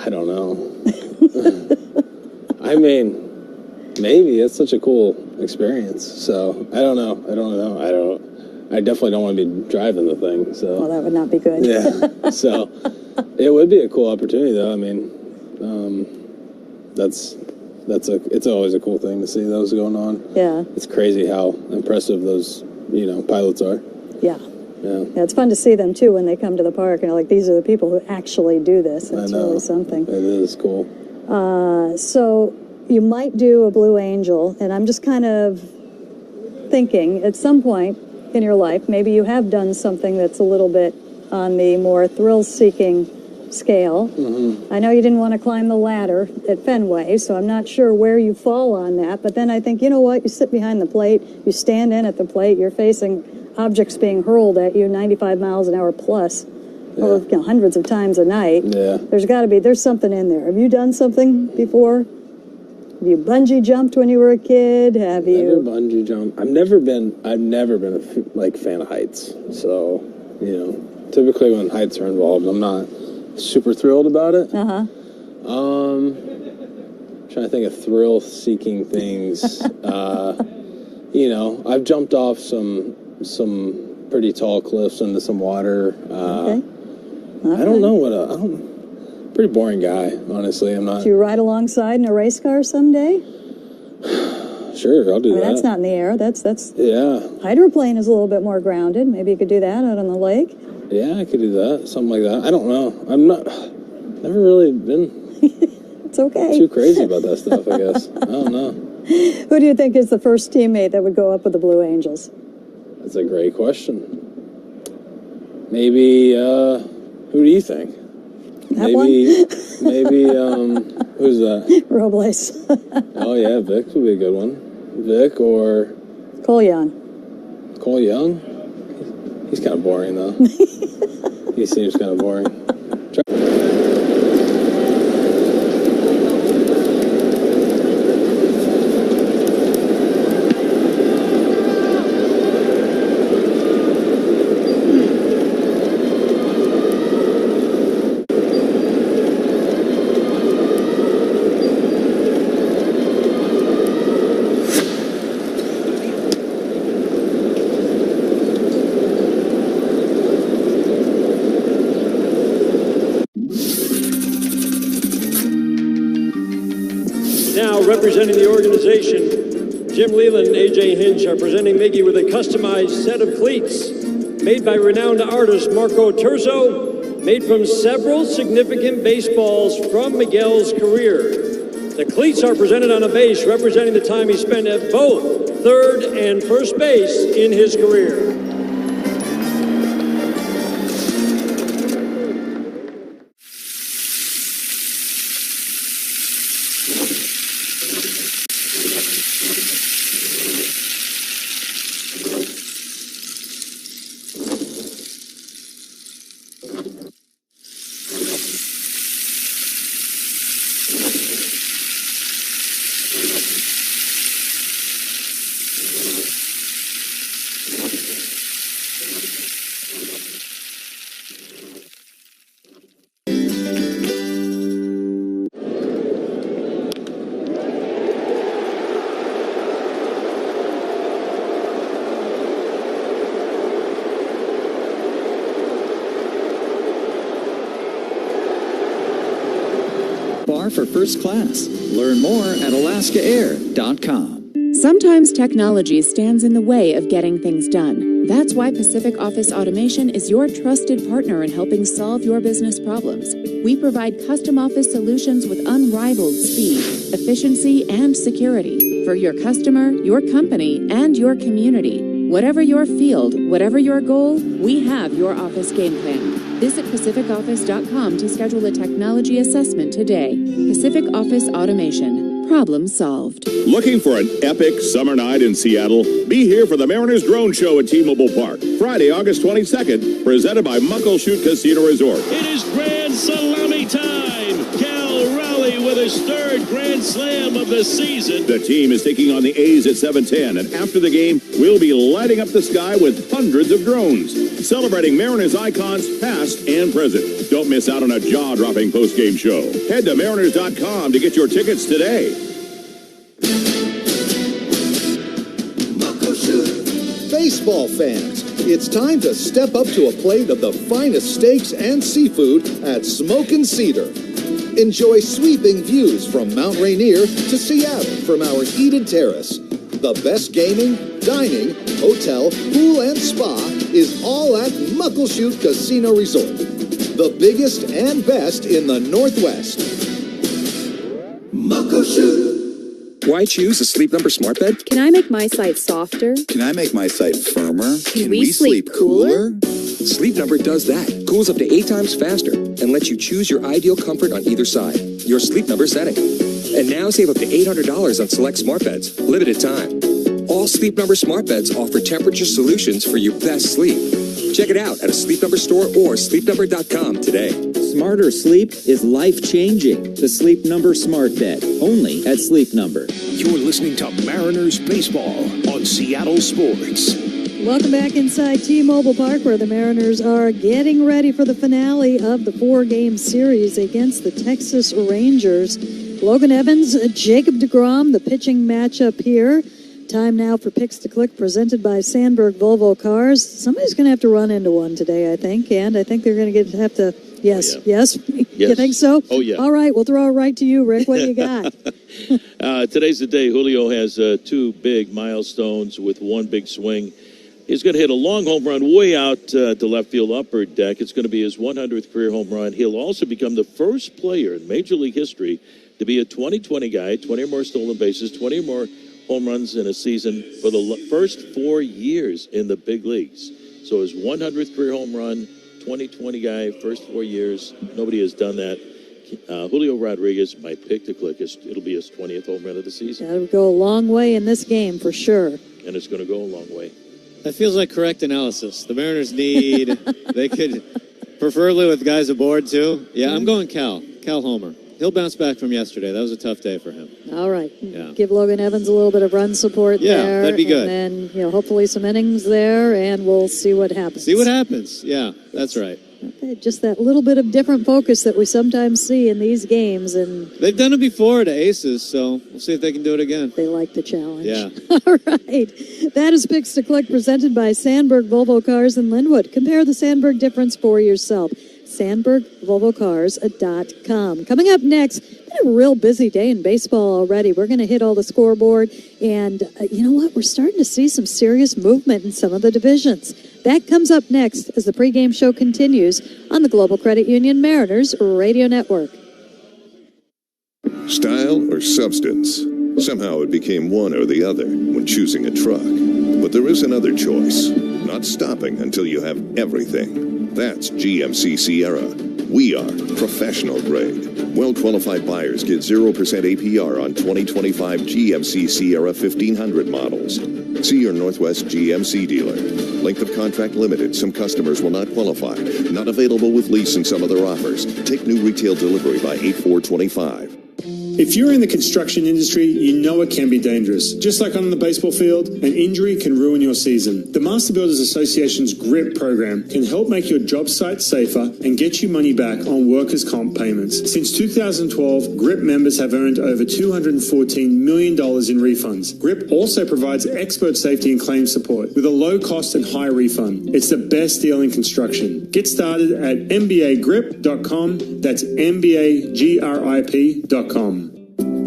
I don't know. I mean, maybe. It's such a cool experience. So, I don't know. I definitely don't want to be driving the thing. So. Well, that would not be good. Yeah. So, it would be a cool opportunity, though. I mean, it's always a cool thing to see those going on. Yeah. It's crazy how impressive those, pilots are. Yeah. Yeah. Yeah, it's fun to see them, too, when they come to the park. And like, these are the people who actually do this. It's really something. It is cool. So you might do a Blue Angel, and I'm just kind of thinking at some point in your life, maybe you have done something that's a little bit on the more thrill-seeking scale. Mm-hmm. I know you didn't want to climb the ladder at Fenway, so I'm not sure where you fall on that. But then I think, you know what? You sit behind the plate, you stand in at the plate, you're facing objects being hurled at you 95 miles an hour plus, or hundreds of times a night. Yeah. There's something in there. Have you done something before? Have you bungee jumped when you were a kid? Have you? Never bungee jumped. I've never been a fan of heights. So, typically when heights are involved, I'm not super thrilled about it. Uh-huh. Trying to think of thrill-seeking things. I've jumped off some pretty tall cliffs into some water. Okay. I don't know pretty boring guy, honestly. I'm not. Do you ride alongside in a race car someday? Sure, I'll do that. That's not in the air. That's yeah. Hydroplane is a little bit more grounded. Maybe you could do that out on the lake. Yeah, I could do that. Something like that. I don't know. Never really been it's okay. Too crazy about that stuff, I guess. I don't know. Who do you think is the first teammate that would go up with the Blue Angels? That's a great question. Maybe, who do you think? Maybe, who's that? Robles. Oh, yeah, Vic would be a good one. Vic or... Cole Young. Cole Young? He's kind of boring, though. He seems kind of boring. Representing the organization, Jim Leland and A.J. Hinch are presenting Miggy with a customized set of cleats made by renowned artist Marco Terzo, made from several significant baseballs from Miguel's career. The cleats are presented on a base representing the time he spent at both third and first base in his career. For first class. Learn more at alaskaair.com. Sometimes technology stands in the way of getting things done. That's why Pacific Office Automation is your trusted partner in helping solve your business problems. We provide custom office solutions with unrivaled speed, efficiency, and security for your customer, your company, and your community. Whatever your field, whatever your goal, we have your office game plan. Visit PacificOffice.com to schedule a technology assessment today. Pacific Office Automation. Problem solved. Looking for an epic summer night in Seattle? Be here for the Mariners Drone Show at T-Mobile Park, Friday, August 22nd, presented by Muckleshoot Casino Resort. It is Grand Salami time! Cal Raleigh with his third Grand Slam of the season. The team is taking on the A's at 7:10, and after the game, we'll be lighting up the sky with hundreds of drones. celebrating Mariners icons past and present. Don't miss out on a jaw-dropping post-game show. Head to Mariners.com to get your tickets today. Baseball fans, it's time to step up to a plate of the finest steaks and seafood at Smokin' Cedar. Enjoy sweeping views from Mount Rainier to Seattle from our heated terrace. The best gaming, dining, hotel, pool, and spa is all at Muckleshoot Casino Resort. The biggest and best in the Northwest. Muckleshoot. Why choose a Sleep Number smart bed? Can I make my site softer? Can I make my site firmer? Can we sleep cooler? Sleep Number does that. Cools up to 8 times faster and lets you choose your ideal comfort on either side. Your Sleep Number setting. And now save up to $800 on select smart beds. Limited time. All Sleep Number smart beds offer temperature solutions for your best sleep. Check it out at a Sleep Number store or sleepnumber.com today. Smarter sleep is life-changing. The Sleep Number smart bed, only at Sleep Number. You're listening to Mariners Baseball on Seattle Sports. Welcome back inside T-Mobile Park, where the Mariners are getting ready for the finale of the 4-game series against the Texas Rangers. Logan Evans, Jacob deGrom, the pitching matchup here. Time now for Picks to Click, presented by Sandberg Volvo Cars. Somebody's going to have to run into one today, I think, and I think they're going to have to. Yes, oh, yeah. yes. You think so? Oh, yeah. All right, we'll throw it right to you, Rick. What do you got? Today's the day. Julio has 2 big milestones with 1 big swing. He's going to hit a long home run way out to left field upper deck. It's going to be his 100th career home run. He'll also become the first player in Major League history to be a 20-20 guy, 20 or more stolen bases, 20 or more home runs in a season for the first 4 years in the big leagues. So his 100th career home run, 20-20 guy, first 4 years. Nobody has done that. Julio Rodriguez, my pick to click, it'll be his 20th home run of the season. That would go a long way in this game for sure. And it's going to go a long way. That feels like correct analysis. The Mariners need, they could, preferably with guys aboard too. Yeah, I'm going Cal Homer. He'll bounce back from yesterday. That was a tough day for him. All right. Yeah. Give Logan Evans a little bit of run support there. Yeah, that'd be good. And then, hopefully some innings there, and we'll see what happens. See what happens. Yeah, that's right. Okay, just that little bit of different focus that we sometimes see in these games. And they've done it before to Aces, so we'll see if they can do it again. They like the challenge. Yeah. All right. That is Picks to Click, presented by Sandberg Volvo Cars in Linwood. Compare the Sandberg difference for yourself. SandbergVolvoCars.com. Coming up next, been a real busy day in baseball already. We're going to hit all the scoreboard, and you know what? We're starting to see some serious movement in some of the divisions. That comes up next as the pregame show continues on the Global Credit Union Mariners Radio Network. Style or substance? Somehow it became one or the other when choosing a truck. But there is another choice. Not stopping until you have everything. That's GMC Sierra. We are professional grade. Well-qualified buyers get 0% APR on 2025 GMC Sierra 1500 models. See your Northwest GMC dealer. Length of contract limited. Some customers will not qualify. Not available with lease and some other offers. Take new retail delivery by 8/4/25. If you're in the construction industry, you know it can be dangerous. Just like on the baseball field, an injury can ruin your season. The Master Builders Association's GRIP program can help make your job site safer and get you money back on workers' comp payments. Since 2012, GRIP members have earned over $214 million in refunds. GRIP also provides expert safety and claim support with a low cost and high refund. It's the best deal in construction. Get started at mbagrip.com. That's mbagrip.com.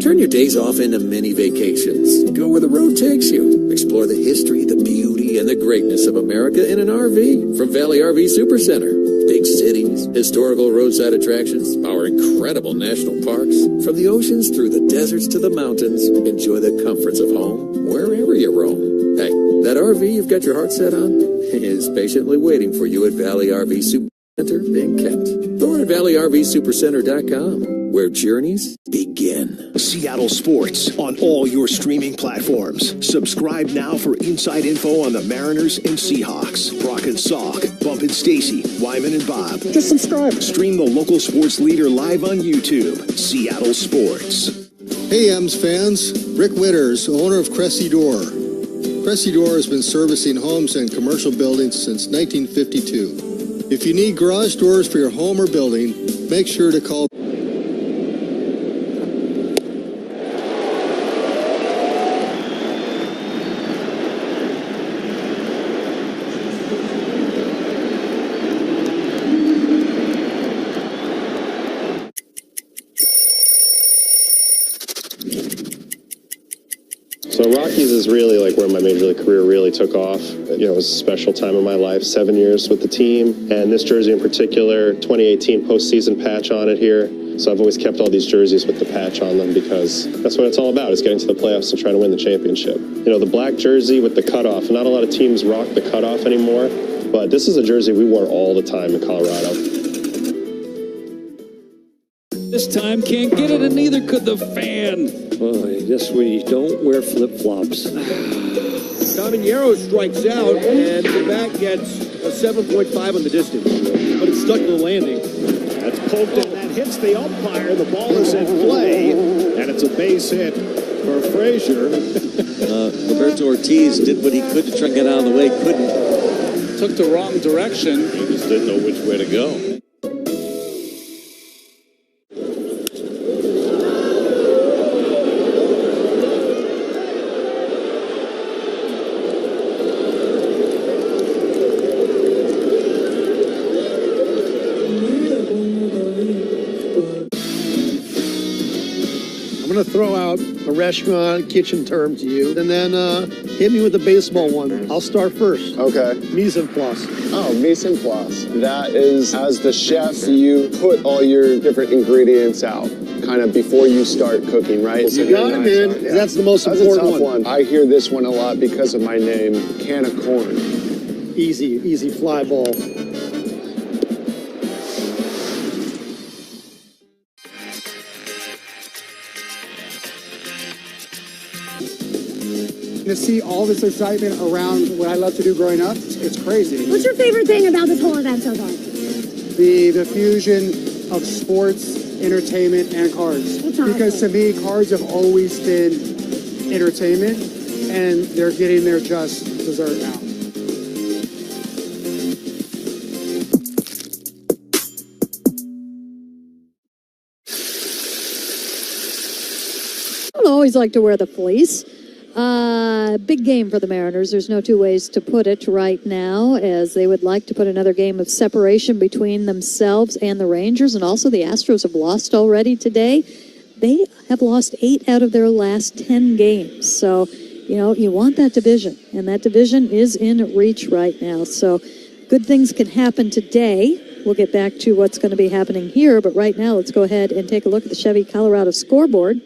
Turn your days off into mini vacations. Go where the road takes you. Explore the history, the beauty, and the greatness of America in an RV from Valley RV Supercenter. Big cities, historical roadside attractions, our incredible national parks. From the oceans through the deserts to the mountains, enjoy the comforts of home wherever you roam. Hey, that RV you've got your heart set on is patiently waiting for you at Valley RV Supercenter in Kent. Or at ValleyRVSupercenter.com. where journeys begin. Seattle Sports on all your streaming platforms. Subscribe now for inside info on the Mariners and Seahawks. Brock and Salk, Bump and Stacy, Wyman and Bob. Just subscribe. Stream the local sports leader live on YouTube. Seattle Sports. Hey, Ems fans. Rick Witters, owner of Cressy Door. Cressy Door has been servicing homes and commercial buildings since 1952. If you need garage doors for your home or building, make sure to call. So Rockies is really like where my major league career really took off. You know, it was a special time in my life, 7 years with the team, and this jersey in particular, 2018 postseason patch on it here. So I've always kept all these jerseys with the patch on them because that's what it's all about, is getting to the playoffs and trying to win the championship. You know, the black jersey with the cutoff, not a lot of teams rock the cutoff anymore, but this is a jersey we wore all the time in Colorado. This time can't get it, and neither could the fan. Oh, I guess we don't wear flip-flops. Caminero strikes out, and the bat gets a 7.5 on the distance. But it's stuck to the landing. That's poked and that hits the umpire. The ball is in play, and it's a base hit for Frazier. Roberto Ortiz did what he could to try and get out of the way, couldn't. Took the wrong direction. He just didn't know which way to go. I'm going to throw out a restaurant, kitchen term to you, and then hit me with the baseball one. I'll start first. Okay. Mise en place. Oh, mise en place. That is, as the chef, you put all your different ingredients out, kind of before you start cooking, right? You got it, man. Yeah. That's the most important That's a tough one. I hear this one a lot because of my name, can of corn. Easy fly ball. To see all this excitement around what I love to do growing up, it's crazy. What's your favorite thing about this whole event so far? The fusion of sports, entertainment, and cards. Because to me, cards have always been entertainment, and they're getting their just dessert now. I don't always like to wear the fleece. Big game for the Mariners. There's no two ways to put it right now, as they would like to put another game of separation between themselves and the Rangers, and also the Astros have lost already today. They have lost 8 out of their last 10 games. So, you know, you want that division, and that division is in reach right now. So good things can happen today. We'll get back to what's going to be happening here, but right now let's go ahead and take a look at the Chevy Colorado scoreboard.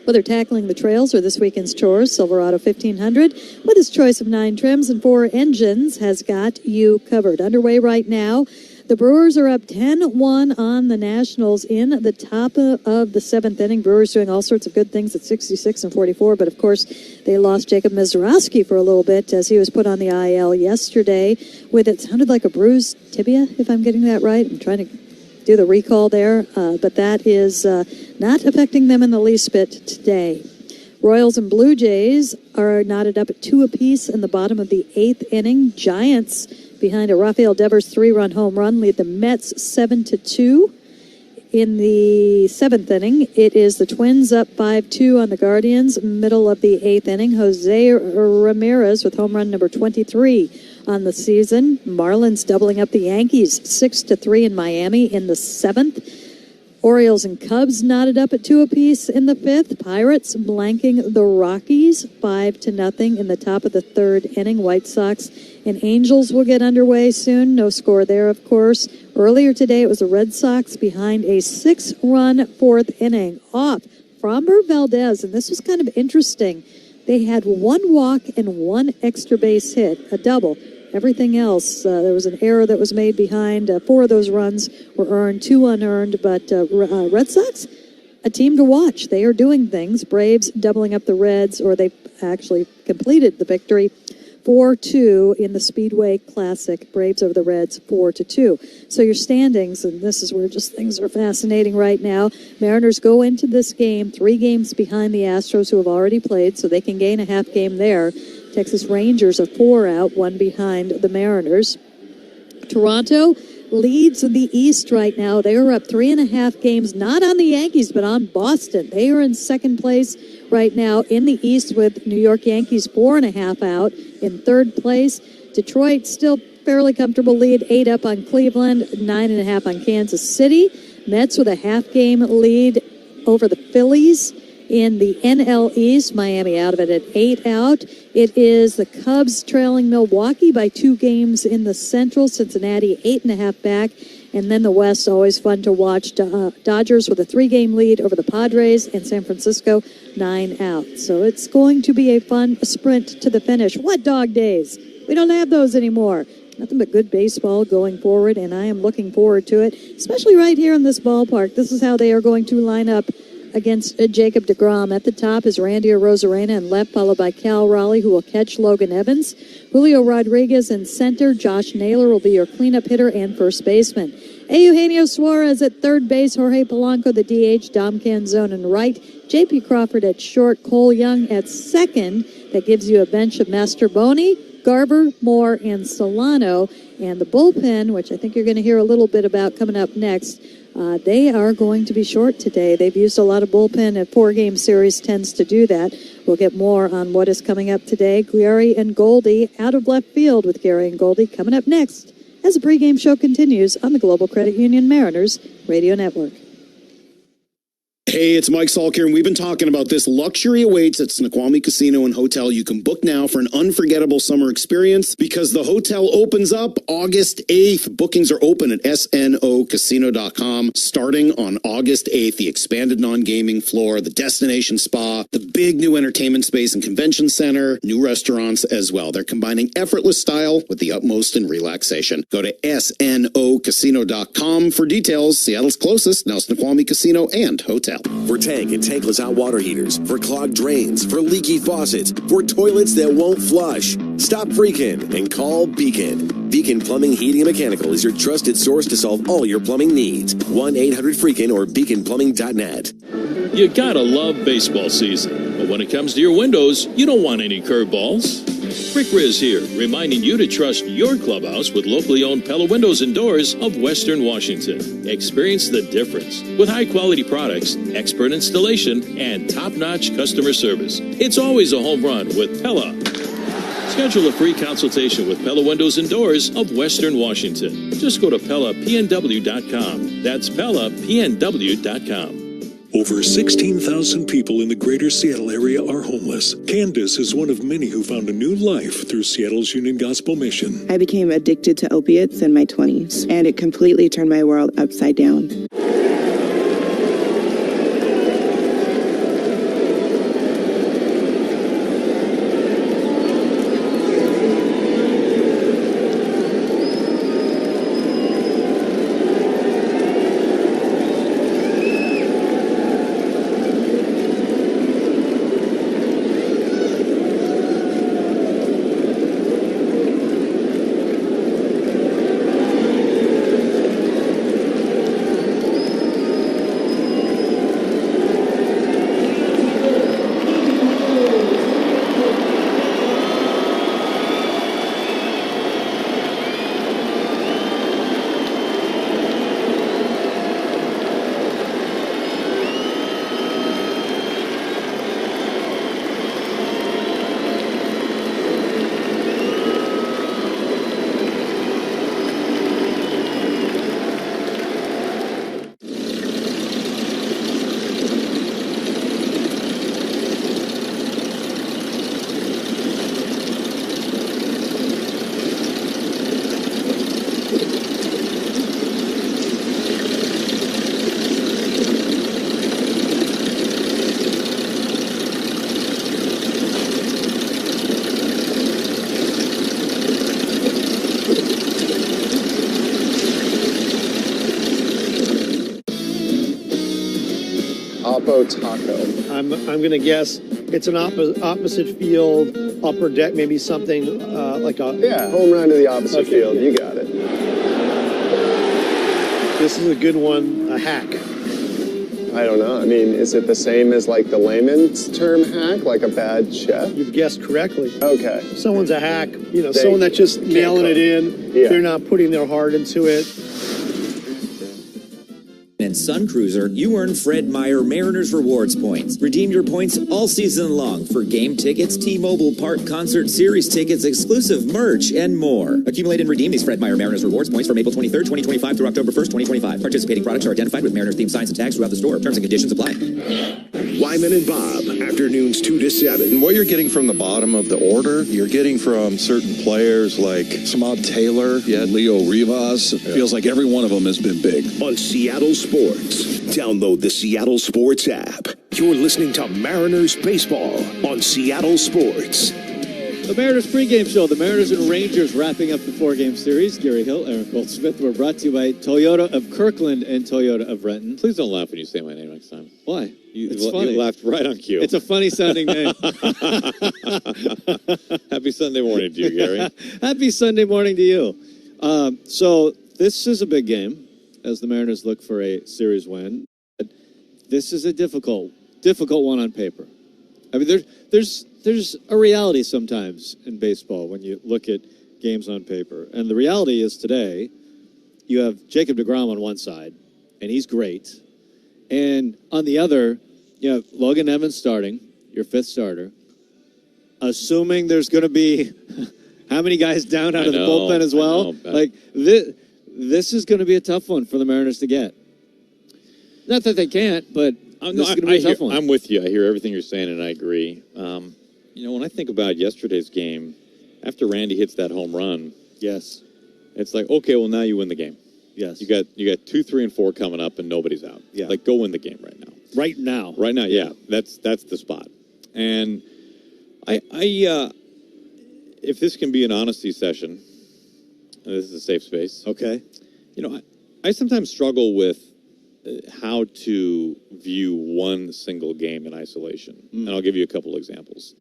Whether tackling the trails or this weekend's chores, Silverado 1500, with its choice of 9 trims and 4 engines, has got you covered. Underway right now, the Brewers are up 10-1 on the Nationals in the top of the 7th inning. Brewers doing all sorts of good things at 66-44, but of course they lost Jacob Mizrachi for a little bit as he was put on the IL yesterday with, it sounded like a bruised tibia, if I'm getting that right. I'm trying to do the recall there, but that is not affecting them in the least bit today. Royals and Blue Jays are knotted up at 2 apiece in the bottom of the 8th inning. Giants, behind a Rafael Devers 3-run home run, lead the Mets 7-2. In the 7th inning, it is the Twins up 5-2 on the Guardians. Middle of the 8th inning, Jose Ramirez with home run number 23 on the season. Marlins doubling up the Yankees 6-3 in Miami in the 7th. Orioles and Cubs knotted up at 2 apiece in the 5th. Pirates blanking the Rockies 5-0 in the top of the 3rd inning. White Sox and Angels will get underway soon. No score there, of course. Earlier today, it was the Red Sox behind a 6-run 4th inning off Framber Valdez, and this was kind of interesting. They had 1 walk and 1 extra base hit, a double. Everything else, there was an error that was made behind. 4 of those runs were earned, 2 unearned. But Red Sox, a team to watch. They are doing things. Braves doubling up the Reds, or they actually completed the victory 4-2 in the Speedway Classic. Braves over the Reds 4-2. So your standings, and this is where just things are fascinating right now. Mariners go into this game 3 games behind the Astros, who have already played, so they can gain a half game there. Texas Rangers are 4 out, 1 behind the Mariners. Toronto leads the East right now. They are up 3.5 games, not on the Yankees, but on Boston. They are in second place right now in the East with New York Yankees 4.5 out. In third place, Detroit still fairly comfortable lead, 8 up on Cleveland, 9.5 on Kansas City. Mets with a half game lead over the Phillies. In the NL East, Miami out of it at 8 out. It is the Cubs trailing Milwaukee by 2 games in the Central. Cincinnati 8.5 back. And then the West, always fun to watch. Dodgers with a 3-game lead over the Padres, and San Francisco 9 out. So it's going to be a fun sprint to the finish. What dog days? We don't have those anymore. Nothing but good baseball going forward, and I am looking forward to it, especially right here in this ballpark. This is how they are going to line up against Jacob deGrom. At the top is Randy Arozarena in left, followed by Cal Raleigh, who will catch Logan Evans. Julio Rodriguez in center. Josh Naylor will be your cleanup hitter and first baseman. Eugenio Suarez at third base. Jorge Polanco, the DH. Dom Canzone in right. J.P. Crawford at short. Cole Young at second. That gives you a bench of Masterboni, Garver, Moore, and Solano. And the bullpen, which I think you're going to hear a little bit about coming up next, they are going to be short today. They've used a lot of bullpen. A 4-game series tends to do that. We'll get more on what is coming up today. Gary and Goldie out of left field with Gary and Goldie coming up next as the pregame show continues on the Global Credit Union Mariners Radio Network. Hey, it's Mike Salk here, and we've been talking about this. Luxury awaits at Snoqualmie Casino and Hotel. You can book now for an unforgettable summer experience because the hotel opens up August 8th. Bookings are open at snocasino.com starting on August 8th. The expanded non-gaming floor, the destination spa, the big new entertainment space and convention center, new restaurants as well. They're combining effortless style with the utmost in relaxation. Go to snocasino.com for details. Seattle's closest, now Snoqualmie Casino and Hotel. For tank and tankless hot water heaters, for clogged drains, for leaky faucets, for toilets that won't flush. Stop freaking and call Beacon. Beacon Plumbing, Heating, and Mechanical is your trusted source to solve all your plumbing needs. 1-800-FREAKIN or beaconplumbing.net. You gotta love baseball season, but when it comes to your windows, you don't want any curveballs. Rick Riz here, reminding you to trust your clubhouse with locally owned Pella Windows and Doors of Western Washington. Experience the difference with high-quality products, expert installation, and top-notch customer service. It's always a home run with Pella. Schedule a free consultation with Pella Windows and Doors of Western Washington. Just go to PellaPNW.com. That's PellaPNW.com. Over 16,000 people in the greater Seattle area are homeless. Candace is one of many who found a new life through Seattle's Union Gospel Mission. I became addicted to opiates in my 20s, and it completely turned my world upside down. Taco. I'm going to guess it's an opposite field upper deck, maybe something like a... Yeah, home run to the opposite field. You got it. This is a good one, a hack. I don't know. I mean, is it the same as like the layman's term hack, like a bad chef? You've guessed correctly. Okay. Someone's a hack, someone that's just mailing it in. Yeah. They're not putting their heart into it. And Sun Cruiser, you earn Fred Meyer Mariners Rewards points. Redeem your points all season long for game tickets, T-Mobile Park Concert Series tickets, exclusive merch, and more. Accumulate and redeem these Fred Meyer Mariners Rewards points from April 23rd, 2025 through October 1st, 2025. Participating products are identified with Mariners-themed signs and tags throughout the store. Terms and conditions apply. Wyman and Bob, afternoons 2 to 7. And what you're getting from the bottom of the order, you're getting from certain players like Samad Taylor, Leo Rivas. It feels like every one of them has been big. On Seattle Sports. Download the Seattle Sports app. You're listening to Mariners Baseball on Seattle Sports. The Mariners pregame show. The Mariners and Rangers wrapping up the 4-game series. Gary Hill, Aaron Goldsmith. We're brought to you by Toyota of Kirkland and Toyota of Renton. Please don't laugh when you say my name next time. Why? It's funny. You laughed right on cue. It's a funny sounding name. Happy Sunday morning to you, Gary. Happy Sunday morning to you. So this is a big game as the Mariners look for a series win. This is a difficult one on paper. I mean, there's a reality sometimes in baseball when you look at games on paper. And the reality is today, you have Jacob deGrom on one side, and he's great. And on the other, you have Logan Evans starting, your 5th starter, assuming there's going to be how many guys down out of the bullpen as well? Like, this is going to be a tough one for the Mariners to get. Not that they can't, but this is going to be a tough one. I'm with you. I hear everything you're saying, and I agree. When I think about yesterday's game, after Randy hits that home run, yes, it's like, okay, well, now you win the game. Yes. You got 2, 3, and 4 coming up, and nobody's out. Yeah. Like, go win the game right now. Right now. Right now, yeah. That's the spot. And I if this can be an honesty session, this is a safe space. Okay. I sometimes struggle with how to view one single game in isolation. And I'll give you a couple examples.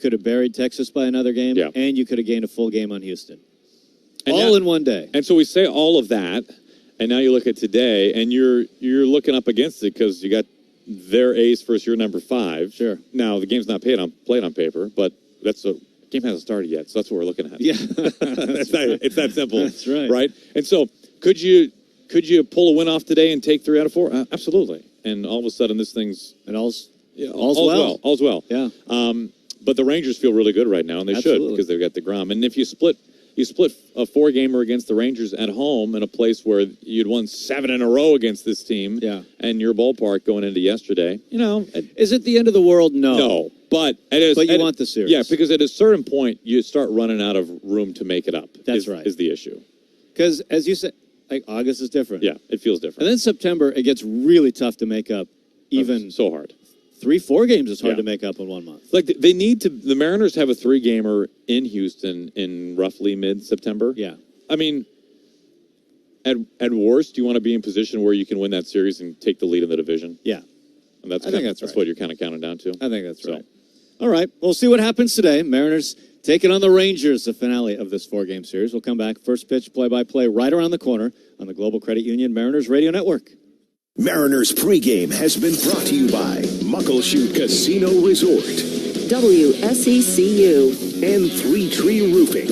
Could have buried Texas by another game, and you could have gained a full game on Houston. And all in one day. And so we say all of that, and now you look at today, and you're looking up against it because you got their ace versus your number 5. Sure. Now, the game's not played on paper, but the game hasn't started yet, so that's what we're looking at. Yeah. It's that simple. That's right. Right? And so could you pull a win off today and take 3 out of 4? Absolutely. And all of a sudden this thing's... And all's well. Yeah. But the Rangers feel really good right now, and they should because they've got DeGrom. And if you split a 4-gamer against the Rangers at home in a place where you'd won 7 in a row against this team, and your ballpark going into yesterday, is it the end of the world? No, but it is. But you want the series, yeah, because at a certain point you start running out of room to make it up. That's right. Is the issue? Because as you said, like August is different. Yeah, it feels different. And then September, it gets really tough to make up. Even so hard. 3-4 games is hard to make up in 1 month. Like they need to. The Mariners have a 3-gamer in Houston in roughly mid-September. Yeah. I mean, at worst, do you want to be in position where you can win that series and take the lead in the division? Yeah. And that's right. what you're kind of counting down to. I think that's right. All right. We'll see what happens today. Mariners taking on the Rangers, the finale of this 4-game series. We'll come back. First pitch, play-by-play, right around the corner on the Global Credit Union Mariners Radio Network. Mariners pregame has been brought to you by Muckleshoot Casino Resort, WSECU, and Three Tree Roofing.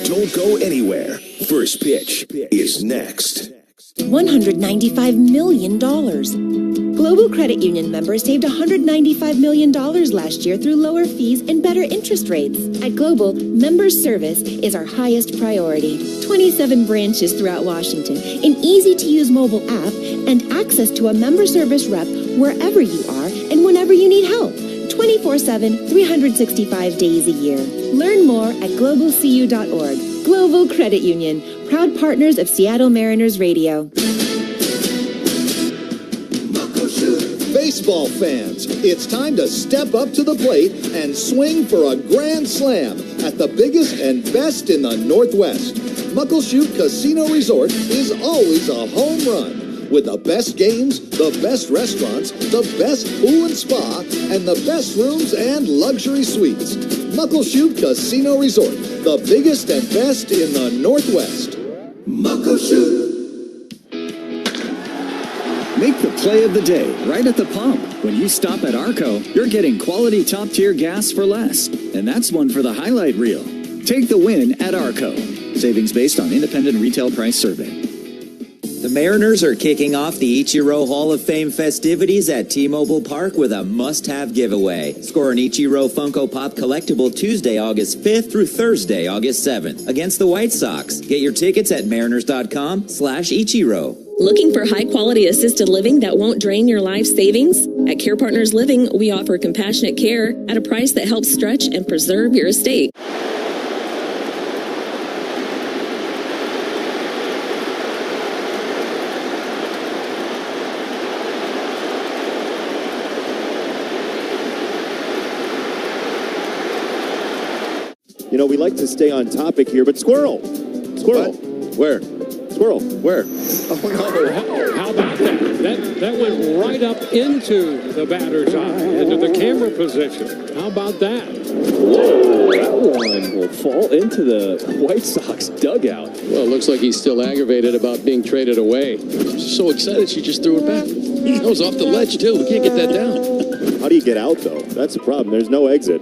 Don't go anywhere. First Pitch is next. $195 million. Global Credit Union members saved $195 million last year through lower fees and better interest rates. At Global, member service is our highest priority. 27 branches throughout Washington, an easy-to-use mobile app, and access to a member service rep wherever you are and whenever you need help. 24/7, 365 days a year. Learn more at globalcu.org. Global Credit Union, proud partners of Seattle Mariners Radio. Baseball fans, it's time to step up to the plate and swing for a grand slam at the biggest and best in the Northwest. Muckleshoot Casino Resort is always a home run. With the best games, the best restaurants, the best pool and spa, and the best rooms and luxury suites. Muckleshoot Casino Resort, the biggest and best in the Northwest. Muckleshoot. Make the play of the day right at the pump. When you stop at Arco, you're getting quality top-tier gas for less. And that's one for the highlight reel. Take the win at Arco. Savings based on independent retail price survey. The Mariners are kicking off the Ichiro Hall of Fame festivities at T-Mobile Park with a must-have giveaway. Score an Ichiro Funko Pop collectible Tuesday, August 5th through Thursday, August 7th against the White Sox. Get your tickets at mariners.com/Ichiro. Looking for high-quality assisted living that won't drain your life savings? At Care Partners Living, we offer compassionate care at a price that helps stretch and preserve your estate. You know, we like to stay on topic here, but Squirrel. What? Where? Squirrel. Where? Oh, no. How about that? That went right up into the batter's eye, into the camera position. How about that? Whoa, that one will fall into the White Sox dugout. Well, it looks like he's still aggravated about being traded away. She's so excited she just threw it back. That was off the ledge, too. We can't get that down. How do you get out, though? That's the problem. There's no exit.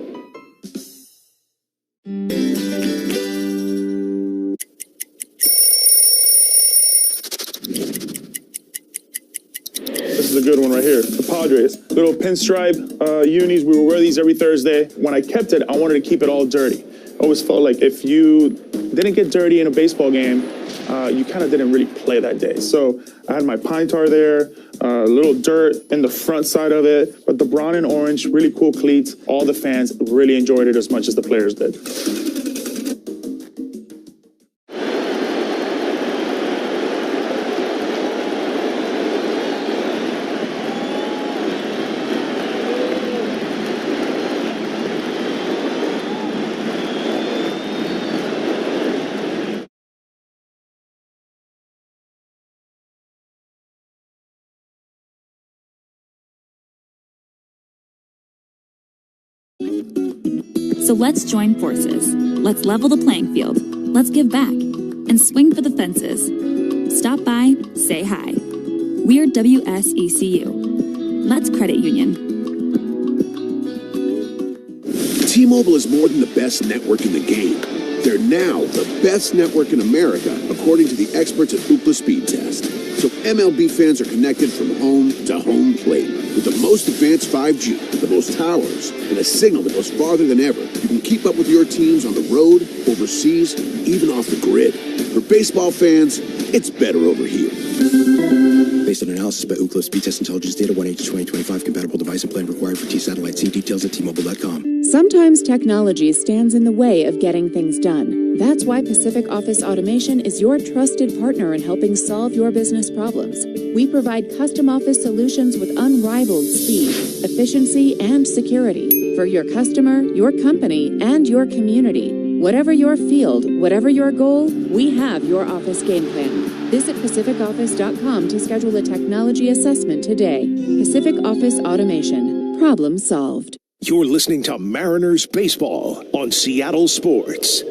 This is a good one right here. The Padres. Little pinstripe unis. We would wear these every Thursday. When I kept it, I wanted to keep it all dirty. I always felt like if you didn't get dirty in a baseball game, you kind of didn't really play that day. So I had my pine tar there, a little dirt in the front side of it, but the brown and orange, really cool cleats. All the fans really enjoyed it as much as the players did. So let's join forces. Let's level the playing field. Let's give back and swing for the fences. Stop by, say hi. We're WSECU. Let's credit union. T-Mobile is more than the best network in the game. They're now the best network in America, according to the experts at Ookla Speed Test. So MLB fans are connected from home to home plate with the most advanced 5G, the most towers, and a signal that goes farther than ever. You can keep up with your teams on the road, overseas, even off the grid. For baseball fans, it's better over here. Based on analysis by Ookla Speed Test Intelligence Data 1H2025, compatible device and plan required for T-Satellite. See details at T-Mobile.com. Sometimes technology stands in the way of getting things done. That's why Pacific Office Automation is your trusted partner in helping solve your business problems. We provide custom office solutions with unrivaled speed, efficiency, and security for your customer, your company, and your community. Whatever your field, whatever your goal, we have your office game plan. Visit PacificOffice.com to schedule a technology assessment today. Pacific Office Automation. Problem solved. You're listening to Mariners Baseball on Seattle Sports.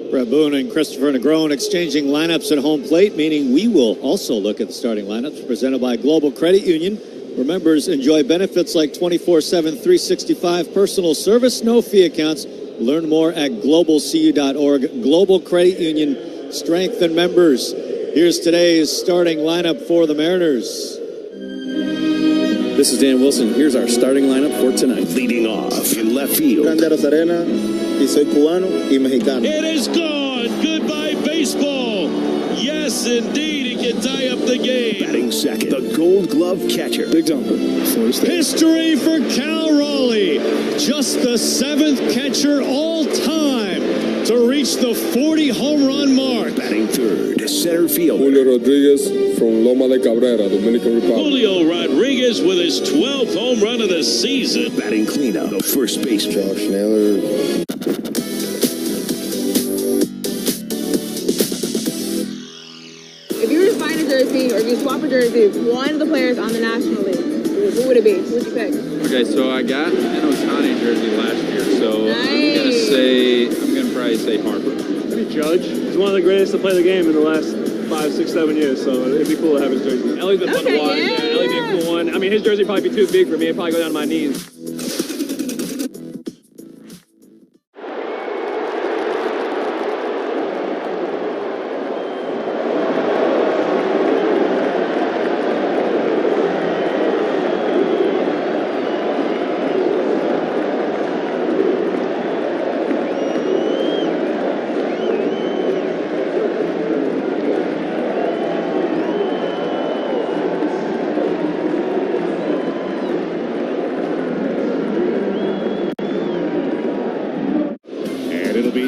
Brett Boone and Christopher Negron exchanging lineups at home plate, meaning we will also look at the starting lineups presented by Global Credit Union. where members enjoy benefits like 24/7, 365 personal service, no fee accounts. Learn more at globalcu.org. Global Credit Union, strengthen members. Here's today's starting lineup for the Mariners. This is Dan Wilson. Here's our starting lineup for tonight. Leading off in left field. Grande Rosarena, y soy cubano y mexicano. It is gone. Goodbye, baseball. Yes, indeed, he can tie up the game. Batting second, the Gold Glove catcher. Big jumper. History for Cal Raleigh. Just the 7th catcher all time to reach the 40 home run mark. Batting third, center field. Julio Rodriguez from Loma de Cabrera, Dominican Republic. Julio Rodriguez with his 12th home run of the season. Batting cleanup, the first baseman. Josh Naylor. If you were to find a jersey, or if you swap a jersey, one of the players on the National League, who would it be? Who would you pick? Okay, so I got an Ohtani jersey last year, so Nice. I'm gonna probably say Harper. Maybe Judge. He's one of the greatest to play the game in the last 5, 6, 7 years, so it'd be cool to have his jersey. Ellie's been fun to watch. Yeah, Ellie'd be a cool one. I mean, his jersey would probably be too big for me. It'd probably go down to my knees.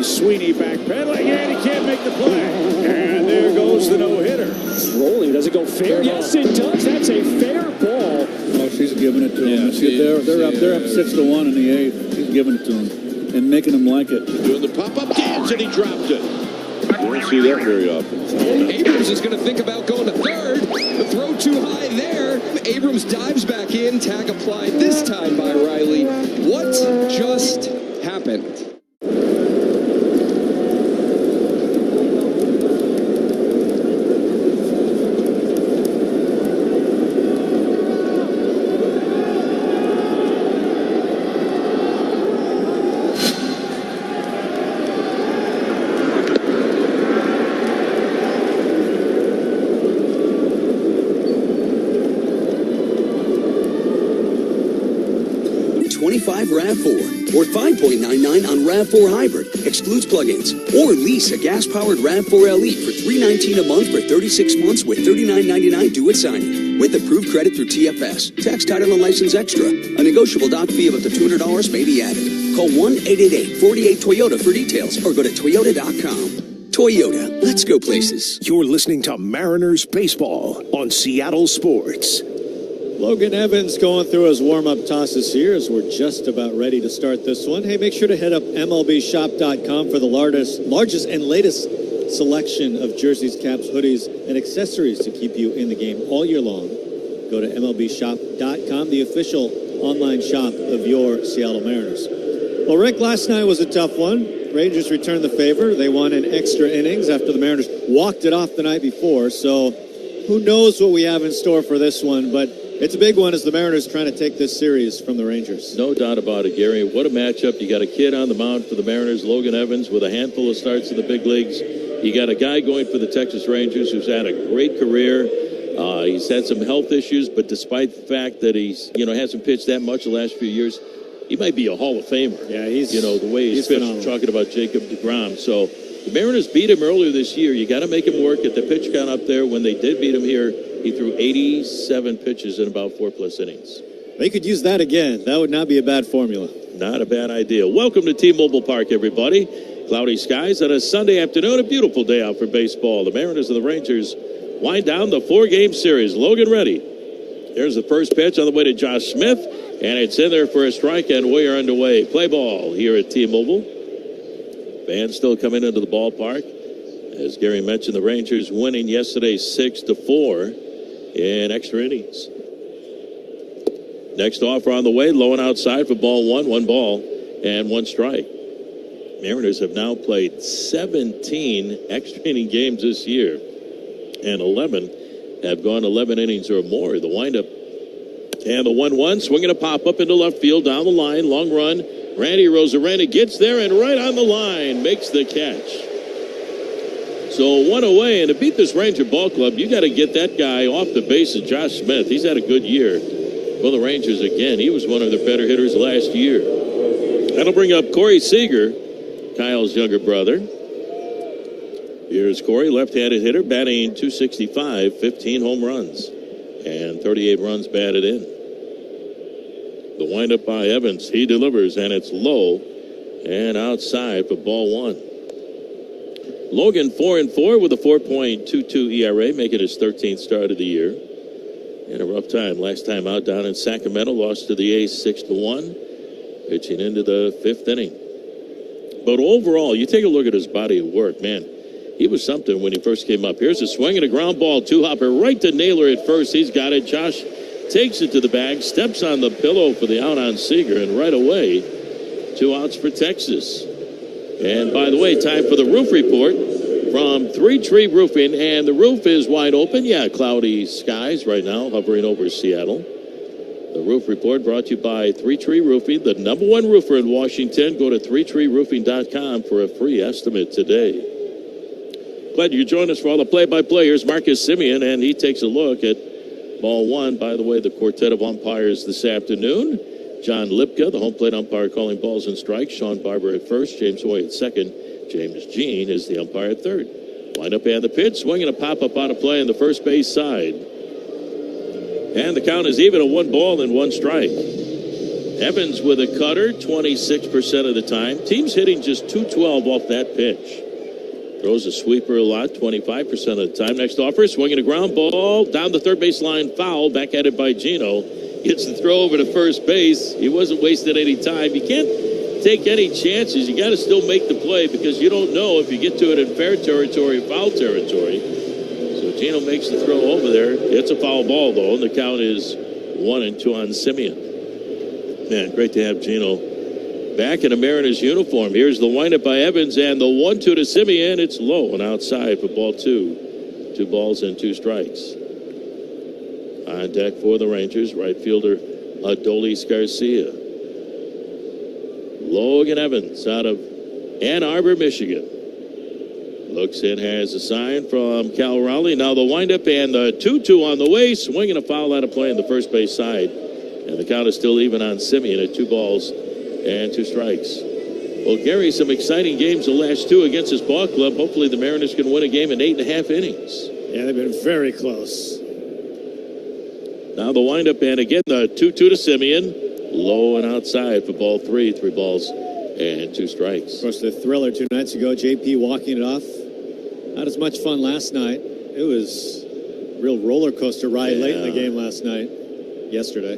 Sweeney backpedaling, and he can't make the play. And there goes the no-hitter. It's rolling. Does it go fair? Yes, it does. That's a fair ball. Oh, she's giving it to him. They're up 6-1 in the 8th. He's giving it to him and making him like it. Doing the pop-up dance, and he dropped it. You don't see that very often. Abrams is going to think about going to third. The throw too high there. Abrams dives back in. Tag applied this time by Riley. What just happened? RAV4 or 5.99 on RAV4 Hybrid. Excludes plugins. Or lease a gas-powered RAV4 Elite for $319 a month for 36 months with $39.99 due at signing. With approved credit through TFS. Tax, title, and license extra. A negotiable dock fee of up to $200 may be added. Call 1-888-48-TOYOTA for details or go to Toyota.com. Toyota. Let's go places. You're listening to Mariners Baseball on Seattle Sports. Logan Evans going through his warm-up tosses here as we're just about ready to start this one. Hey, make sure to head up MLBshop.com for the largest and latest selection of jerseys, caps, hoodies, and accessories to keep you in the game all year long. Go to MLBshop.com, the official online shop of your Seattle Mariners. Well, Rick, last night was a tough one. Rangers returned the favor. They won in extra innings after the Mariners walked it off the night before. So who knows what we have in store for this one, but it's a big one as the Mariners trying to take this series from the Rangers. No doubt about it, Gary. What a matchup. You got a kid on the mound for the Mariners, Logan Evans, with a handful of starts in the big leagues. You got a guy going for the Texas Rangers who's had a great career. He's had some health issues, but despite the fact that he's, hasn't pitched that much the last few years, he might be a Hall of Famer. Yeah, he's, the way he's pitched, phenomenal. Talking about Jacob deGrom. So the Mariners beat him earlier this year. You got to make him work at the pitch count up there. When they did beat him here, he threw 87 pitches in about 4+ innings. They could use that again. That would not be a bad formula. Not a bad idea. Welcome to T-Mobile Park, everybody. Cloudy skies on a Sunday afternoon. A beautiful day out for baseball. The Mariners and the Rangers wind down the 4-game series. Logan ready. There's the first pitch on the way to Josh Smith, and it's in there for a strike, and we are underway. Play ball here at T-Mobile. Fans still coming into the ballpark. As Gary mentioned, the Rangers winning yesterday 6-4 in extra innings. Next offer on the way, low and outside for ball 1 ball and 1 strike. Mariners have now played 17 extra inning games this year, and 11 have gone 11 innings or more. The windup And the 1-1, swinging a pop-up into left field, down the line, long run. Randy Rosarena gets there and right on the line makes the catch. So one away, and to beat this Ranger ball club, you got to get that guy off the base of Josh Smith. He's had a good year for the Rangers again. He was one of their better hitters last year. That'll bring up Corey Seager, Kyle's younger brother. Here's Corey, left-handed hitter, batting .265, 15 home runs, and 38 runs batted in. The windup by Evans. He delivers, and it's low and outside for ball one. Logan 4-4 with a 4.22 ERA, making his 13th start of the year. And a rough time. Last time out down in Sacramento, lost to the A's 6-1, pitching into the fifth inning. But overall, you take a look at his body of work, man. He was something when he first came up. Here's a swing and a ground ball, two-hopper right to Naylor at first. He's got it. Josh takes it to the bag, steps on the pillow for the out on Seager, and right away, 2 outs for Texas. And by the way, time for the roof report from 3 Tree Roofing, and the roof is wide open. Yeah, cloudy skies right now hovering over Seattle. The roof report brought to you by 3 Tree Roofing, the #1 roofer in Washington. Go to 3treeroofing.com for a free estimate today. Glad you joined us for all the play-by-play. Here's Marcus Simeon, and he takes a look at ball one. By the way, the quartet of umpires this afternoon. John Lipka, the home plate umpire, calling balls and strikes. Sean Barber at first. James Hoy at second. James Jean is the umpire at third. Line up and the pitch. Swinging a pop-up out of play on the first base side. And the count is even at 1 ball and 1 strike. Evans with a cutter 26% of the time. Team's hitting just .212 off that pitch. Throws a sweeper a lot, 25% of the time. Next offer, swinging a ground ball down the third base line, foul, back at it by Gino. Gets the throw over to first base. He wasn't wasting any time. You can't take any chances. You got to still make the play because you don't know if you get to it in fair territory or foul territory. So Gino makes the throw over there. It's a foul ball, though, and the count is 1-2 on Simeon. Man, great to have Gino back in a Mariners uniform. Here's the windup by Evans, and the 1-2 to Simeon. It's low and outside for ball 2. 2 balls and 2 strikes. On deck for the Rangers, right fielder Adolis Garcia. Logan Evans out of Ann Arbor, Michigan. Looks in, has a sign from Cal Raleigh. Now the windup and the 2-2 on the way. Swinging a foul out of play on the first base side. And the count is still even on Simeon at 2 balls and 2 strikes. Well, Gary, some exciting games the last 2 against his ball club. Hopefully the Mariners can win a game in 8.5 innings. Yeah, they've been very close. Now the windup and again the 2-2 to Simeon. Low and outside for ball 3. 3 balls and 2 strikes. Of course, the thriller 2 nights ago, JP walking it off. Not as much fun last night. It was a real roller coaster ride late in the game last night, yesterday.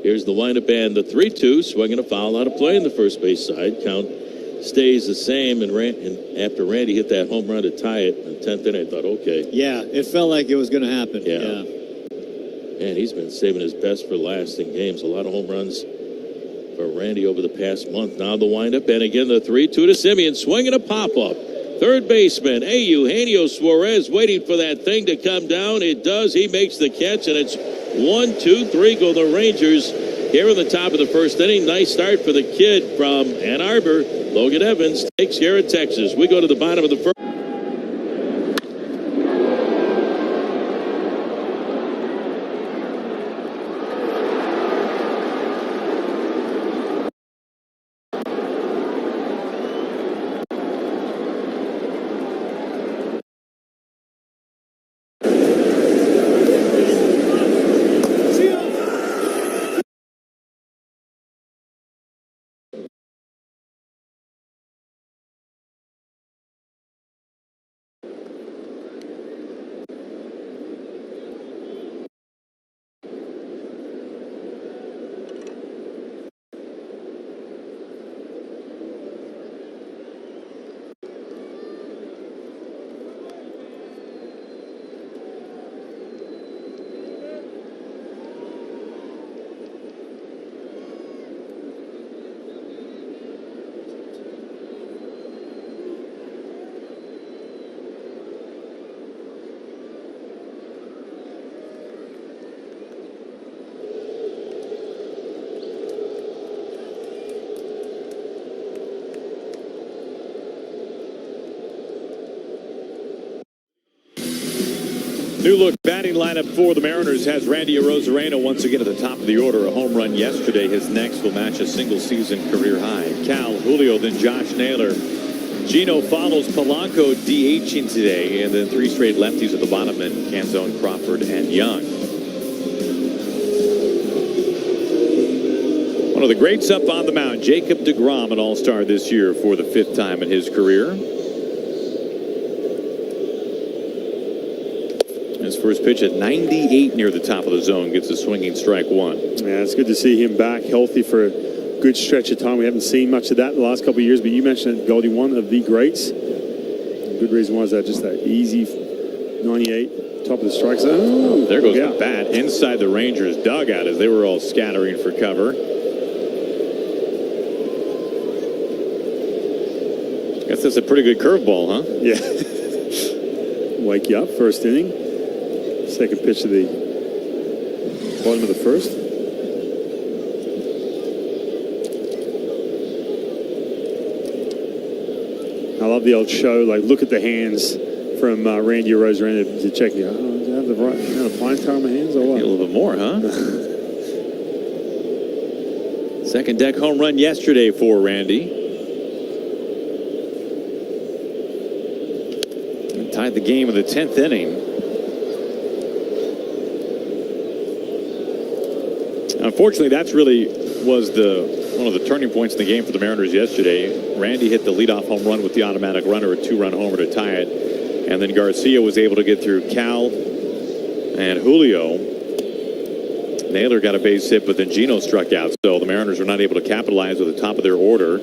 Here's the windup and the 3-2, swinging a foul out of play in the first base side. Count stays the same, and after Randy hit that home run to tie it in the 10th inning, I thought, okay. Yeah, it felt like it was going to happen. Yeah. Man, he's been saving his best for last in games. A lot of home runs for Randy over the past month. Now the windup, and again the 3-2 to Simeon, swinging a pop-up. Third baseman, Eugenio Suarez, waiting for that thing to come down. It does. He makes the catch, and it's 1-2-3 go the Rangers here in the top of the first inning. Nice start for the kid from Ann Arbor. Logan Evans takes care of Texas. We go to the bottom of the first. New look batting lineup for the Mariners has Randy Arozarena once again at the top of the order. A home run yesterday. His next will match a single-season career high. Cal, Julio, then Josh Naylor. Gino follows Polanco DHing today, and then 3 straight lefties at the bottom, and Canzone, Crawford, and Young. One of the greats up on the mound, Jacob deGrom, an all-star this year for the 5th time in his career. His first pitch at 98 near the top of the zone gets a swinging strike 1. Yeah, it's good to see him back healthy for a good stretch of time. We haven't seen much of that in the last couple of years, but you mentioned Goldie, one of the greats. A good reason was that just that easy 98 top of the strike zone. There goes the bat inside the Rangers dugout as they were all scattering for cover. Guess that's a pretty good curveball, huh? Yeah. Wake you up, first inning. Second pitch of the bottom of the first. I love the old show, like look at the hands from Randy Arozarena to check me out. Oh, do I have the right amount of pine tar on my hands or what? A little bit more, huh? Second deck home run yesterday for Randy. And tied the game in the 10th inning. Unfortunately, that's really was one of the turning points in the game for the Mariners yesterday. Randy hit the leadoff home run with the automatic runner, a 2-run homer to tie it. And then Garcia was able to get through Cal and Julio. Naylor got a base hit, but then Gino struck out. So the Mariners were not able to capitalize with the top of their order.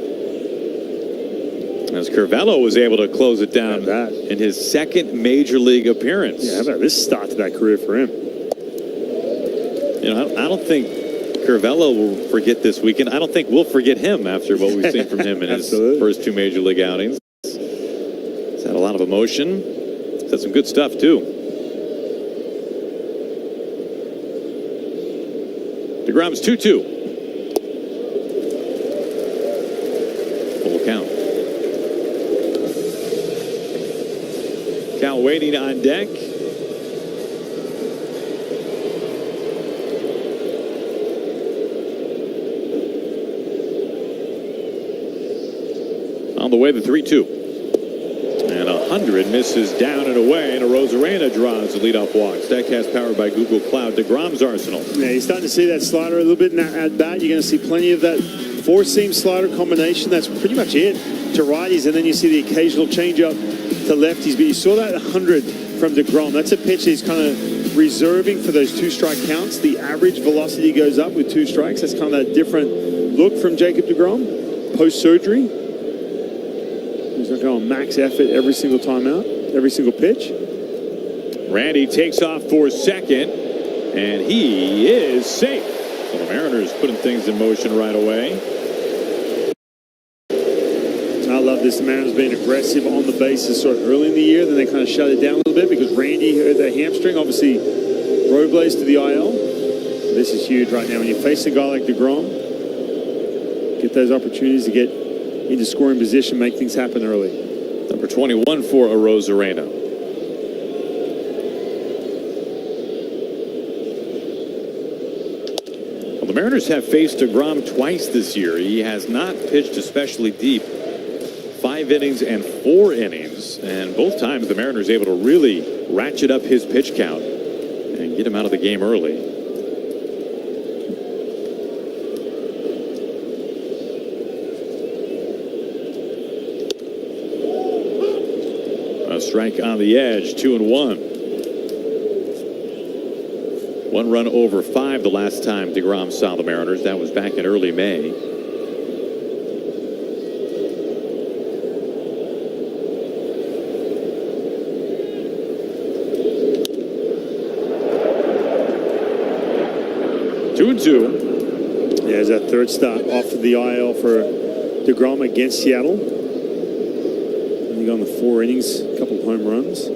As Curvello was able to close it down in his 2nd major league appearance. Yeah, how about this start to that career for him? You know, I don't think Curvello will forget this weekend. I don't think we'll forget him after what we've seen from him in his first 2 major league outings. He's had a lot of emotion. He's had some good stuff, too. DeGrom's 2-2. Full count. Cal waiting on deck. On the way, the 3-2. And 100 misses down and away, and Arozarena draws the leadoff walk. StatCast powered by Google Cloud. DeGrom's arsenal. Yeah, you're starting to see that slider a little bit in that at bat. You're going to see plenty of that 4-seam slider combination. That's pretty much it to righties, and then you see the occasional changeup to lefties. But you saw that 100 from DeGrom. That's a pitch he's kind of reserving for those 2-strike counts. The average velocity goes up with 2 strikes. That's kind of that different look from Jacob DeGrom post-surgery. He's not going max effort every single time out, every single pitch. Randy takes off for second, and he is safe. So the Mariners putting things in motion right away. I love this. The Mariners being aggressive on the bases sort of early in the year. Then they kind of shut it down a little bit because Randy hurt that hamstring. Obviously, Robles to the IL. This is huge right now. When you face a guy like DeGrom, get those opportunities to get into scoring position, make things happen early. Number 21 for Arozarena. Well, the Mariners have faced DeGrom twice this year. He has not pitched especially deep. 5 innings and 4 innings. And both times the Mariners able to really ratchet up his pitch count and get him out of the game early. A strike on the edge, 2-1. 1 run over 5 the last time DeGrom saw the Mariners. That was back in early May. Two. Yeah, there's that third start off of the IL for DeGrom against Seattle. Only gone the 4 innings, a couple of home runs.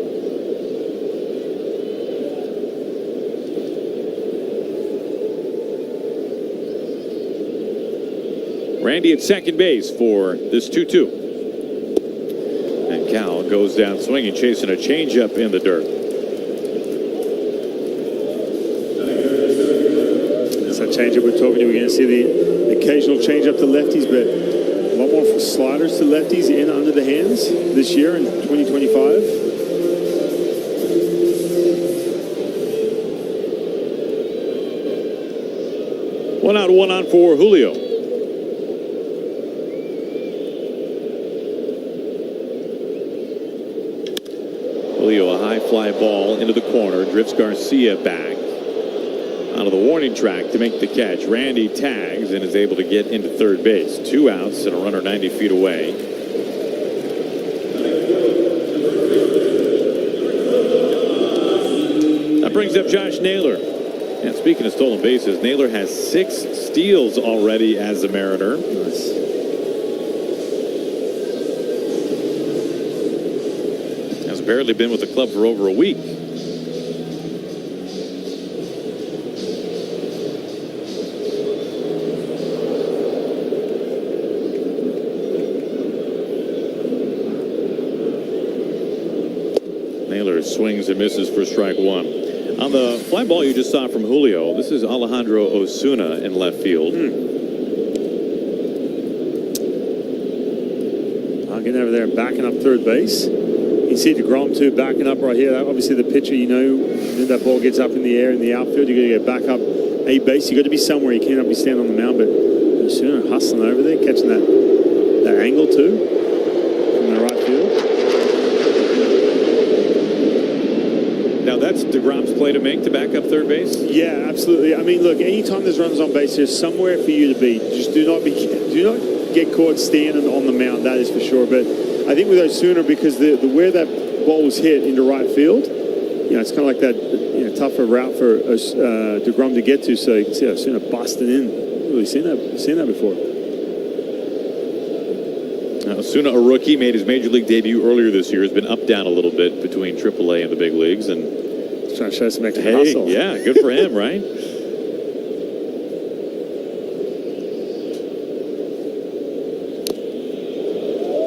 Randy at second base for this 2-2. And Cal goes down swinging, chasing a changeup in the dirt. changeup we're talking to. We're going to see the occasional changeup to lefties, but a lot more sliders to lefties in under the hands this year in 2025. One out, one on for Julio. Julio, a high fly ball into the corner, drifts Garcia back onto the warning track to make the catch. Randy tags and is able to get into third base. 2 outs and a runner 90 feet away. That brings up Josh Naylor. And speaking of stolen bases, Naylor has 6 steals already as a Mariner. Has barely been with the club for over a week. Naylor swings and misses for strike 1. On the fly ball you just saw from Julio, this is Alejandro Osuna in left field. Getting over there and backing up third base. You can see DeGrom too backing up right here. Obviously the pitcher, you know, when that ball gets up in the air in the outfield, you got to get back up a base. You got to be somewhere. You cannot be standing on the mound. But Osuna hustling over there, catching that angle too from the right field. Now that's DeGrom's play to make to back up third base? Yeah, absolutely. I mean, look, anytime there's runners on base, there's somewhere for you to be. Just do not get caught standing on the mound, that is for sure. But I think with Osuna, because the where that ball was hit into right field, you know, it's kind of like that, you know, tougher route for DeGrom to get to. So you can see Osuna busting in. Really seen that before. Osuna, a rookie, made his major league debut earlier this year. Has been up down a little bit between AAA and the big leagues, and he's trying to show some extra hustle. Yeah, good for him, right?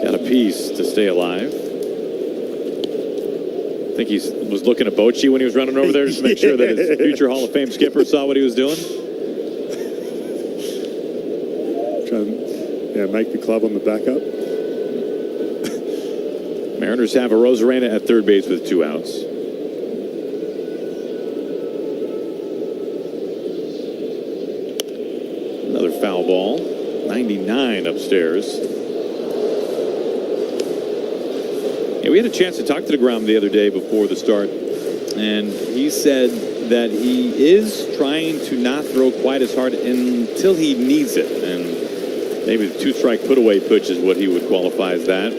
Got a piece to stay alive. I think he was looking at Bochy when he was running over there just to make sure that his future Hall of Fame skipper saw what he was doing. Yeah, make the club on the backup. Mariners have a Rosarena at third base with 2 outs. Another foul ball. 99 upstairs. Yeah, we had a chance to talk to DeGrom the other day before the start, and he said that he is trying to not throw quite as hard until he needs it, and maybe the 2-strike put-away pitch is what he would qualify as that.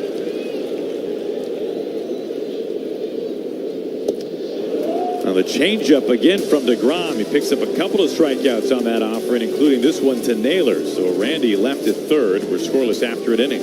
Now the changeup again from DeGrom. He picks up a couple of strikeouts on that offering, including this one to Naylor. So Randy left at third. We're scoreless after an inning.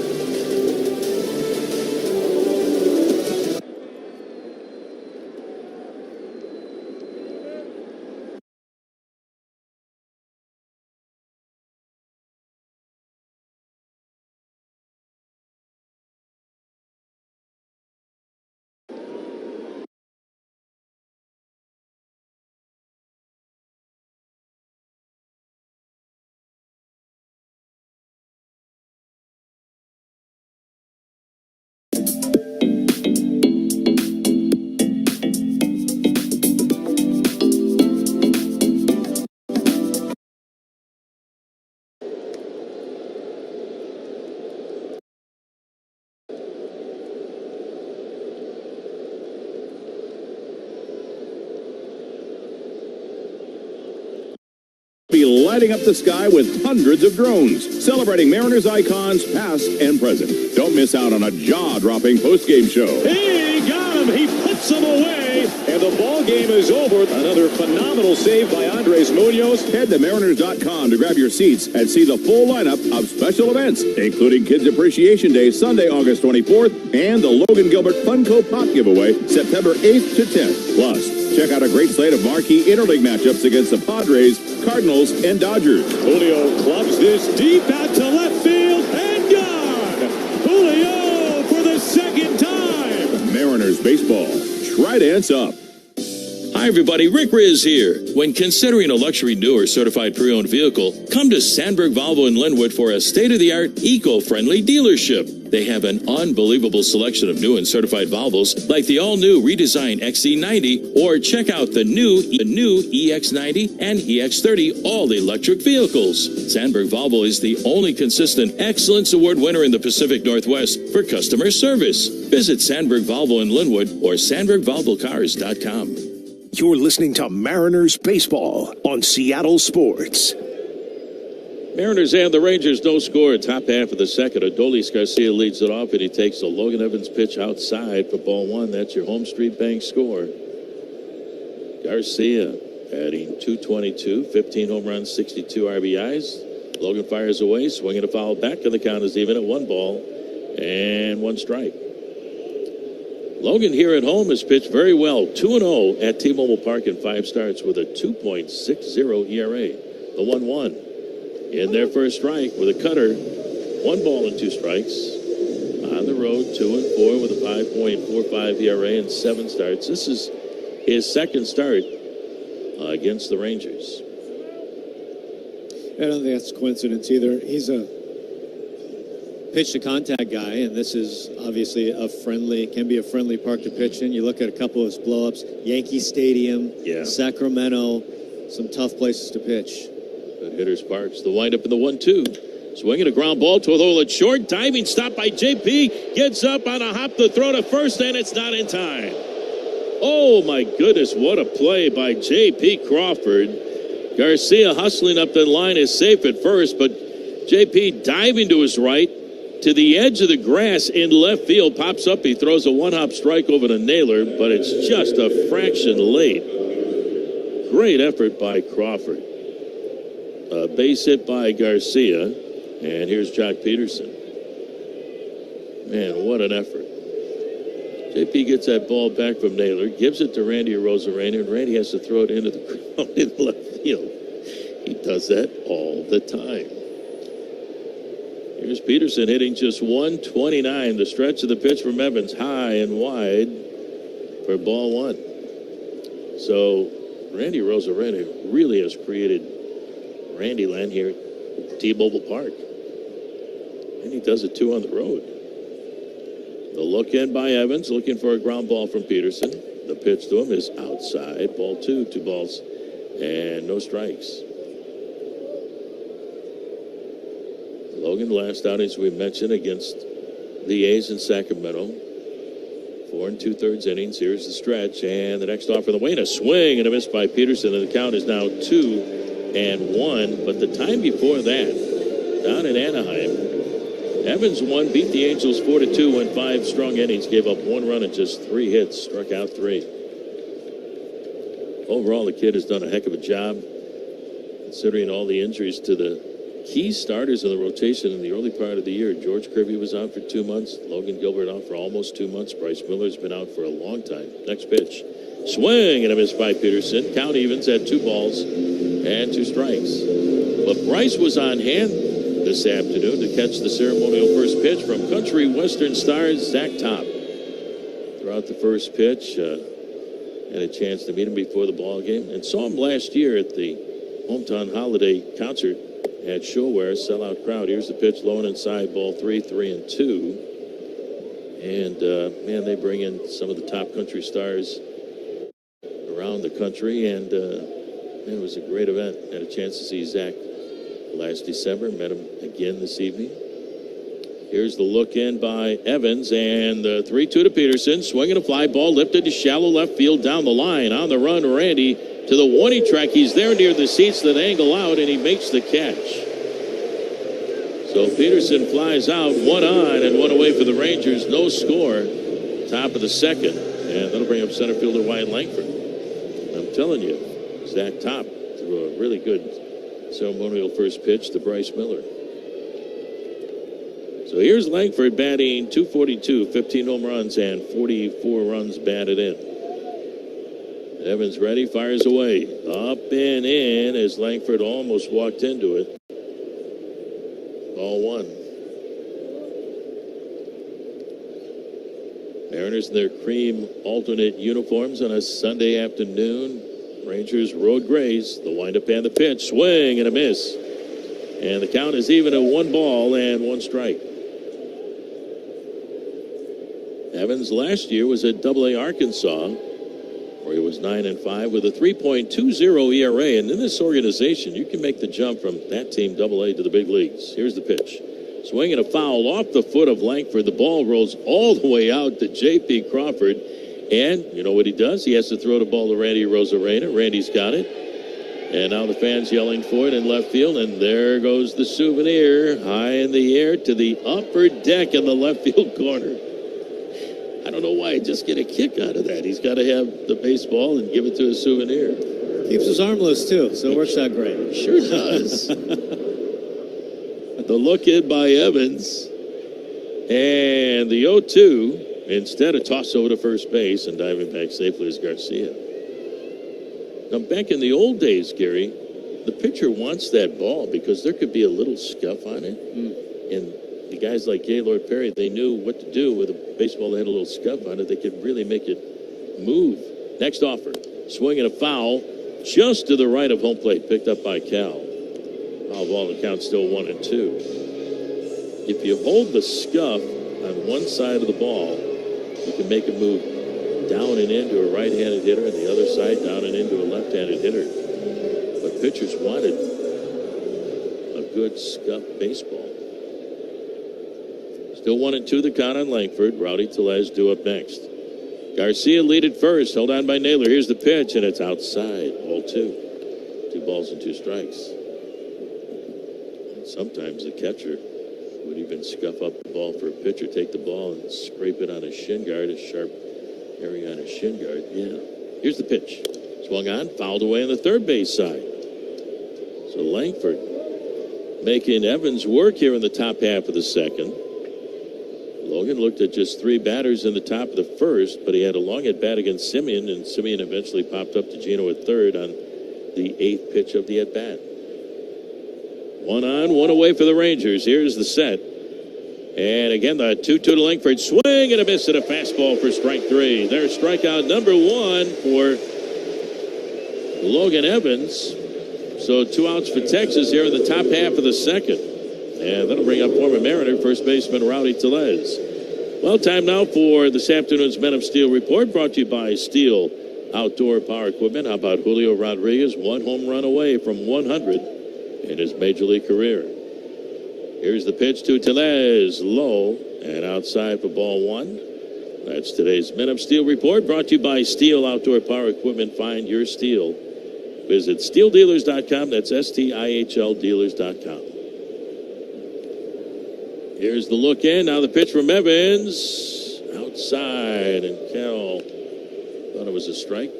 Be lighting up the sky with hundreds of drones, celebrating Mariners icons past and present. Don't miss out on a jaw-dropping post-game show. He got him. He puts him away, and the ball game is over. Another phenomenal save by Andres Munoz. Head to Mariners.com to grab your seats and see the full lineup of special events, including Kids Appreciation Day, Sunday, August 24th, and the Logan Gilbert Funko Pop giveaway, September 8th to 10th. Plus, check out a great slate of marquee interleague matchups against the Padres, Cardinals, and Dodgers. Julio clubs this deep out to left field and gone. Julio for the second time. Mariners baseball. Try dance up. Hi, everybody. Rick Riz here. When considering a luxury new or certified pre-owned vehicle, come to Sandberg Volvo in Linwood for a state-of-the-art, eco-friendly dealership. They have an unbelievable selection of new and certified Volvos, like the all-new redesigned XC90, or check out the new EX90 and EX30 all-electric vehicles. Sandberg Volvo is the only consistent Excellence Award winner in the Pacific Northwest for customer service. Visit Sandberg Volvo in Linwood or SandbergVolvoCars.com. You're listening to Mariners Baseball on Seattle Sports. Mariners and the Rangers, no score. Top half of the second. Adolis Garcia leads it off, and he takes a Logan Evans pitch outside for ball one. That's your Home Street Bank score. Garcia batting .222, 15 home runs, 62 RBIs. Logan fires away, swinging a foul back, and the count is even at 1 ball and 1 strike. Logan here at home has pitched very well, 2-0 at T-Mobile Park in 5 starts with a 2.60 ERA. The 1-1. In their first strike with a cutter, 1 ball and 2 strikes. On the road, 2-4 with a 5.45 ERA in 7 starts. This is his second start against the Rangers. I don't think that's a coincidence either. He's a pitch-to-contact guy, and this is obviously can be a friendly park to pitch in. You look at a couple of his blow-ups, Yankee Stadium, Sacramento, some tough places to pitch. Hitters Parks, the windup in the 1-2. Swinging a ground ball to a hole at short. Diving stop by JP. Gets up on a hop to throw to first, and it's not in time. Oh, my goodness, what a play by JP Crawford. Garcia hustling up the line is safe at first, but JP diving to his right to the edge of the grass in left field. Pops up. He throws a one-hop strike over to Naylor, but it's just a fraction late. Great effort by Crawford. Base hit by Garcia, and here's Jock Peterson. Man, what an effort. JP gets that ball back from Naylor, gives it to Randy Arozarena, and Randy has to throw it into the ground in left field. He does that all the time. Here's Peterson hitting just 129. The stretch of the pitch from Evans, high and wide for ball 1. So Randy Arozarena really has created Randyland here at T-Mobile Park. And he does it too on the road. The look in by Evans, looking for a ground ball from Peterson. The pitch to him is outside. Ball 2, 2 balls, and no strikes. Logan, last outing, as we mentioned, against the A's in Sacramento. 4 2/3 innings. Here's the stretch, and the next offer in the way, and a swing and a miss by Peterson, and the count is now 2-1. But the time before that, down in Anaheim, Evans won, beat the Angels 4-2, went 5 strong innings, gave up 1 run and just 3 hits, struck out 3. Overall, the kid has done a heck of a job, considering all the injuries to the key starters in the rotation in the early part of the year. George Kirby was out for 2 months. Logan Gilbert out for almost 2 months. Bryce Miller's been out for a long time. Next pitch. Swing and a miss by Peterson. Count evens at 2 balls and 2 strikes. But Bryce was on hand this afternoon to catch the ceremonial first pitch from country western stars Zach Top. Throughout the first pitch, had a chance to meet him before the ball game and saw him last year at the hometown holiday concert at Showware, sellout crowd. Here's the pitch, low and inside, ball 3, 3-2. And man, they bring in some of the top country stars around the country, and man, it was a great event. Had a chance to see Zach last December, met him again this evening. Here's the look in by Evans, and the 3-2 to Peterson, swinging a fly ball, lifted to shallow left field down the line. On the run, Randy to the warning track. He's there near the seats that angle out, and he makes the catch. So Peterson flies out, 1 on and 1 away for the Rangers. No score, top of the second, and that'll bring up center fielder Wyatt Langford. I'm telling you, Zach Top threw a really good ceremonial first pitch to Bryce Miller. So here's Langford batting .242, 15 home runs and 44 runs batted in. Evans ready, fires away. Up and in as Langford almost walked into it. Ball 1. Mariners in their cream alternate uniforms on a Sunday afternoon. Rangers road grays. The windup and the pitch. Swing and a miss. And the count is even at 1 ball and 1 strike. Evans last year was at AA Arkansas, where he was 9-5 with a 3.20 ERA. And in this organization, you can make the jump from that team AA to the big leagues. Here's the pitch. Swing and a foul off the foot of Langford. The ball rolls all the way out to J.P. Crawford. And you know what he does? He has to throw the ball to Randy Rosarena. Randy's got it. And now the fans yelling for it in left field. And there goes the souvenir high in the air to the upper deck in the left field corner. I don't know why I just get a kick out of that. He's got to have the baseball and give it to a souvenir. Keeps his arm loose, too, so it works out great. Sure does. The look in by Evans. And the 0-2. Instead, a toss over to first base, and diving back safely is Garcia. Now, back in the old days, Gary, the pitcher wants that ball because there could be a little scuff on it. And the guys like Gaylord Perry, they knew what to do with a baseball that had a little scuff on it. They could really make it move. Next offer. Swing and a foul just to the right of home plate, picked up by Cal. Foul ball, the count still 1-2. If you hold the scuff on one side of the ball, you can make it move down and into a right-handed hitter, and the other side down and into a left-handed hitter. But pitchers wanted a good scuff baseball. Still 1-2 the count on Langford. Rowdy Tellez due up next. Garcia lead at first, held on by Naylor. Here's the pitch, and it's outside. Ball 2. 2 balls and 2 strikes. And sometimes the catcher would even scuff up the ball for a pitcher, take the ball and scrape it on his shin guard, a sharp area on his shin guard. Yeah. Here's the pitch. Swung on, fouled away on the third base side. So Langford making Evans work here in the top half of the second. Logan looked at just 3 batters in the top of the first, but he had a long at bat against Simeon, and Simeon eventually popped up to Gino at third on the 8th pitch of the at bat. 1 on, 1 away for the Rangers. Here's the set. And again, the 2-2 to Langford. Swing and a miss at a fastball for strike 3. There's strikeout number 1 for Logan Evans. So 2 outs for Texas here in the top half of the second. And that'll bring up former Mariner first baseman Rowdy Tellez. Well, time now for this afternoon's Men of Steel report, brought to you by Steel Outdoor Power Equipment. How about Julio Rodriguez? 1 home run away from 100 in his major league career. Here's the pitch to Tellez, low and outside for ball 1. That's today's Men of Steel report, brought to you by Steel Outdoor Power Equipment. Find your steel. Visit steeldealers.com. That's STIHL dealers.com. Here's the look in. Now the pitch from Evans. Outside, and Cal thought it was a strike.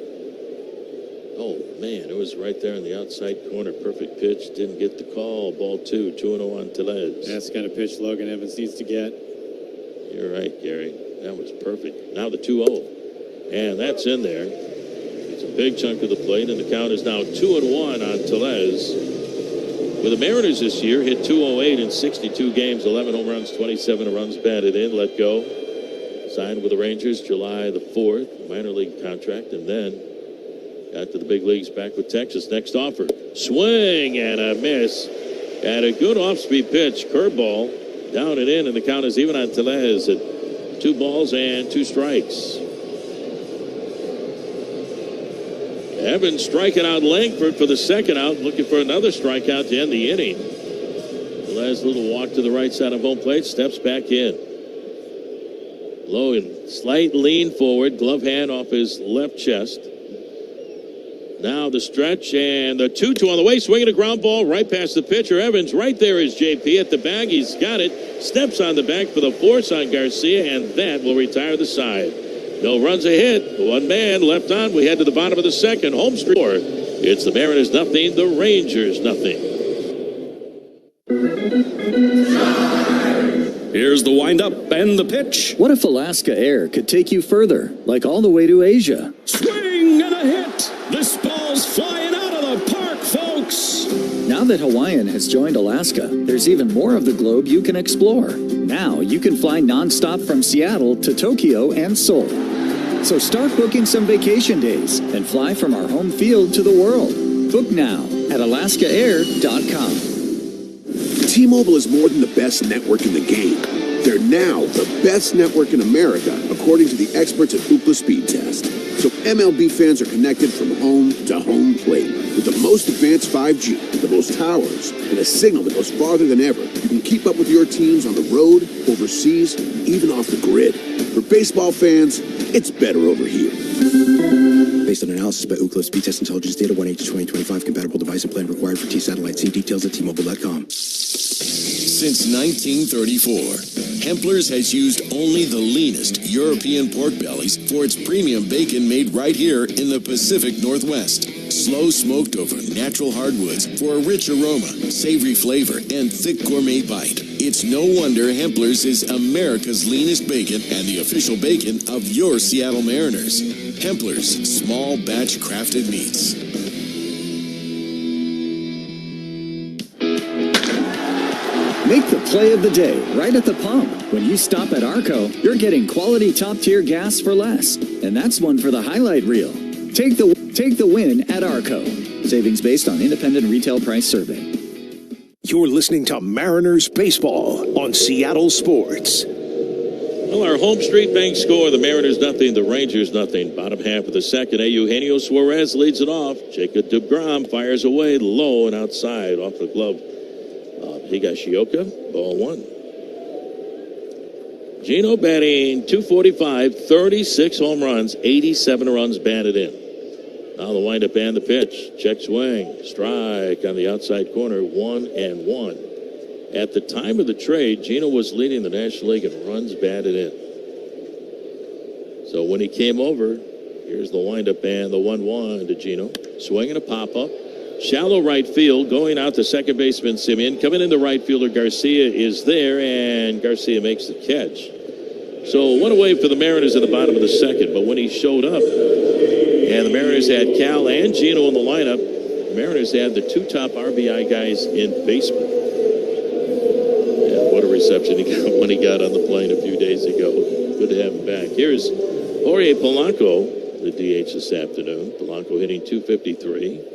Oh, man, it was right there in the outside corner. Perfect pitch. Didn't get the call. Ball 2, 2-0 on Tellez. That's the kind of pitch Logan Evans needs to get. You're right, Gary. That was perfect. Now the 2-0. And that's in there. It's a big chunk of the plate, and the count is now 2-1 on Tellez. With the Mariners this year, hit 208 in 62 games, 11 home runs, 27 runs batted in, let go. Signed with the Rangers July the 4th, minor league contract, and then got to the big leagues back with Texas. Next offer. Swing and a miss. And a good off-speed pitch. Curveball. Down and in, and the count is even on Tellez at 2 balls and 2 strikes. Evans striking out Langford for the second out, looking for another strikeout to end the inning. Tellez, a little walk to the right side of home plate, steps back in. Low and slight lean forward, glove hand off his left chest. Now the stretch and the 2-2 on the way, swinging a ground ball right past the pitcher. Evans, right there is JP at the bag. He's got it. Steps on the back for the force on Garcia, and that will retire the side. No runs ahead. 1 man left on. We head to the bottom of the second. Home score. It's the Mariners nothing, the Rangers nothing. Here's the windup and the pitch. What if Alaska Air could take you further, like all the way to Asia? Swing and a hit. This ball's flying out of the park, folks. Now that Hawaiian has joined Alaska, there's even more of the globe you can explore. Now you can fly nonstop from Seattle to Tokyo and Seoul. So start booking some vacation days and fly from our home field to the world. Book now at alaskaair.com. T-Mobile is more than the best network in the game. They're now the best network in America, according to the experts at Ookla Speed Test. So MLB fans are connected from home to home plate with the most advanced 5G, the most towers, and a signal that goes farther than ever. You can keep up with your teams on the road, overseas, even off the grid. For baseball fans, it's better over here. Based on analysis by Ookla Speed Test Intelligence Data 1H2025, compatible device and plan required for T-Satellite. See details at T-Mobile.com. Since 1934, Hempler's has used only the leanest European pork bellies for its premium bacon made right here in the Pacific Northwest. Slow smoked over natural hardwoods for a rich aroma, savory flavor, and thick gourmet bite. It's no wonder Hempler's is America's leanest bacon and the official bacon of your Seattle Mariners. Hempler's, small batch crafted meats. Make the play of the day right at the pump. When you stop at Arco, you're getting quality top-tier gas for less. And that's one for the highlight reel. Take the win at Arco. Savings based on independent retail price survey. You're listening to Mariners Baseball on Seattle Sports. Well, our home street bank score, the Mariners nothing, the Rangers nothing. Bottom half of the second, Eugenio Suarez leads it off. Jacob deGrom fires away low and outside off the glove. Higashioka, ball one. Gino batting .245, 36 home runs, 87 runs batted in. Now the windup and the pitch. Check swing. Strike on the outside corner. 1-1. At the time of the trade, Gino was leading the National League in runs batted in. So when he came over, here's the windup and the 1-1 to Gino. Swinging a pop-up. Shallow right field, going out to second baseman Simeon. Coming into right fielder Garcia is there, and Garcia makes the catch. So one away for the Mariners at the bottom of the second. But when he showed up, and the Mariners had Cal and Gino in the lineup, the Mariners had the two top RBI guys in baseball. And what a reception he got when he got on the plane a few days ago. Good to have him back. Here's Jorge Polanco, the DH this afternoon. Polanco hitting .253.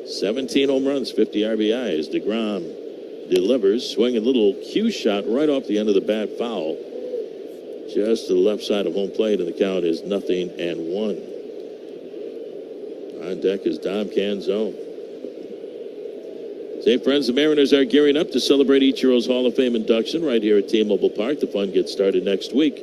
17 home runs, 50 RBIs. deGrom delivers, swinging a little cue shot right off the end of the bat, foul. Just to the left side of home plate, and the count is 0-1. On deck is Dom Canzone. Say, friends, the Mariners are gearing up to celebrate Ichiro's Hall of Fame induction right here at T-Mobile Park. The fun gets started next week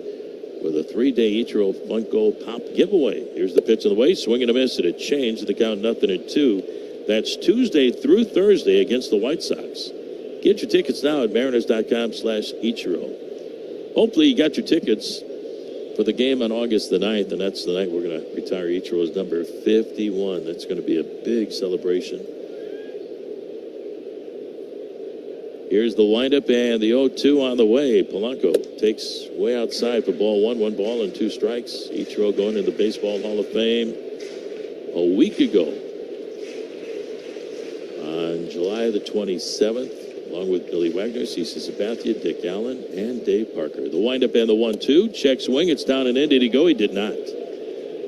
with a 3-day Ichiro Funko Pop giveaway. Here's the pitch on the way, swing and a miss, and a change to the count 0-2. That's Tuesday through Thursday against the White Sox. Get your tickets now at mariners.com/Ichiro. Hopefully you got your tickets for the game on August the 9th, and that's the night we're going to retire Ichiro's number 51. That's going to be a big celebration. Here's the windup and the 0-2 on the way. Polanco takes way outside for ball one. 1 ball and 2 strikes. Ichiro going into the Baseball Hall of Fame a week ago. On July the 27th, along with Billy Wagner, Cece Sabathia, Dick Allen, and Dave Parker. The windup and the 1-2. Check swing. It's down and in. Did he go? He did not.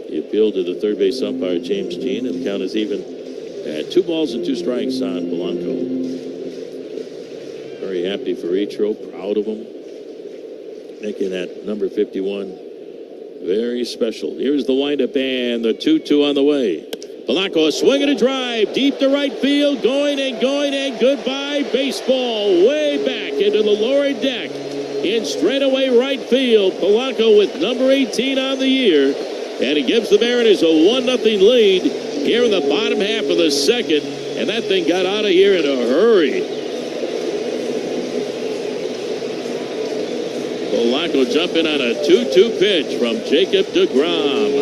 He appealed to the third base umpire, James Jean, and the count is even at 2 balls and 2 strikes on Polanco. Very happy for Ichiro. Proud of him. Making that number 51 very special. Here's the windup and the 2-2 on the way. Polanco, a swing and a drive deep to right field, going and goodbye baseball, way back into the lower deck in straightaway right field. Polanco with number 18 on the year, and he gives the Mariners a 1-0 lead here in the bottom half of the second, and that thing got out of here in a hurry. Polanco jumping on a 2-2 pitch from Jacob deGrom.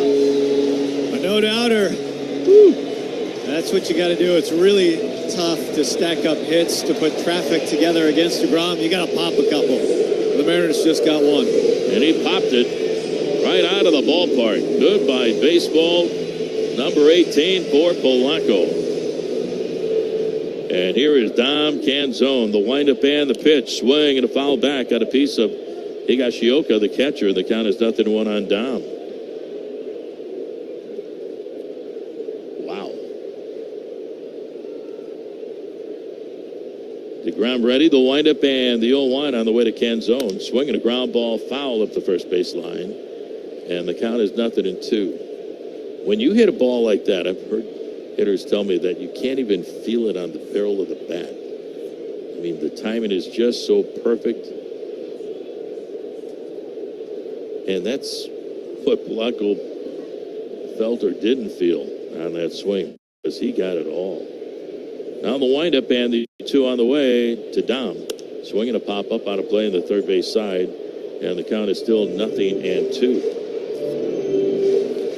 A no-doubter. That's what you got to do. It's really tough to stack up hits, to put traffic together against deGrom. You got to pop a couple. The Mariners just got one. And he popped it right out of the ballpark. Goodbye baseball, number 18 for Polanco. And here is Dom Canzone, the windup and the pitch. Swing and a foul back. Got a piece of Higashioka, the catcher. The count is 0-1 on Dom. Wow. DeGrom ready, the windup and the 0-1 on the way to Canzone. Swinging a ground ball foul up the first base line. And the count is 0-2. When you hit a ball like that, I've heard hitters tell me that you can't even feel it on the barrel of the bat. I mean, the timing is just so perfect. And that's what Polanco felt or didn't feel on that swing, because he got it all. Now the windup and the 2 on the way to Dom. Swinging a pop-up out of play on the third base side, and the count is still 0-2.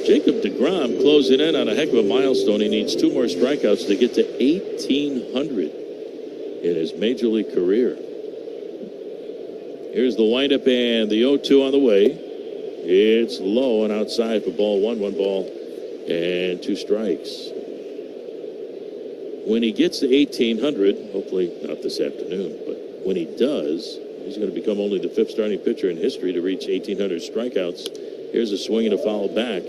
Jacob deGrom closing in on a heck of a milestone. He needs 2 more strikeouts to get to 1,800 in his major league career. Here's the windup and the 0-2 on the way. It's low and outside for ball 1, 1 ball and 2 strikes. When he gets to 1,800, hopefully not this afternoon, but when he does, he's going to become only the 5th starting pitcher in history to reach 1,800 strikeouts. Here's a swing and a foul back.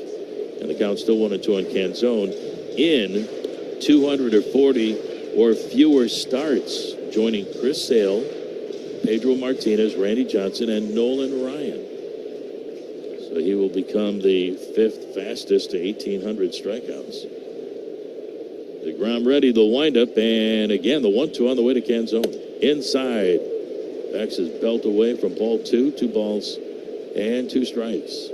And the count's still 1-2 on Canzone in 240 or fewer starts, joining Chris Sale, Pedro Martinez, Randy Johnson, and Nolan Ryan. So he will become the 5th fastest to 1,800 strikeouts. DeGrom ready, the windup, and again the 1-2 on the way to Canzone. Inside, backs his belt away from ball 2, 2 balls and 2 strikes.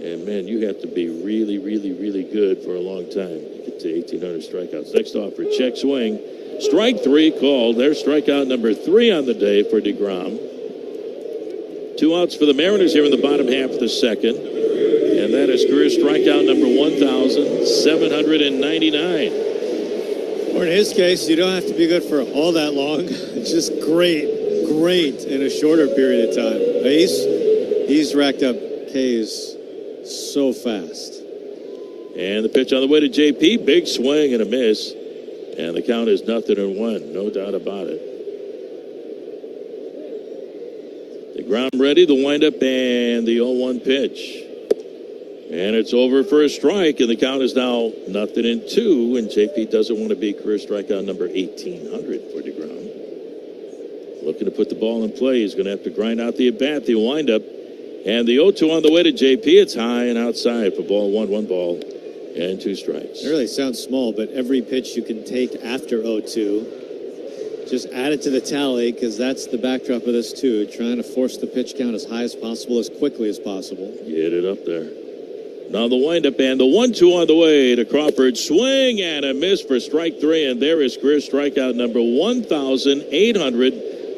And, man, you have to be really, really, really good for a long time to get to 1,800 strikeouts. Next offer, check swing. Strike 3 called. There's strikeout number 3 on the day for DeGrom. 2 outs for the Mariners here in the bottom half of the second. And that is career strikeout number 1,799. Or in his case, you don't have to be good for all that long. It's just great in a shorter period of time. He's racked up Ks so fast. And the pitch on the way to JP. Big swing and a miss. And the count is 0-1. No doubt about it. DeGrom ready. The windup and the 0-1 pitch. And it's over for a strike. And the count is now 0-2. And JP doesn't want to be career strikeout number 1,800 for DeGrom. Looking to put the ball in play. He's going to have to grind out the at-bat. The windup. And the 0-2 on the way to JP. It's high and outside for ball 1, 1 ball and 2 strikes. It really sounds small, but every pitch you can take after 0-2, just add it to the tally, because that's the backdrop of this too. Trying to force the pitch count as high as possible, as quickly as possible. Get it up there. Now the windup and the 1-2 on the way to Crawford. Swing and a miss for strike 3. And there is career strikeout number 1,800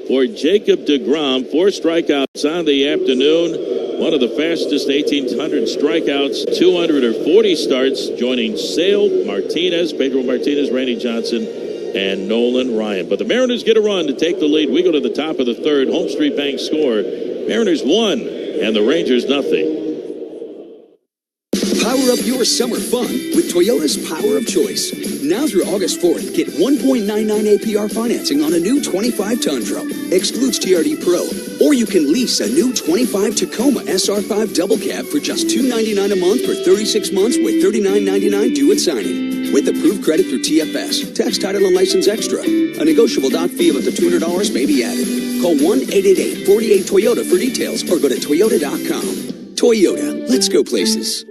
for Jacob deGrom. 4 strikeouts on the afternoon. One of the fastest 1,800 strikeouts, 240 starts, joining Sale, Martinez, Pedro Martinez, Randy Johnson, and Nolan Ryan. But the Mariners get a run to take the lead. We go to the top of the third. Home Street Bank score. Mariners 1 and the Rangers 0. Power up your summer fun with Toyota's Power of Choice. Now through August 4th, get 1.99 APR financing on a new 25 Tundra. Excludes TRD Pro. Or you can lease a new 25 Tacoma SR5 double cab for just $299 a month for 36 months with $39.99 due at signing. With approved credit through TFS, tax, title, and license extra. A negotiable doc fee of up to $200 may be added. Call 1-888-48-TOYOTA for details or go to Toyota.com. Toyota, let's go places.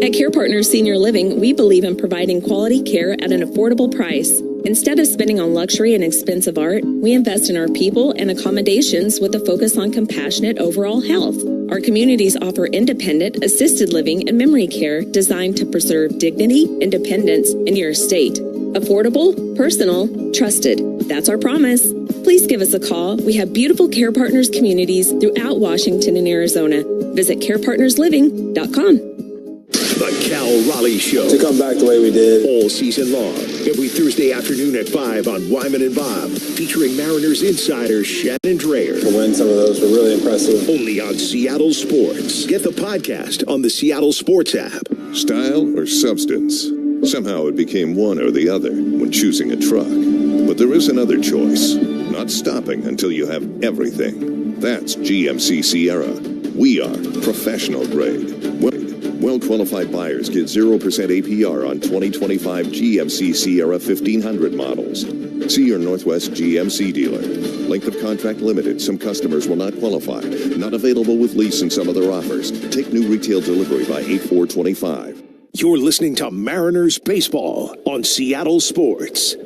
At Care Partners Senior Living, we believe in providing quality care at an affordable price. Instead of spending on luxury and expensive art, we invest in our people and accommodations with a focus on compassionate overall health. Our communities offer independent, assisted living, and memory care designed to preserve dignity, independence, and your estate. Affordable, personal, trusted. That's our promise. Please give us a call. We have beautiful Care Partners communities throughout Washington and Arizona. Visit carepartnersliving.com. The Cal Raleigh Show. To come back the way we did. All season long. Every Thursday afternoon at 5 on Wyman and Bob. Featuring Mariners insider Shannon Dreyer. To win some of those were really impressive. Only on Seattle Sports. Get the podcast on the Seattle Sports app. Style or substance? Somehow it became one or the other when choosing a truck. But there is another choice. Not stopping until you have everything. That's GMC Sierra. We are professional grade. Well-qualified buyers get 0% APR on 2025 GMC Sierra 1500 models. See your Northwest GMC dealer. Length of contract limited. Some customers will not qualify. Not available with lease and some other offers. Take new retail delivery by 8/4/25. You're listening to Mariners Baseball on Seattle Sports.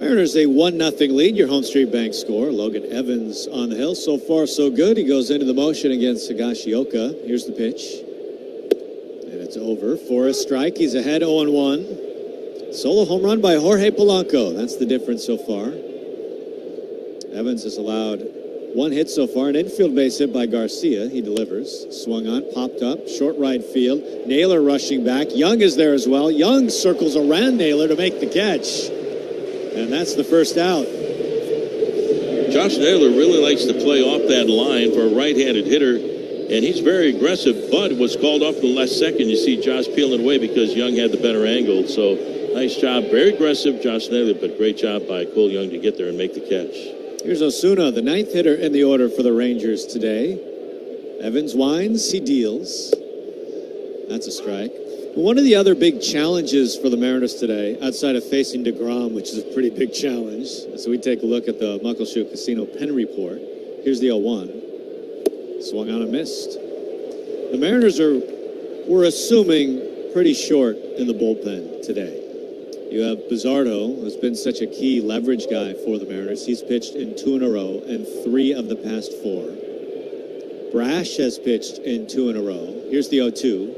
Mariners a 1-0 lead, your Home Street Bank score. Logan Evans on the hill. So far, so good. He goes into the motion against Higashioka. Here's the pitch. And it's over for a strike. He's ahead 0-1. Solo home run by Jorge Polanco. That's the difference so far. Evans has allowed 1 hit so far. An infield base hit by Garcia. He delivers. Swung on, popped up, short right field. Naylor rushing back. Young is there as well. Young circles around Naylor to make the catch. And that's the first out. Josh Naylor really likes to play off that line for a right-handed hitter, and he's very aggressive. But was called off the last second. You see Josh peeling away because Young had the better angle. So nice job. Very aggressive, Josh Naylor, but great job by Cole Young to get there and make the catch. Here's Osuna, the 9th hitter in the order for the Rangers today. Evans winds, he deals. That's a strike. One of the other big challenges for the Mariners today, outside of facing DeGrom, which is a pretty big challenge, so we take a look at the Muckleshoot Casino pen report. Here's the 0-1. Swung on and missed. The Mariners were assuming pretty short in the bullpen today. You have Bizzardo, who's been such a key leverage guy for the Mariners. He's pitched in 2 in a row and 3 of the past 4. Brash has pitched in 2 in a row. Here's the 0-2.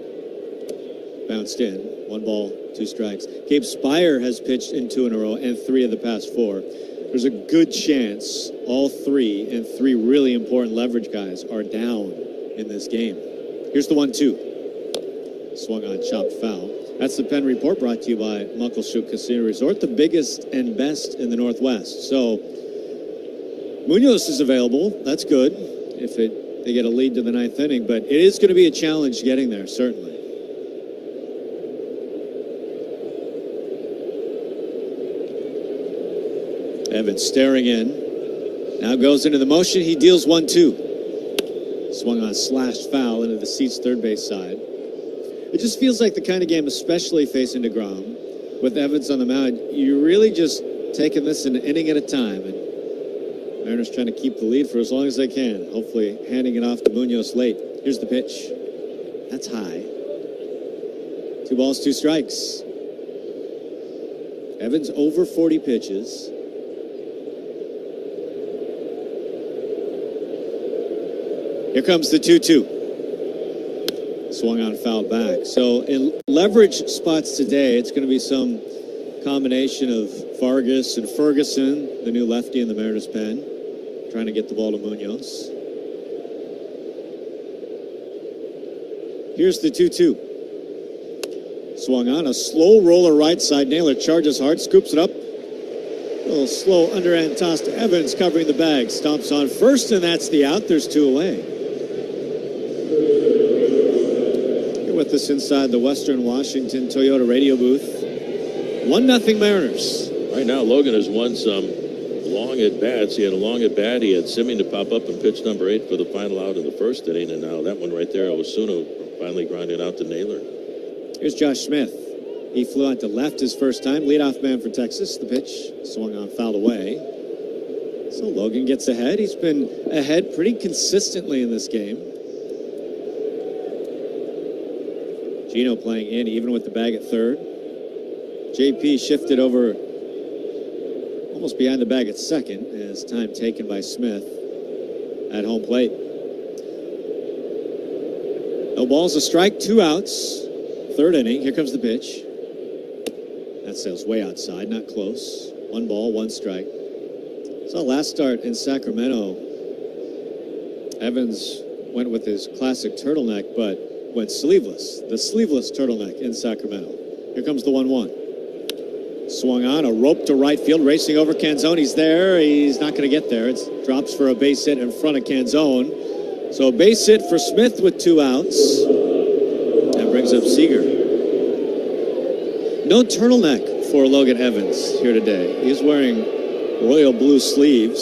Bounced in. 1 ball, 2 strikes. Gabe Spire has pitched in 2 in a row and 3 of the past 4. There's a good chance all 3 and 3 really important leverage guys are down in this game. Here's the 1-2. Swung on, chopped foul. That's the pen report brought to you by Muckleshoot Casino Resort, the biggest and best in the Northwest. So Munoz is available. That's good if they get a lead to the 9th inning, but it is going to be a challenge getting there, certainly. Evans staring in. Now goes into the motion. He deals 1-2. Swung on, slashed foul into the seats third base side. It just feels like the kind of game, especially facing DeGrom, with Evans on the mound, you're really just taking this an inning at a time. And Mariners trying to keep the lead for as long as they can. Hopefully handing it off to Munoz late. Here's the pitch. That's high. 2 balls, 2 strikes. Evans over 40 pitches. Here comes the 2-2. Swung on, fouled back. So in leverage spots today, it's going to be some combination of Vargas and Ferguson, the new lefty in the Mariners pen, trying to get the ball to Munoz. Here's the 2-2. Swung on, a slow roller right side. Naylor charges hard, scoops it up. A little slow underhand toss to Evans, covering the bag. Stomps on first, and that's the out. There's 2 away. With us inside the Western Washington Toyota radio booth. 1-0 Mariners. Right now, Logan has won some long at-bats. He had a long at-bat. He had Simeon to pop up and pitch number 8 for the final out in the first inning. And now that one right there, Osuna finally grinded out to Naylor. Here's Josh Smith. He flew out to left his first time. Leadoff man for Texas. The pitch swung on, fouled away. So Logan gets ahead. He's been ahead pretty consistently in this game. Gino playing in, even with the bag at third. JP shifted over almost behind the bag at second as time taken by Smith at home plate. No balls, a strike, 2 outs. 3rd inning. Here comes the pitch. That sails way outside, not close. 1 ball, 1 strike. Saw last start in Sacramento. Evans went with his classic turtleneck, but went sleeveless. The sleeveless turtleneck in Sacramento. Here comes the 1-1. Swung on, a rope to right field, racing over Canzone. He's there. He's not going to get there. It drops for a base hit in front of Canzone. So a base hit for Smith with 2 outs. That brings up Seager. No turtleneck for Logan Evans here today. He's wearing royal blue sleeves.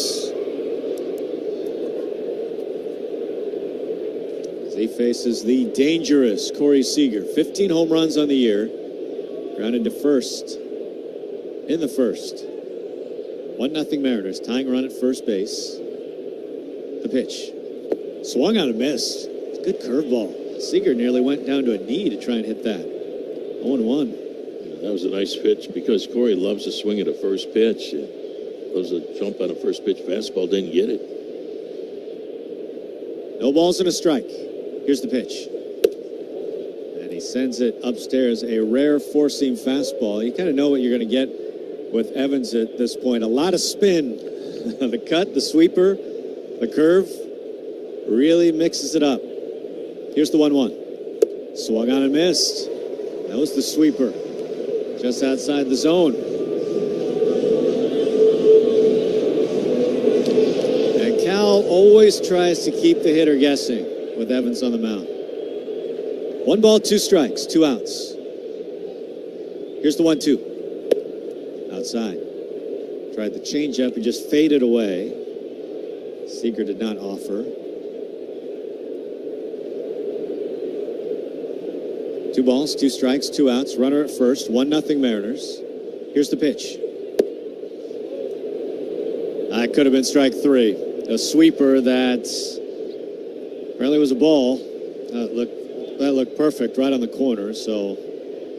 As he faces the dangerous Corey Seager. 15 home runs on the year. Grounded to first in the first. 1-0 Mariners, tying run at first base. The pitch. Swung on and missed. Good curveball. Seager nearly went down to a knee to try and hit that. 0-1. That was a nice pitch because Corey loves to swing at a first pitch. Loves to jump on a first pitch fastball, didn't get it. No balls and a strike. Here's the pitch. And he sends it upstairs. A rare four-seam fastball. You kind of know what you're going to get with Evans at this point. A lot of spin. The cut, the sweeper, the curve really mixes it up. Here's the 1-1. Swung on and missed. That was the sweeper. Just outside the zone. And Cal always tries to keep the hitter guessing with Evans on the mound. 1 ball, 2 strikes, 2 outs. Here's the 1-2. Outside. Tried the changeup and just faded away. Seager did not offer. 2 balls, 2 strikes, 2 outs. Runner at first. 1-0 Mariners. Here's the pitch. That could have been strike 3. A sweeper that apparently was a ball. That looked perfect right on the corner. So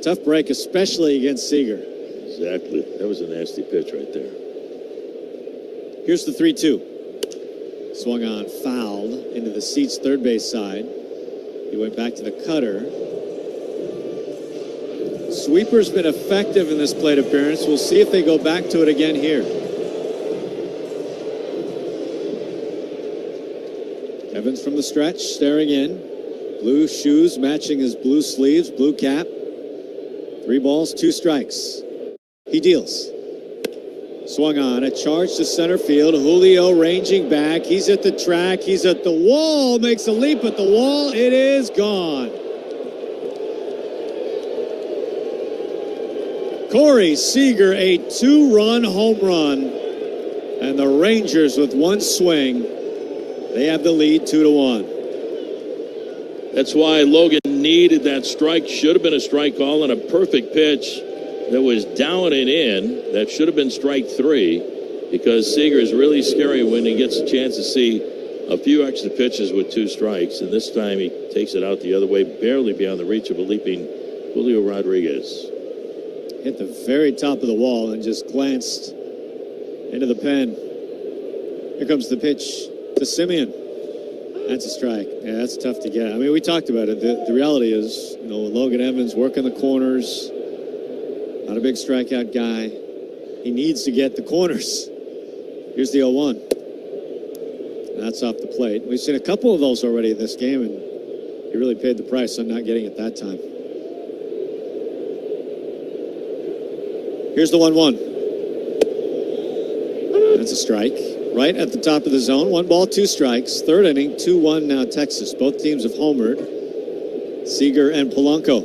tough break, especially against Seager. Exactly. That was a nasty pitch right there. Here's the 3-2. Swung on, fouled into the seats third base side. He went back to the cutter. Sweeper's been effective in this plate appearance. We'll see if they go back to it again here. Evans from the stretch, staring in. Blue shoes matching his blue sleeves, blue cap. 3 balls, 2 strikes. He deals. Swung on, a charge to center field. Julio ranging back. He's at the track. He's at the wall. Makes a leap at the wall. It is gone. Corey Seager, a 2-run home run. And the Rangers with 1 swing. They have the lead 2-1. That's why Logan needed that strike. Should have been a strike call and a perfect pitch that was down and in. That should have been strike 3 because Seager is really scary when he gets a chance to see a few extra pitches with 2 strikes. And this time he takes it out the other way, barely beyond the reach of a leaping Julio Rodriguez. Hit the very top of the wall and just glanced into the pen. Here comes the pitch to Simeon. That's a strike. Yeah, that's tough to get. I mean, we talked about it. The reality is, Logan Evans working the corners, not a big strikeout guy. He needs to get the corners. Here's the 0-1. That's off the plate. We've seen a couple of those already in this game, and he really paid the price on not getting it that time. Here's the 1-1. That's a strike. Right at the top of the zone. 1 ball, 2 strikes. Third inning, 2-1 now Texas. Both teams have homered. Seager and Polanco.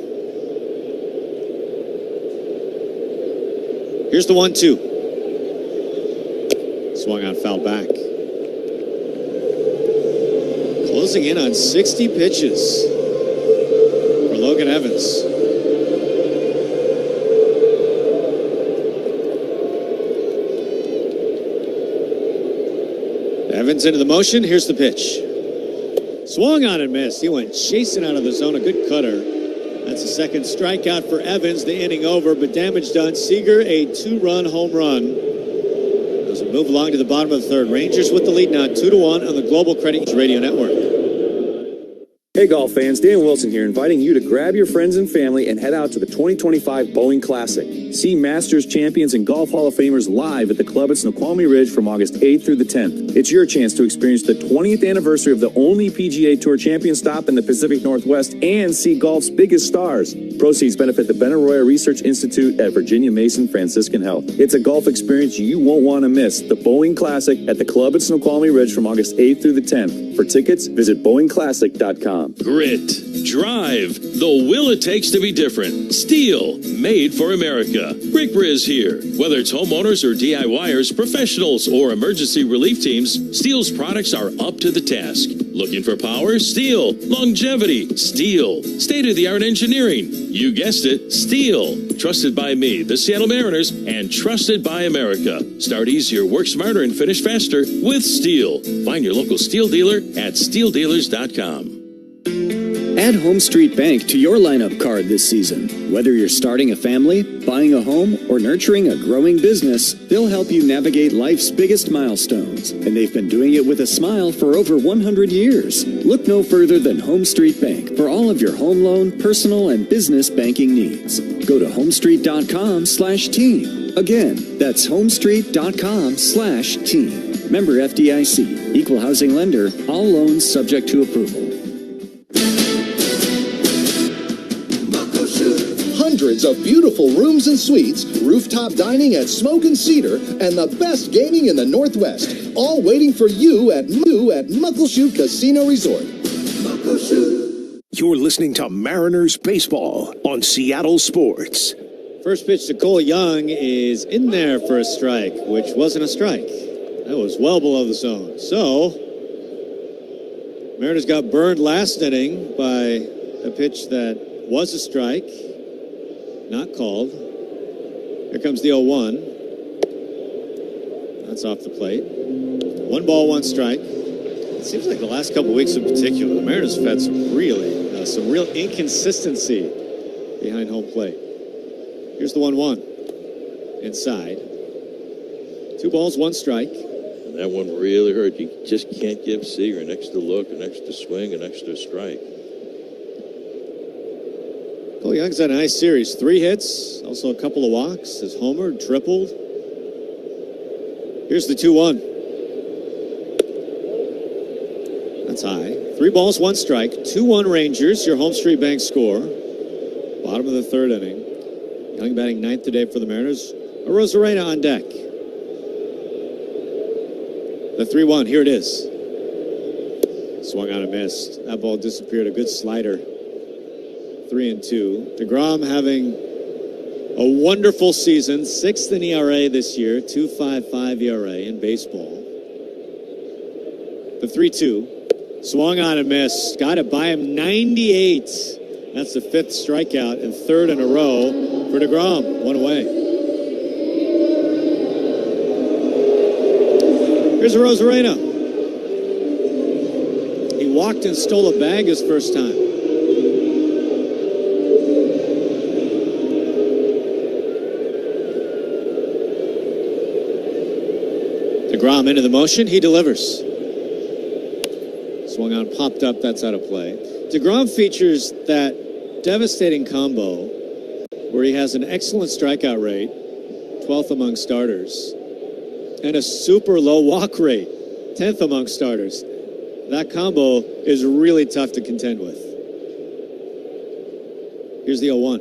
Here's the 1-2. Swung on, foul back. Closing in on 60 pitches for Logan Evans. Evans into the motion. Here's the pitch. Swung on and missed. He went chasing out of the zone. A good cutter. That's a second strikeout for Evans. The inning over, but damage done. Seager, a 2-run home run. As we move along to the bottom of the third. Rangers with the lead now, 2-1 on the Global Credit Radio Network. Hey golf fans, Dan Wilson here, inviting you to grab your friends and family and head out to the 2025 Bowling Classic. See Masters champions and Golf Hall of Famers live at the club at Snoqualmie Ridge from August 8th through the 10th. It's your chance to experience the 20th anniversary of the only PGA Tour champion stop in the Pacific Northwest and see golf's biggest stars. Proceeds benefit the Benaroya Research Institute at Virginia Mason Franciscan Health. It's a golf experience you won't want to miss. The Boeing Classic at the club at Snoqualmie Ridge from August 8th through the 10th. For tickets, visit BoeingClassic.com. Grit, drive, the will it takes to be different. Steel, made for America. Rick Riz here. Whether it's homeowners or DIYers, professionals or emergency relief teams, Steel's products are up to the task. Looking for power? Steel. Longevity? Steel. State-of-the-art engineering? You guessed it, Steel. Trusted by me, the Seattle Mariners, and trusted by America. Start easier, work smarter, and finish faster with Steel. Find your local Steel dealer at steeldealers.com. Add Home Street Bank to your lineup card this season. Whether you're starting a family, buying a home, or nurturing a growing business, they'll help you navigate life's biggest milestones. And they've been doing it with a smile for over 100 years. Look no further than Home Street Bank for all of your home loan, personal, and business banking needs. Go to homestreet.com/team. Again, that's homestreet.com/team. Member FDIC. Equal housing lender. All loans subject to approval. Hundreds of beautiful rooms and suites, rooftop dining at Smoke and Cedar, and the best gaming in the Northwest. All waiting for you at Muckleshoot Casino Resort. You're listening to Mariners Baseball on Seattle Sports. First pitch to Cole Young is in there for a strike, which wasn't a strike. That was well below the zone. So, Mariners got burned last inning by a pitch that was a strike. Not called. Here comes the 0-1. That's off the plate. 1 ball, 1 strike. It seems like the last couple weeks in particular, the Mariners have had some real inconsistency behind home plate. Here's the 1-1. Inside. 2 balls, 1 strike. And that one really hurt. You just can't give Seager an extra look, an extra swing, an extra strike. Cole Young's had a nice series. 3 hits, also a couple of walks. Has homered, tripled. Here's the 2-1. That's high. 3 balls, 1 strike. 2-1 Rangers, your Home Street Bank score. Bottom of the 3rd inning. Young batting 9th today for the Mariners. Arozarena on deck. The 3-1, here it is. Swung on and missed. That ball disappeared. A good slider. 3-2. DeGrom having a wonderful season. 6th in ERA this year. 2.55 ERA in baseball. The 3-2. Swung on and missed. Got it by him. 98. That's the 5th strikeout and 3rd in a row for DeGrom. 1 away. Here's Arozarena. He walked and stole a bag his first time. DeGrom into the motion. He delivers. Swung on, popped up. That's out of play. DeGrom features that devastating combo where he has an excellent strikeout rate, 12th among starters, and a super low walk rate, 10th among starters. That combo is really tough to contend with. Here's the 0-1.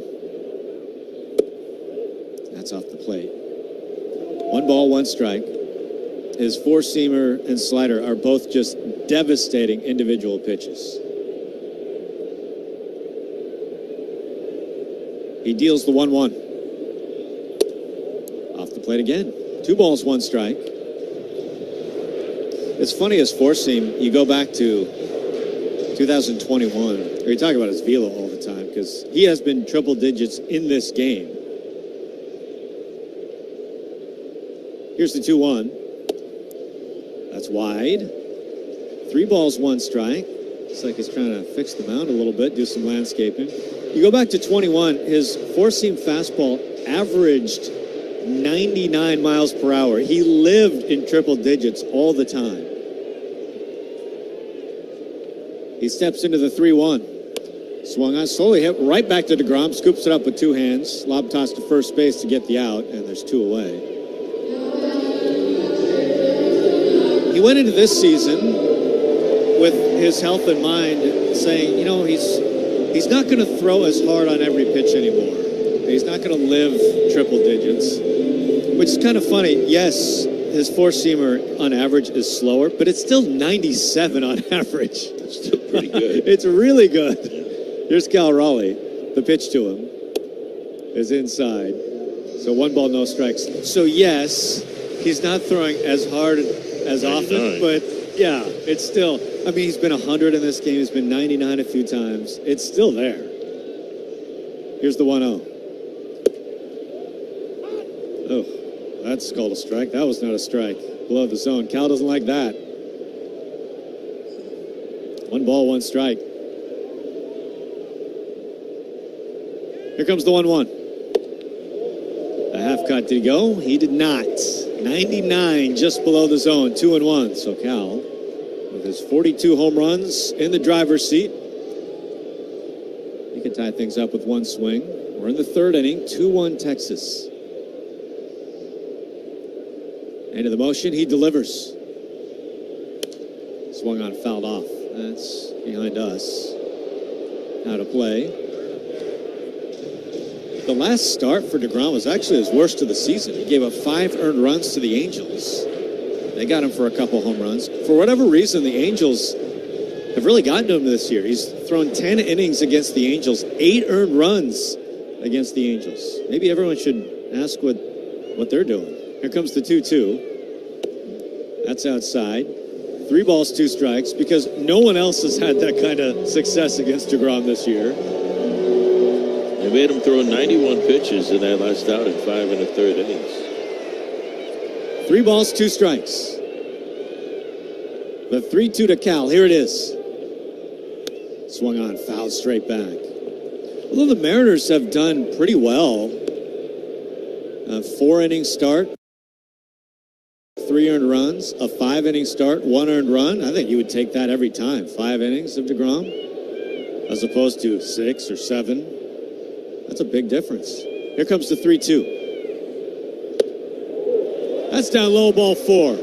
That's off the plate. 1 ball, 1 strike. His 4-seamer and slider are both just devastating individual pitches. He deals the 1-1. Off the plate again. 2 balls, 1 strike. It's funny as 4-seam, you go back to 2021, or you talk about his velo all the time, because he has been triple digits in this game. Here's the 2-1. That's wide. 3 balls, 1 strike. Looks like he's trying to fix the mound a little bit, do some landscaping. You go back to 21, his 4-seam fastball averaged 99 miles per hour. He lived in triple digits all the time. He steps into the 3-1. Swung on, slowly hit right back to DeGrom, scoops it up with two hands, lob toss to first base to get the out, and there's two away. He went into this season with his health in mind, saying, you know, he's not going to throw as hard on every pitch anymore. He's not going to live triple digits, which is kind of funny. Yes, his four-seamer on average is slower, but it's still 97 on average. That's still pretty good. It's really good. Here's Cal Raleigh. The pitch to him is inside. So 1 ball, no strikes. So yes, he's not throwing as hard as often, but yeah, it's still, I mean, he's been 100 in this game. He's been 99 a few times. It's still there. Here's the 1-0. Oh, that's called a strike. That was not a strike. Below the zone. Cal doesn't like that. 1 ball, 1 strike. Here comes the 1-1. A half cut, did he go? He did not. 99 just below the zone, 2-1. So Cal, with his 42 home runs in the driver's seat, he can tie things up with 1 swing. We're in the 3rd inning, 2-1 Texas. Into the motion, he delivers. Swung on, fouled off. That's behind us. Out of play. The last start for DeGrom was actually his worst of the season. He gave up 5 earned runs to the Angels. They got him for a couple home runs. For whatever reason, the Angels have really gotten to him this year. He's thrown 10 innings against the Angels, 8 earned runs against the Angels. Maybe everyone should ask what they're doing. Here comes the 2-2. That's outside. 3 balls, 2 strikes, because no one else has had that kind of success against DeGrom this year. They made him throw 91 pitches in that last out in 5 1/3 innings. 3 balls, 2 strikes. The 3-2 to Cal. Here it is. Swung on, fouled straight back. Although the Mariners have done pretty well. A 4-inning start, 3 earned runs, a 5-inning start, 1 earned run. I think you would take that every time. 5 innings of DeGrom as opposed to 6 or 7. That's a big difference. Here comes the 3-2. That's down low, ball 4.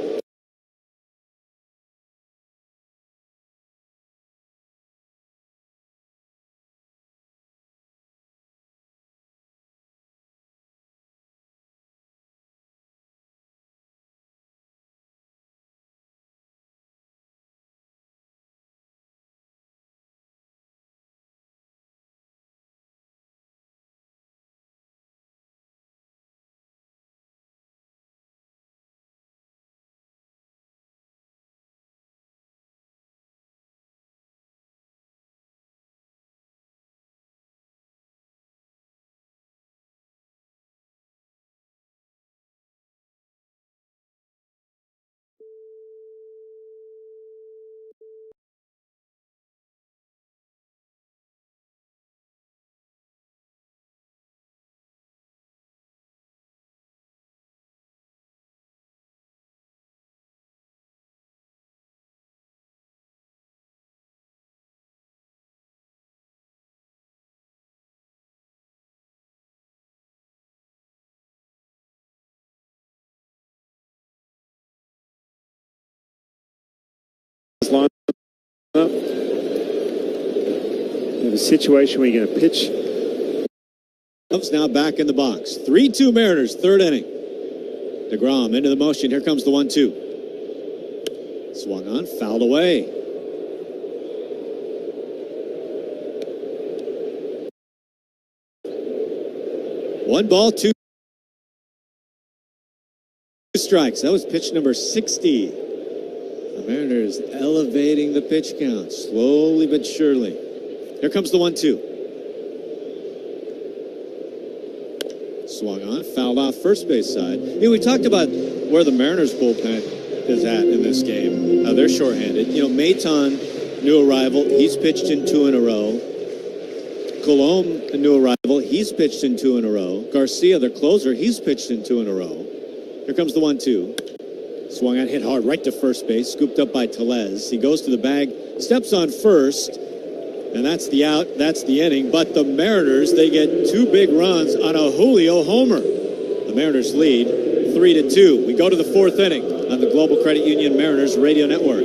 Line up. You have a situation where you're going to pitch. Cubs now back in the box. 3-2 Mariners, 3rd inning. DeGrom into the motion. Here comes the 1-2. Swung on, fouled away. One ball, 2 strikes. That was pitch number 60. The Mariners elevating the pitch count slowly but surely. Here comes the 1-2. Swung on, fouled off first base side. You know, we talked about where the Mariners bullpen is at in this game. They're shorthanded. You know, Maton, new arrival. He's pitched in 2 in a row. Colomb, a new arrival. He's pitched in 2 in a row. Garcia, their closer, he's pitched in 2 in a row. Here comes the 1-2. Swung on, hit hard right to first base, scooped up by Tellez. He goes to the bag, steps on first, And that's the out, that's the inning. But the Mariners, they get 2 big runs on a Julio homer. The Mariners lead 3-2. We go to the 4th inning on the Global Credit Union Mariners Radio Network.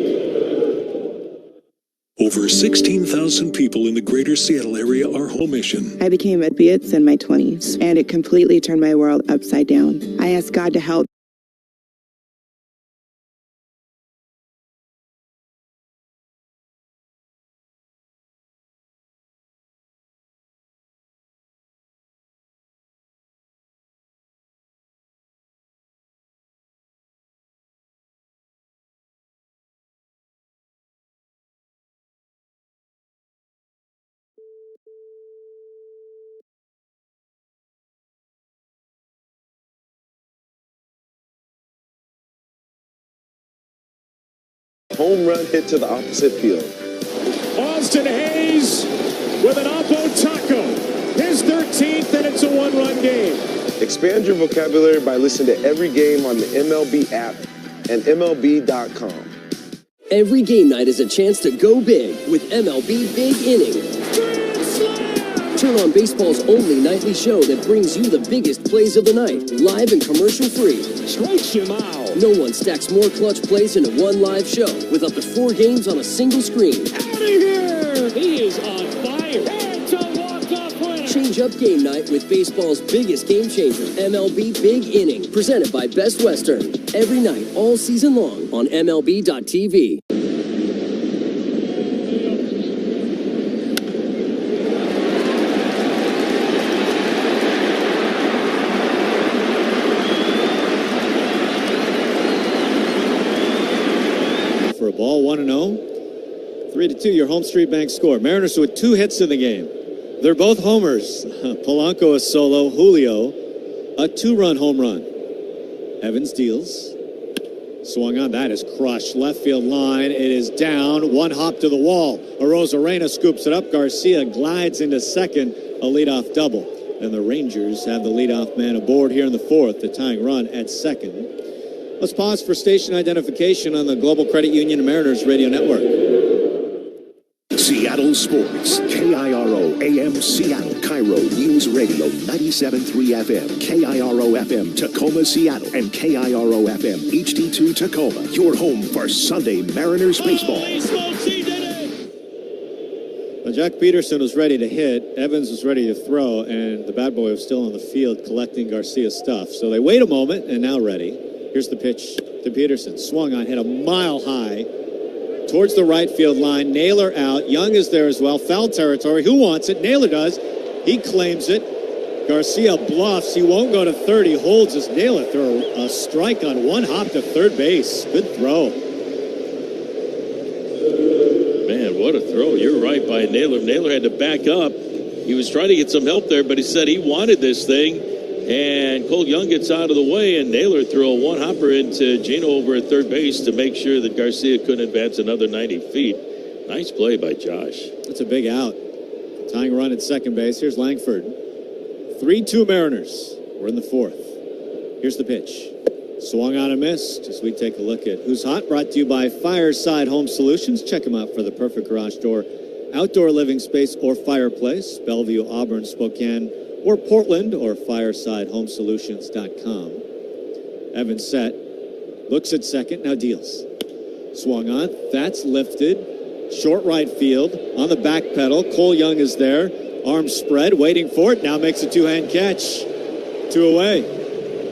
Over 16,000 people in the greater Seattle area are home mission. I became opiates in my 20s, and it completely turned my world upside down. I asked God to help. Home run hit to the opposite field. Austin Hayes with an Oppo Taco. His 13th, and it's a 1-run game. Expand your vocabulary by listening to every game on the MLB app and MLB.com. Every game night is a chance to go big with MLB Big Inning. Turn on baseball's only nightly show that brings you the biggest plays of the night, live and commercial-free. Strikes him out. No one stacks more clutch plays into one live show with up to 4 games on a single screen. Out of here! He is on fire. It's a walk-off winner. Change up game night with baseball's biggest game changer, MLB Big Inning, presented by Best Western. Every night, all season long on MLB.tv. For a ball, 1-0. 3-2, your Home Street Bank score. Mariners with 2 hits in the game. They're both homers. Polanco a solo, Julio a 2-run home run. Evans deals. Swung on, that is crushed. Left field line, it is down. 1 hop to the wall. Arozarena scoops it up. Garcia glides into second. A leadoff double. And the Rangers have the leadoff man aboard here in the 4th. The tying run at second. Let's pause for station identification on the Global Credit Union Mariners Radio Network. Seattle Sports, KIRO AM Seattle, Cairo News Radio 97.3 FM, KIRO FM Tacoma, Seattle, and KIRO FM HD2 Tacoma. Your home for Sunday Mariners baseball. Now, Jack Peterson was ready to hit, Evans was ready to throw, and the bad boy was still on the field collecting Garcia's stuff. So they wait a moment, and now ready. Here's the pitch to Peterson. Swung on, hit a mile high towards the right field line. Naylor out. Young is there as well. Foul territory. Who wants it? Naylor does. He claims it. Garcia bluffs. He won't go to third. He holds his Naylor throw a strike on 1 hop to third base. Good throw. Man, what a throw. You're right by Naylor. Naylor had to back up. He was trying to get some help there, but he said he wanted this thing. And Cole Young gets out of the way, and Naylor threw a 1-hopper into Gino over at third base to make sure that Garcia couldn't advance another 90 feet. Nice play by Josh. That's a big out. Tying run at second base. Here's Langford. 3-2 Mariners. We're in the 4th. Here's the pitch. Swung on and missed as we take a look at Who's Hot, brought to you by Fireside Home Solutions. Check them out for the perfect garage door, outdoor living space, or fireplace. Bellevue, Auburn, Spokane, or Portland, or firesidehomesolutions.com. Evans set, looks at second, now deals. Swung on, that's lifted, short right field, on the back pedal. Cole Young is there, arms spread, waiting for it, now makes a 2-hand catch. 2 away.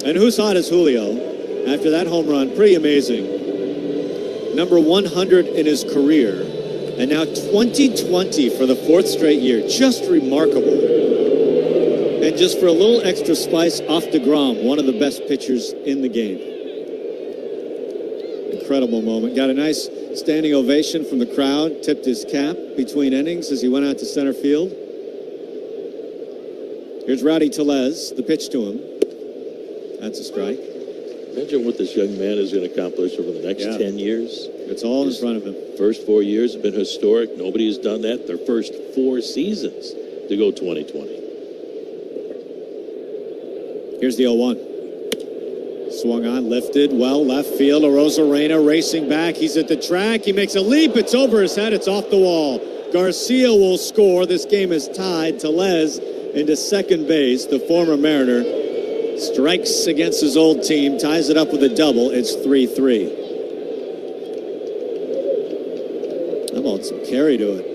And Who's Hot is Julio. After that home run, pretty amazing. Number 100 in his career, and now 2020 for the 4th straight year. Just remarkable. And just for a little extra spice, off DeGrom, one of the best pitchers in the game. Incredible moment. Got a nice standing ovation from the crowd. Tipped his cap between innings as he went out to center field. Here's Rowdy Tellez, the pitch to him. That's a strike. Imagine what this young man is going to accomplish over the next 10 years. It's all in front of him. First 4 years have been historic. Nobody has done that. Their first 4 seasons to go 2020. Here's the 0-1. Swung on, lifted, well, left field. Arozarena racing back. He's at the track. He makes a leap. It's over his head. It's off the wall. Garcia will score. This game is tied. Tellez into second base. The former Mariner strikes against his old team, ties it up with a double. It's 3-3. How about some carry to it?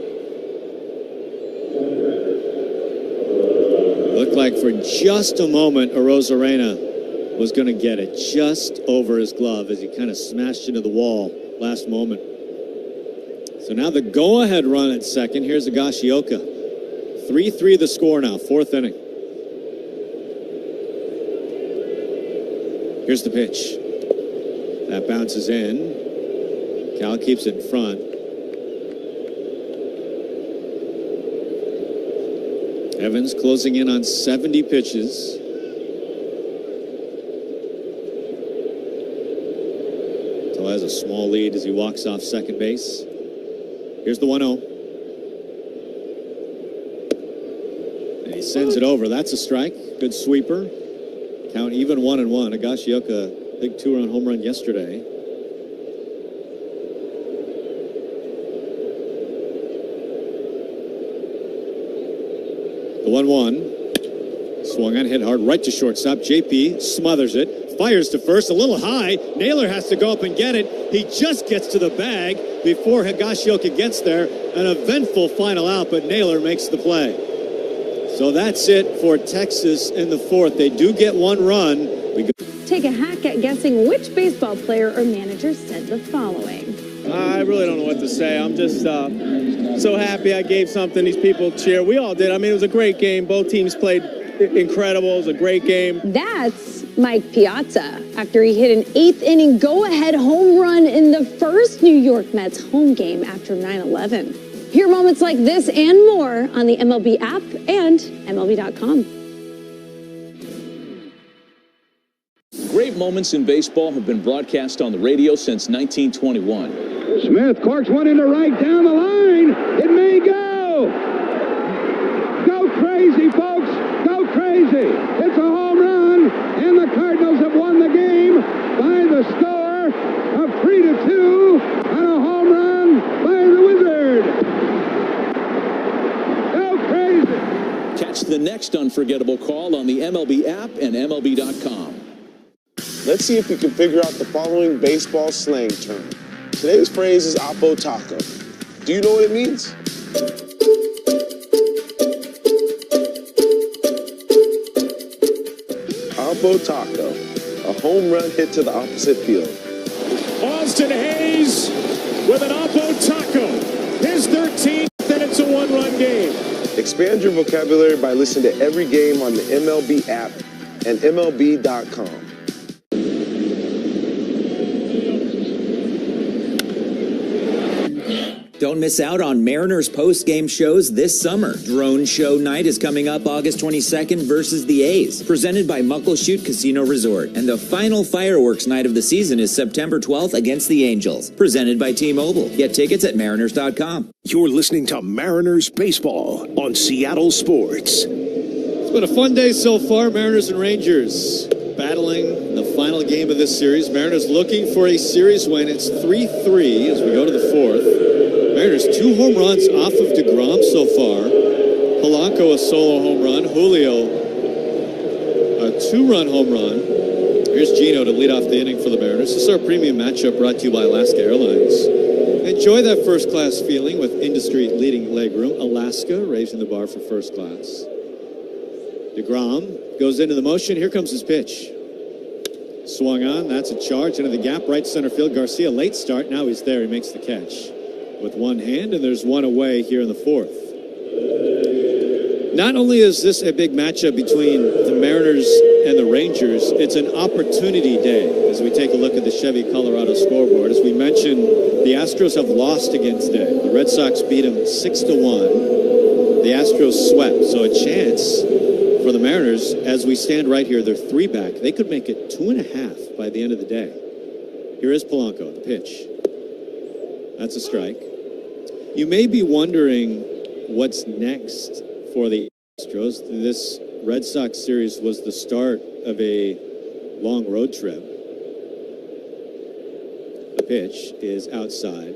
Looked like for just a moment, Arozarena was going to get it just over his glove as he kind of smashed into the wall last moment. So now the go-ahead run at second. Here's Higashioka. 3-3 the score now, fourth inning. Here's the pitch. That bounces in. Cal keeps it in front. Evans closing in on 70 pitches. Still has a small lead as he walks off second base. Here's the 1-0. And he sends it over. That's a strike. Good sweeper. Count even 1-1. Higashioka, big two-run home run yesterday. The 1-1. Swung on, hit hard right to shortstop. JP smothers it. Fires to first. A little high. Naylor has to go up and get it. He just gets to the bag before Higashioka gets there. An eventful final out, but Naylor makes the play. So that's it for Texas in the fourth. They do get one run. Take a hack at guessing which baseball player or manager said the following. I really don't know what to say. I'm just so happy I gave something. These people cheer. We all did. I mean, it was a great game. Both teams played incredible. It was a great game. That's Mike Piazza after he hit an eighth-inning go-ahead home run in the first New York Mets home game after 9/11. Hear moments like this and more on the MLB app and MLB.com. Great moments in baseball have been broadcast on the radio since 1921. Smith corks one into right down the line. It may go. Go crazy, folks. Go crazy. It's a home run, and the Cardinals have won the game by the score of 3-2 on a home run by the Wizard. Go crazy. Catch the next unforgettable call on the MLB app and MLB.com. Let's see if we can figure out the following baseball slang term. Today's phrase is Oppo Taco. Do you know what it means? Oppo Taco, a home run hit to the opposite field. Austin Hayes with an Oppo Taco. His 13th, and it's a one-run game. Expand your vocabulary by listening to every game on the MLB app and MLB.com. Don't miss out on Mariners post-game shows this summer. Drone Show Night is coming up August 22nd versus the A's, presented by Muckleshoot Casino Resort. And the final fireworks night of the season is September 12th against the Angels, presented by T-Mobile. Get tickets at Mariners.com. You're listening to Mariners Baseball on Seattle Sports. It's been a fun day so far. Mariners and Rangers battling the final game of this series. Mariners looking for a series win. It's 3-3 as we go to the fourth. Mariners 2 home runs off of DeGrom so far. Polanco a solo home run. Julio a 2-run home run. Here's Gino to lead off the inning for the Mariners. This is our premium matchup brought to you by Alaska Airlines. Enjoy that first-class feeling with industry-leading legroom. Alaska raising the bar for first class. DeGrom goes into the motion. Here comes his pitch. Swung on. That's a charge into the gap. Right center field. Garcia late start. Now he's there. He makes the catch with one hand, and there's one away here in the fourth. Not only is this a big matchup between the Mariners and the Rangers, it's an opportunity day as we take a look at the Chevy Colorado scoreboard. As we mentioned, the Astros have lost again today. The Red Sox beat them 6-1. The Astros swept, so a chance for the Mariners as we stand right here. They're 3 back. They could make it 2.5 by the end of the day. Here is Polanco, the pitch. That's a strike. You may be wondering what's next for the Astros. This Red Sox series was the start of a long road trip. The pitch is outside.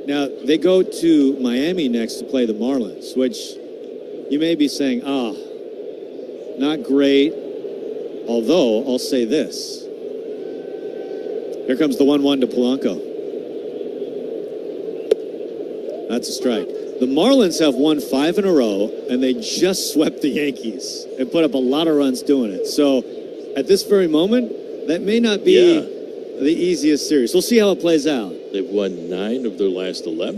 Now, they go to Miami next to play the Marlins, which you may be saying, not great. Although, I'll say this. Here comes the 1-1 to Polanco. That's a strike. The Marlins have won 5 in a row, and they just swept the Yankees and put up a lot of runs doing it. So, at this very moment, that may not be the easiest series. We'll see how it plays out. They've won 9 of their last 11.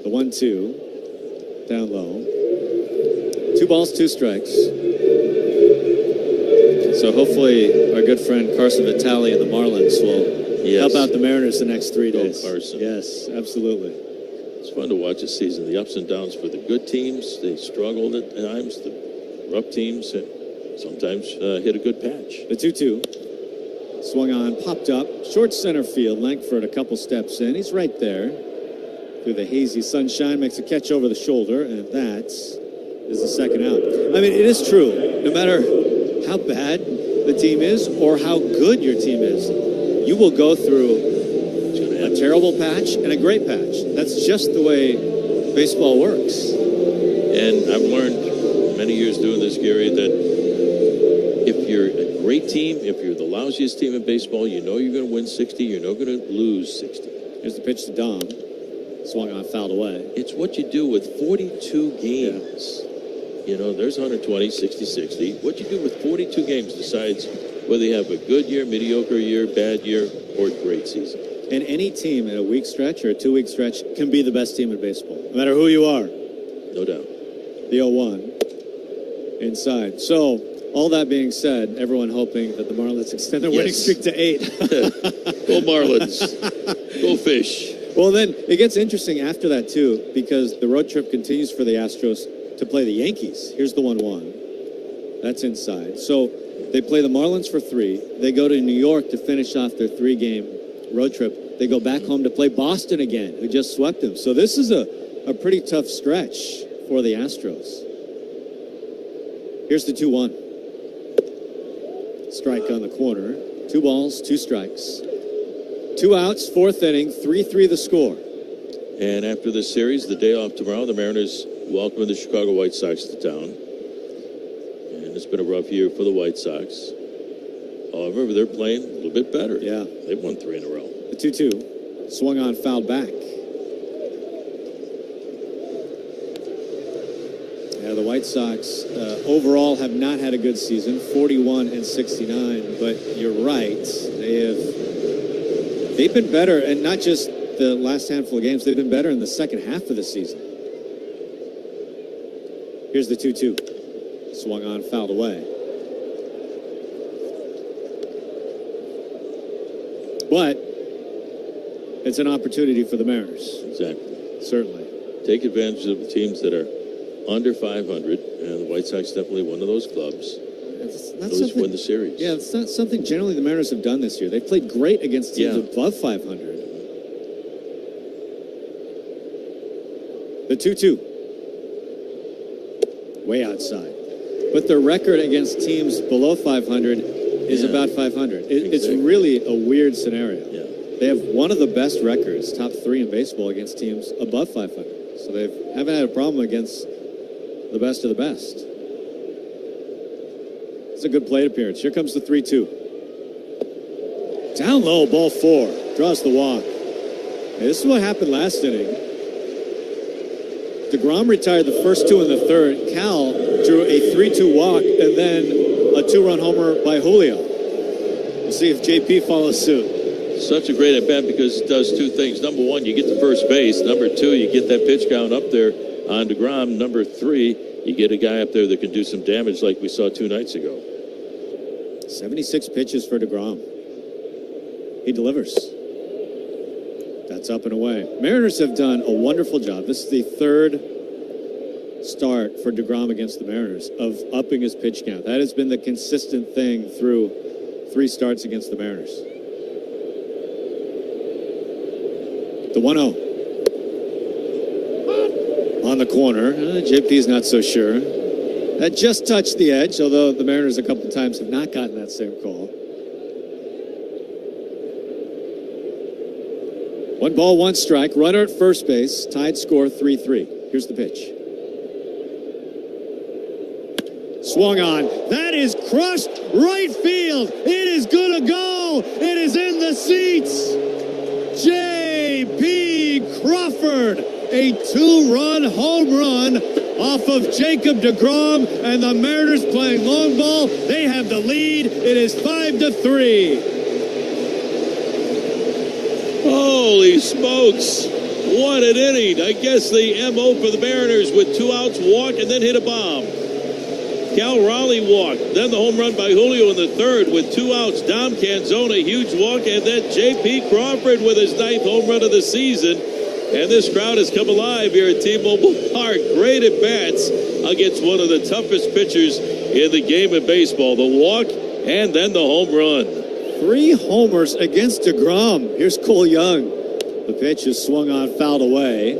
The 1-2, down low. 2 balls, 2 strikes. So hopefully our good friend Carson Vitale and the Marlins will help out the Mariners the next 3 days. Carson. Yes, absolutely. It's fun to watch this season. The ups and downs for the good teams. They struggled at times. The rough teams sometimes hit a good patch. The 2-2. Swung on, popped up. Short center field. Langford a couple steps in. He's right there. Through the hazy sunshine. Makes a catch over the shoulder. And that is the second out. I mean, it is true. No matter how bad the team is or how good your team is, you will go through a terrible patch and a great patch. That's just the way baseball works. And I've learned many years doing this, Gary, that if you're a great team, if you're the lousiest team in baseball, you know you're going to win 60, you're not going to lose 60. Here's the pitch to Dom. Swung on, fouled away. It's what you do with 42 games. You know, there's 120, 60, 60. What you do with 42 games decides whether you have a good year, mediocre year, bad year, or a great season. And any team in a week stretch or a 2-week stretch can be the best team in baseball, no matter who you are. No doubt. The 0-1 inside. So, all that being said, everyone hoping that the Marlins extend their winning streak to 8. Go Marlins. Go Fish. Well, then it gets interesting after that, too, because the road trip continues for the Astros to play the Yankees. Here's the 1-1. That's inside. So they play the Marlins for 3. They go to New York to finish off their 3-game road trip. They go back home to play Boston again, who just swept them. So this is a pretty tough stretch for the Astros. Here's the 2-1. Strike on the corner. 2 balls, 2 strikes. 2 outs, 4th inning, 3-3 the score. And after this series, the day off tomorrow, the Mariners welcome the Chicago White Sox to town. And it's been a rough year for the White Sox. However, they're playing a little bit better. Yeah. They've won 3 in a row. The 2-2. Swung on, fouled back. Yeah, the White Sox overall have not had a good season, 41-69. But you're right. They've been better, and not just the last handful of games. They've been better in the second half of the season. Here's the 2-2. Swung on, fouled away. But it's an opportunity for the Mariners. Exactly. Certainly. Take advantage of the teams that are under 500, and the White Sox definitely one of those clubs. At least win the series. Yeah, it's not something generally the Mariners have done this year. They've played great against teams above 500. The 2-2. Way outside. But their record against teams below 500 is about 500. It's really a weird scenario. Yeah. They have one of the best records, top 3 in baseball, against teams above 500. So they haven't had a problem against the best of the best. It's a good plate appearance. Here comes the 3-2. Down low, ball 4. Draws the walk. Hey, this is what happened last inning. DeGrom retired the first 2 in the 3rd. Cal drew a 3-2 walk and then a 2-run homer by Julio. We'll see if JP follows suit. Such a great at-bat because it does 2 things. Number 1, you get to first base. Number 2, you get that pitch count up there on DeGrom. Number 3, you get a guy up there that can do some damage like we saw 2 nights ago. 76 pitches for DeGrom. He delivers. That's up and away. Mariners have done a wonderful job. This is the 3rd start for DeGrom against the Mariners of upping his pitch count. That has been the consistent thing through 3 starts against the Mariners. The 1-0. On the corner. JP's not so sure. That just touched the edge, although the Mariners a couple times have not gotten that same call. 1 ball, 1 strike. Runner at first base. Tied score 3-3. Here's the pitch. Swung on. That is crushed right field. It is going to go. It is in the seats. J.P. Crawford, a 2-run home run off of Jacob deGrom, and the Mariners playing long ball. They have the lead. It is 5-3. Holy smokes. What an inning. I guess the MO for the Mariners with 2 outs, walk, and then hit a bomb. Cal Raleigh walked, then the home run by Julio in the third with 2 outs. Dom Canzone, huge walk, and then J.P. Crawford with his 9th home run of the season. And this crowd has come alive here at T-Mobile Park. Great at-bats against one of the toughest pitchers in the game of baseball. The walk and then the home run. 3 homers against deGrom. Here's Cole Young. The pitch is swung on, fouled away.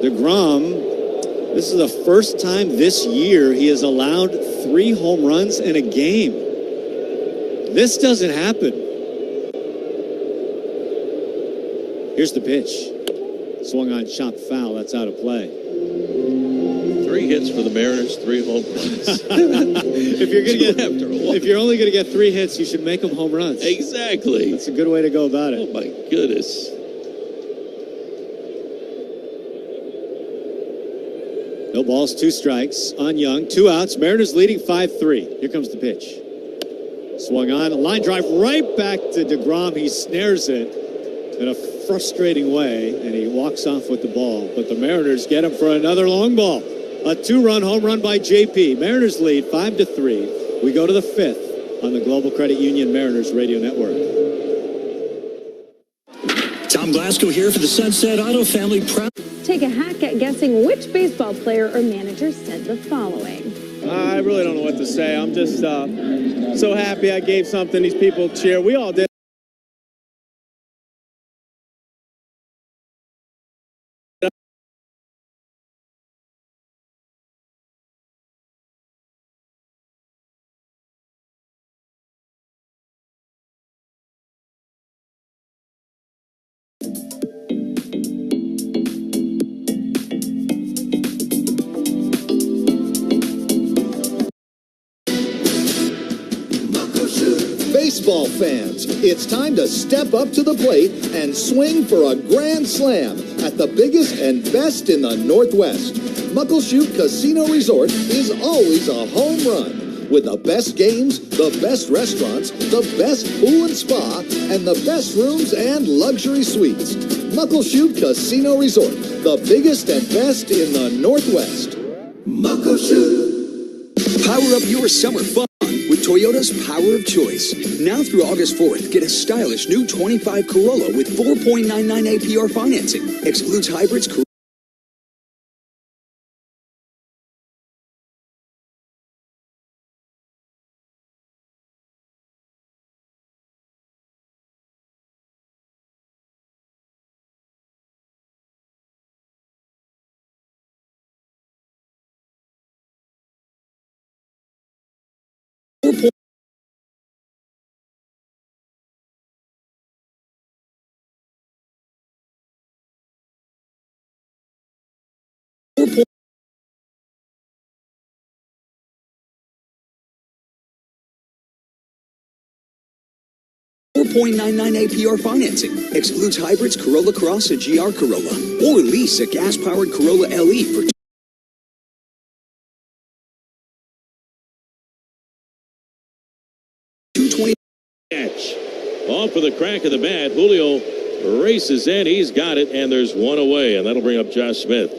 deGrom, this is the first time this year he has allowed 3 home runs in a game. This doesn't happen. Here's the pitch. Swung on, chopped foul. That's out of play. 3 hits for the Mariners, 3 home runs. If you're only going to get 3 hits, you should make them home runs. Exactly. That's a good way to go about it. Oh, my goodness. No balls, 2 strikes on Young. 2 outs. Mariners leading 5-3. Here comes the pitch. Swung on. A line drive right back to deGrom. He snares it in a frustrating way, and he walks off with the ball. But the Mariners get him for another long ball. A 2-run home run by J.P. Mariners lead 5-3. We go to the 5th on the Global Credit Union Mariners Radio Network. Tom Glasgow here for the Sunset Auto Family Prep. Take a hack at guessing which baseball player or manager said the following. I really don't know what to say. I'm just so happy I gave something these people cheer. We all did. Baseball fans, it's time to step up to the plate and swing for a grand slam at the biggest and best in the Northwest. Muckleshoot Casino Resort is always a home run with the best games, the best restaurants, the best pool and spa, and the best rooms and luxury suites. Muckleshoot Casino Resort, the biggest and best in the Northwest. Muckleshoot. Power up your summer fun with Toyota's Power of Choice. Now through August 4th, get a stylish new 25 Corolla with 4.99 APR financing. Excludes hybrids. $4.99 APR financing. Excludes hybrids, Corolla Cross, and GR Corolla. Or lease a gas-powered Corolla LE for $220. Catch. Off with a crack of the bat. Julio races in. He's got it, and there's 1 away, and that'll bring up Josh Smith.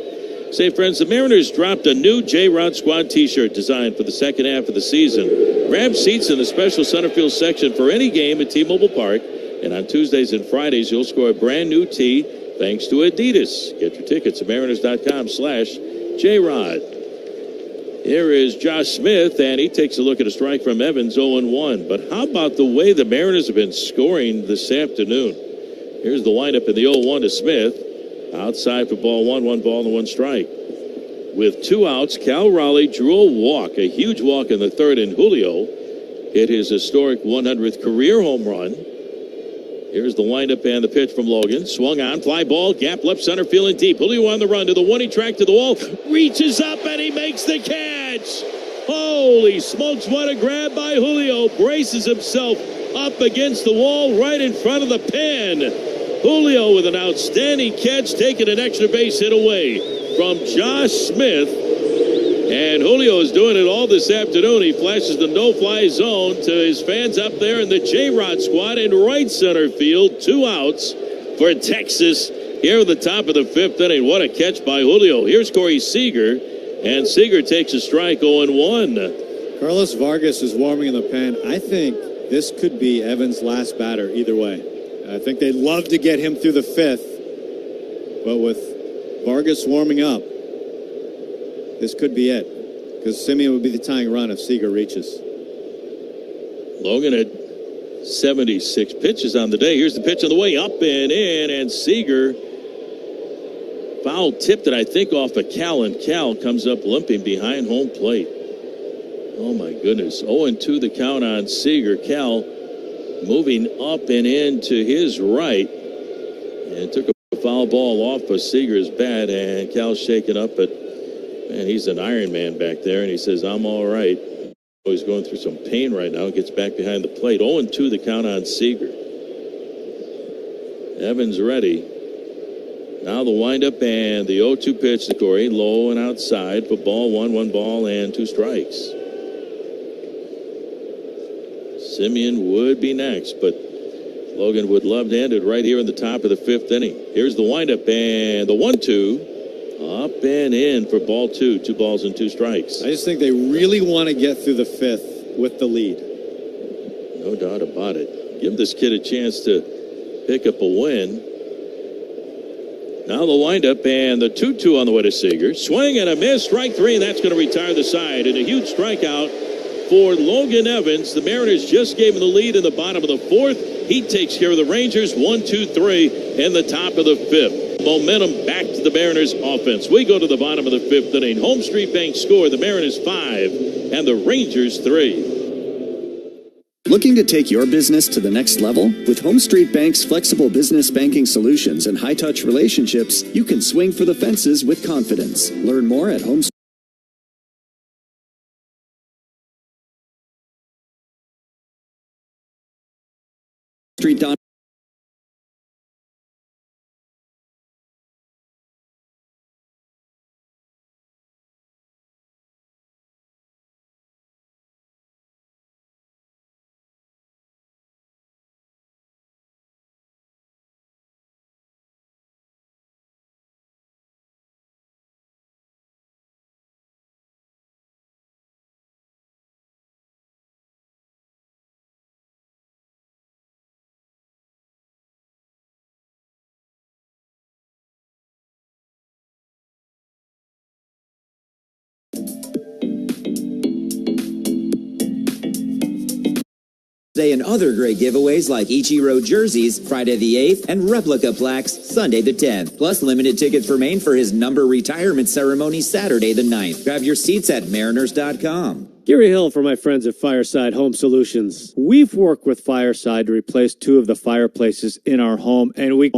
Say, friends, the Mariners dropped a new J-Rod Squad T-shirt designed for the second half of the season. Grab seats in the special center field section for any game at T-Mobile Park. And on Tuesdays and Fridays, you'll score a brand new tee thanks to Adidas. Get your tickets at Mariners.com/J-Rod. Here is Josh Smith, and he takes a look at a strike from Evans, 0-1. But how about the way the Mariners have been scoring this afternoon? Here's the windup in the 0-1 to Smith. Outside for ball 1, 1 ball and 1 strike. With 2 outs, Cal Raleigh drew a walk, a huge walk in the third, and Julio hit his historic 100th career home run. Here's the windup and the pitch from Logan. Swung on, fly ball, gap left center, feeling deep. Julio on the run to the one, he tracked to the wall, reaches up and he makes the catch. Holy smokes, what a grab by Julio. Braces himself up against the wall right in front of the pen. Julio with an outstanding catch, taking an extra base hit away from Josh Smith. And Julio is doing it all this afternoon. He flashes the no-fly zone to his fans up there in the J-Rod squad in right center field. 2 outs for Texas here at the top of the 5th inning. What a catch by Julio. Here's Corey Seager, and Seager takes a strike 0-1. Carlos Vargas is warming in the pen. I think this could be Evans' last batter either way. I think they'd love to get him through the 5th, but with Vargas warming up, this could be it, because Simeon would be the tying run if Seager reaches. Logan had 76 pitches on the day. Here's the pitch on the way up and in, and Seager foul tipped it, I think, off of Cal, and Cal comes up limping behind home plate. Oh, my goodness. 0-2 the count on Seager. Cal moving up and in to his right, and took a foul ball off of Seager's bat, and Cal's shaken up, but man, he's an Iron Man back there, and he says, I'm all right. He's going through some pain right now. Gets back behind the plate. 0-2 the count on Seager. Evans ready. Now the windup and the 0-2 pitch to Corey. Low and outside for ball 1 ball and 2 strikes. Simeon would be next, but Logan would love to end it right here in the top of the 5th inning. Here's the windup and the 1-2. Up and in for ball 2. 2 balls and 2 strikes. I just think they really want to get through the 5th with the lead. No doubt about it. Give this kid a chance to pick up a win. Now the windup and the 2-2 on the way to Seager. Swing and a miss. Strike 3, and that's going to retire the side. And a huge strikeout for Logan Evans. The Mariners just gave him the lead in the bottom of the 4th. He takes care of the Rangers. 1-2-3 in the top of the 5th. Momentum back to the Mariners offense. We go to the bottom of the 5th inning. Home Street Bank score, the Mariners 5 and the Rangers 3. Looking to take your business to the next level? With Home Street Bank's flexible business banking solutions and high-touch relationships, you can swing for the fences with confidence. Learn more at Home Street. And other great giveaways like Ichiro jerseys Friday the 8th and replica plaques Sunday the 10th. Plus limited tickets remain for his number retirement ceremony Saturday the 9th. Grab your seats at mariners.com. Gary Hill for my friends at Fireside Home Solutions. We've worked with Fireside to replace 2 of the fireplaces in our home, and we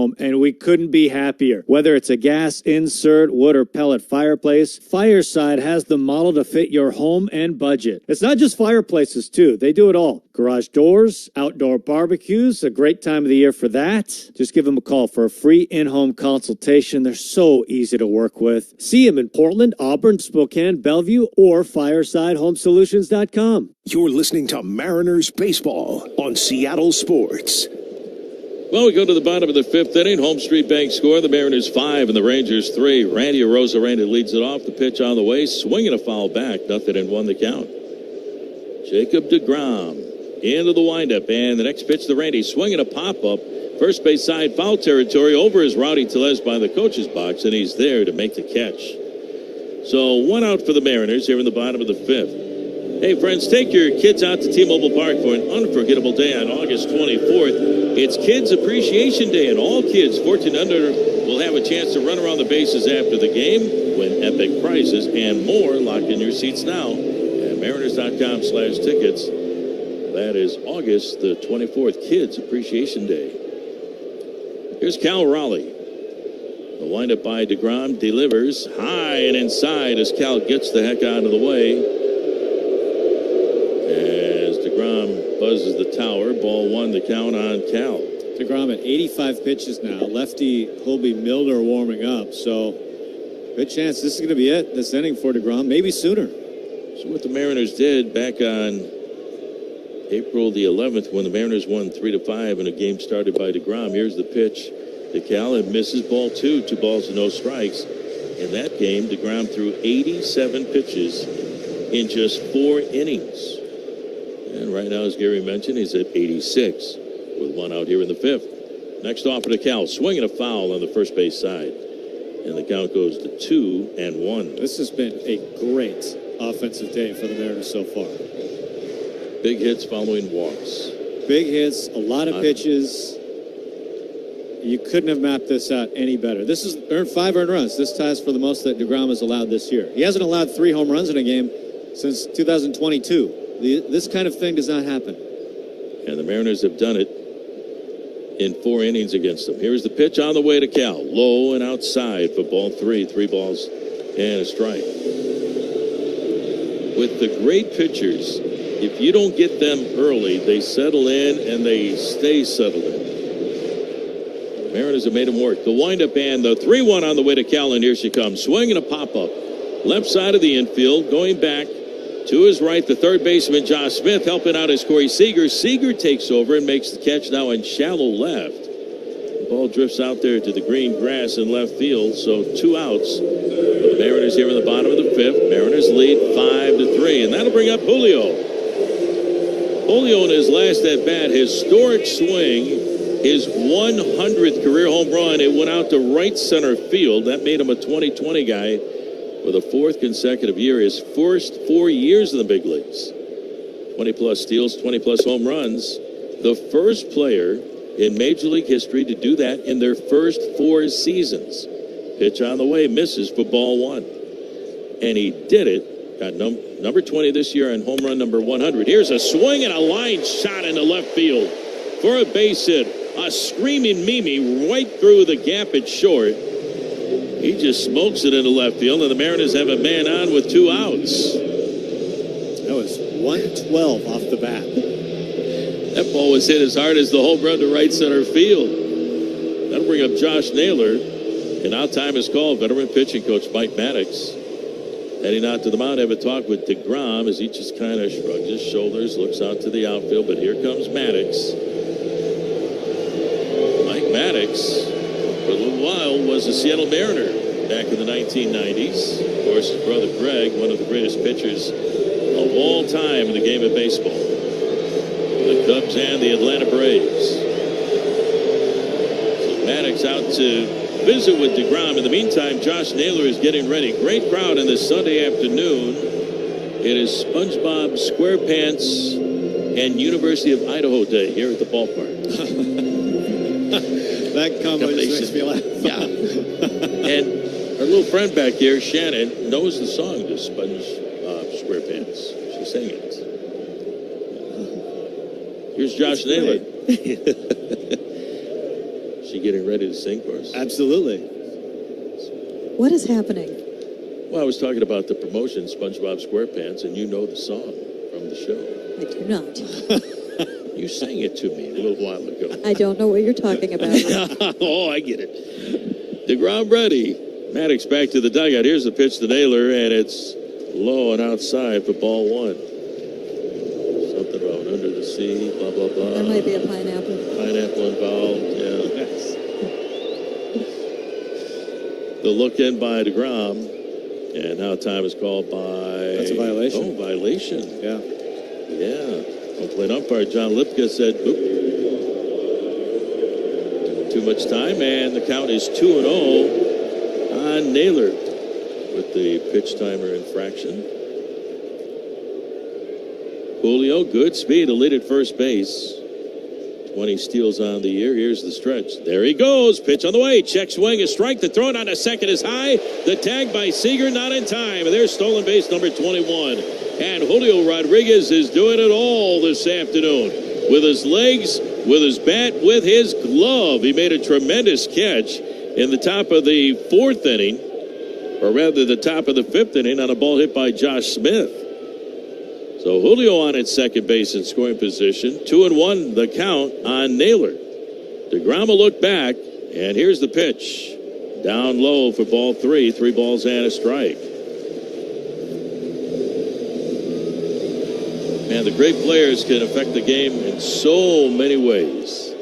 couldn't be happier. Whether it's a gas insert, wood, or pellet fireplace, Fireside has the model to fit your home and budget. It's not just fireplaces, too. They do it all. Garage doors, outdoor barbecues, a great time of the year for that. Just give them a call for a free in-home consultation. They're so easy to work with. See them in Portland, Auburn, Spokane, Bellevue, or FiresideHomeSolutions.com. You're listening to Mariners Baseball on Seattle Sports. Well, we go to the bottom of the 5th inning. Home Street Bank score, the Mariners 5 and the Rangers 3. Randy Arozarena leads it off. The pitch on the way, swinging a foul back. 0-1 the count. Jacob deGrom into the windup, and the next pitch to Randy, swinging a pop-up. First base side, foul territory, over his Rowdy Tellez by the coach's box, and he's there to make the catch. So 1 out for the Mariners here in the bottom of the 5th. Hey, friends, take your kids out to T-Mobile Park for an unforgettable day on August 24th. It's Kids Appreciation Day, and all kids 14 under will have a chance to run around the bases after the game, win epic prizes, and more. Lock in your seats now at mariners.com/tickets. That is August the 24th, Kids Appreciation Day. Here's Cal Raleigh. The windup by DeGrom delivers high and inside as Cal gets the heck out of the way. As DeGrom buzzes the tower, ball 1 the count on Cal. DeGrom at 85 pitches now. Lefty Colby Milner warming up. So good chance this is going to be it, this inning for DeGrom, maybe sooner. So what the Mariners did back on April the 11th when the Mariners won 3-5 in a game started by DeGrom. Here's the pitch to Cal and misses ball 2, 2 balls and no strikes. In that game, DeGrom threw 87 pitches in just 4 innings. And right now, as Gary mentioned, he's at 86 with 1 out here in the 5th. Next offer to Cal, swinging a foul on the first base side. And the count goes to 2-1. This has been a great offensive day for the Mariners so far. Big hits following walks. Big hits, a lot of pitches. You couldn't have mapped this out any better. This is 5 earned runs. This ties for the most that DeGrom has allowed this year. He hasn't allowed 3 home runs in a game since 2022. This kind of thing does not happen. And the Mariners have done it in 4 innings against them. Here's the pitch on the way to Cal. Low and outside for ball 3. 3 balls and a strike. With the great pitchers, if you don't get them early, they settle in and they stay settled in. Mariners have made him work. The windup and the 3-1 on the way to Cal, and here she comes. Swinging a pop-up. Left side of the infield, going back to his right, the third baseman, Josh Smith, helping out is Corey Seager. Seager takes over and makes the catch now in shallow left. The ball drifts out there to the green grass in left field, so 2 outs. The Mariners here in the bottom of the 5th. Mariners lead 5-3, and that'll bring up Julio. Julio in his last at-bat, historic swing. His 100th career home run, it went out to right center field. That made him a 2020 guy for the 4th consecutive year. His first 4 years in the big leagues. 20-plus steals, 20-plus home runs. The first player in Major League history to do that in their first 4 seasons. Pitch on the way, misses for ball 1. And he did it. Got number 20 this year and home run number 100. Here's a swing and a line shot into left field for a base hit. A screaming Mimi right through the gap at short. He just smokes it into left field, and the Mariners have a man on with 2 outs. That was 112 off the bat. That ball was hit as hard as the home run to right center field. That'll bring up Josh Naylor. And now time is called. Veteran pitching coach Mike Maddox heading out to the mound. Have a talk with DeGrom as he just kind of shrugs his shoulders, looks out to the outfield. But here comes Maddox. Maddox, for a little while, was a Seattle Mariner back in the 1990s. Of course, his brother Greg, one of the greatest pitchers of all time in the game of baseball. The Cubs and the Atlanta Braves. So Maddox out to visit with DeGrom. In the meantime, Josh Naylor is getting ready. Great crowd on this Sunday afternoon. It is SpongeBob SquarePants and University of Idaho Day here at the ballpark. That combo just makes me laugh. Yeah. And our little friend back here, Shannon, knows the song to SpongeBob SquarePants. She sang it. Here's Josh Naylor. She getting ready to sing for us? Absolutely. What is happening? Well, I was talking about the promotion, SpongeBob SquarePants, and you know the song from the show. I do not. You sang it to me a little while ago. I don't know what you're talking about. Oh, I get it. DeGrom ready. Maddox back to the dugout. Here's the pitch to Naylor, and it's low and outside for ball 1. Something about under the sea, blah, blah, blah. There might be a pineapple. Pineapple involved, yeah. The look in by DeGrom, and now time is called by... That's a violation. Oh, violation. Yeah. Yeah. Home plate umpire John Lipka said, oop. Too much time, and the count is 2-0 on Naylor with the pitch timer infraction. Julio, good speed, a lead at first base. 20 steals on the year. Here's the stretch. There he goes. Pitch on the way. Check swing, a strike. The throw down to second is high. The tag by Seager, not in time. And there's stolen base number 21. And Julio Rodriguez is doing it all this afternoon with his legs, with his bat, with his glove. He made a tremendous catch in the top of the 4th inning, or rather the top of the 5th inning, on a ball hit by Josh Smith. So Julio on at second base in scoring position. 2-1 the count on Naylor. DeGrom will look back, and here's the pitch. Down low for ball 3. 3 balls and a strike. Man, the great players can affect the game in so many ways.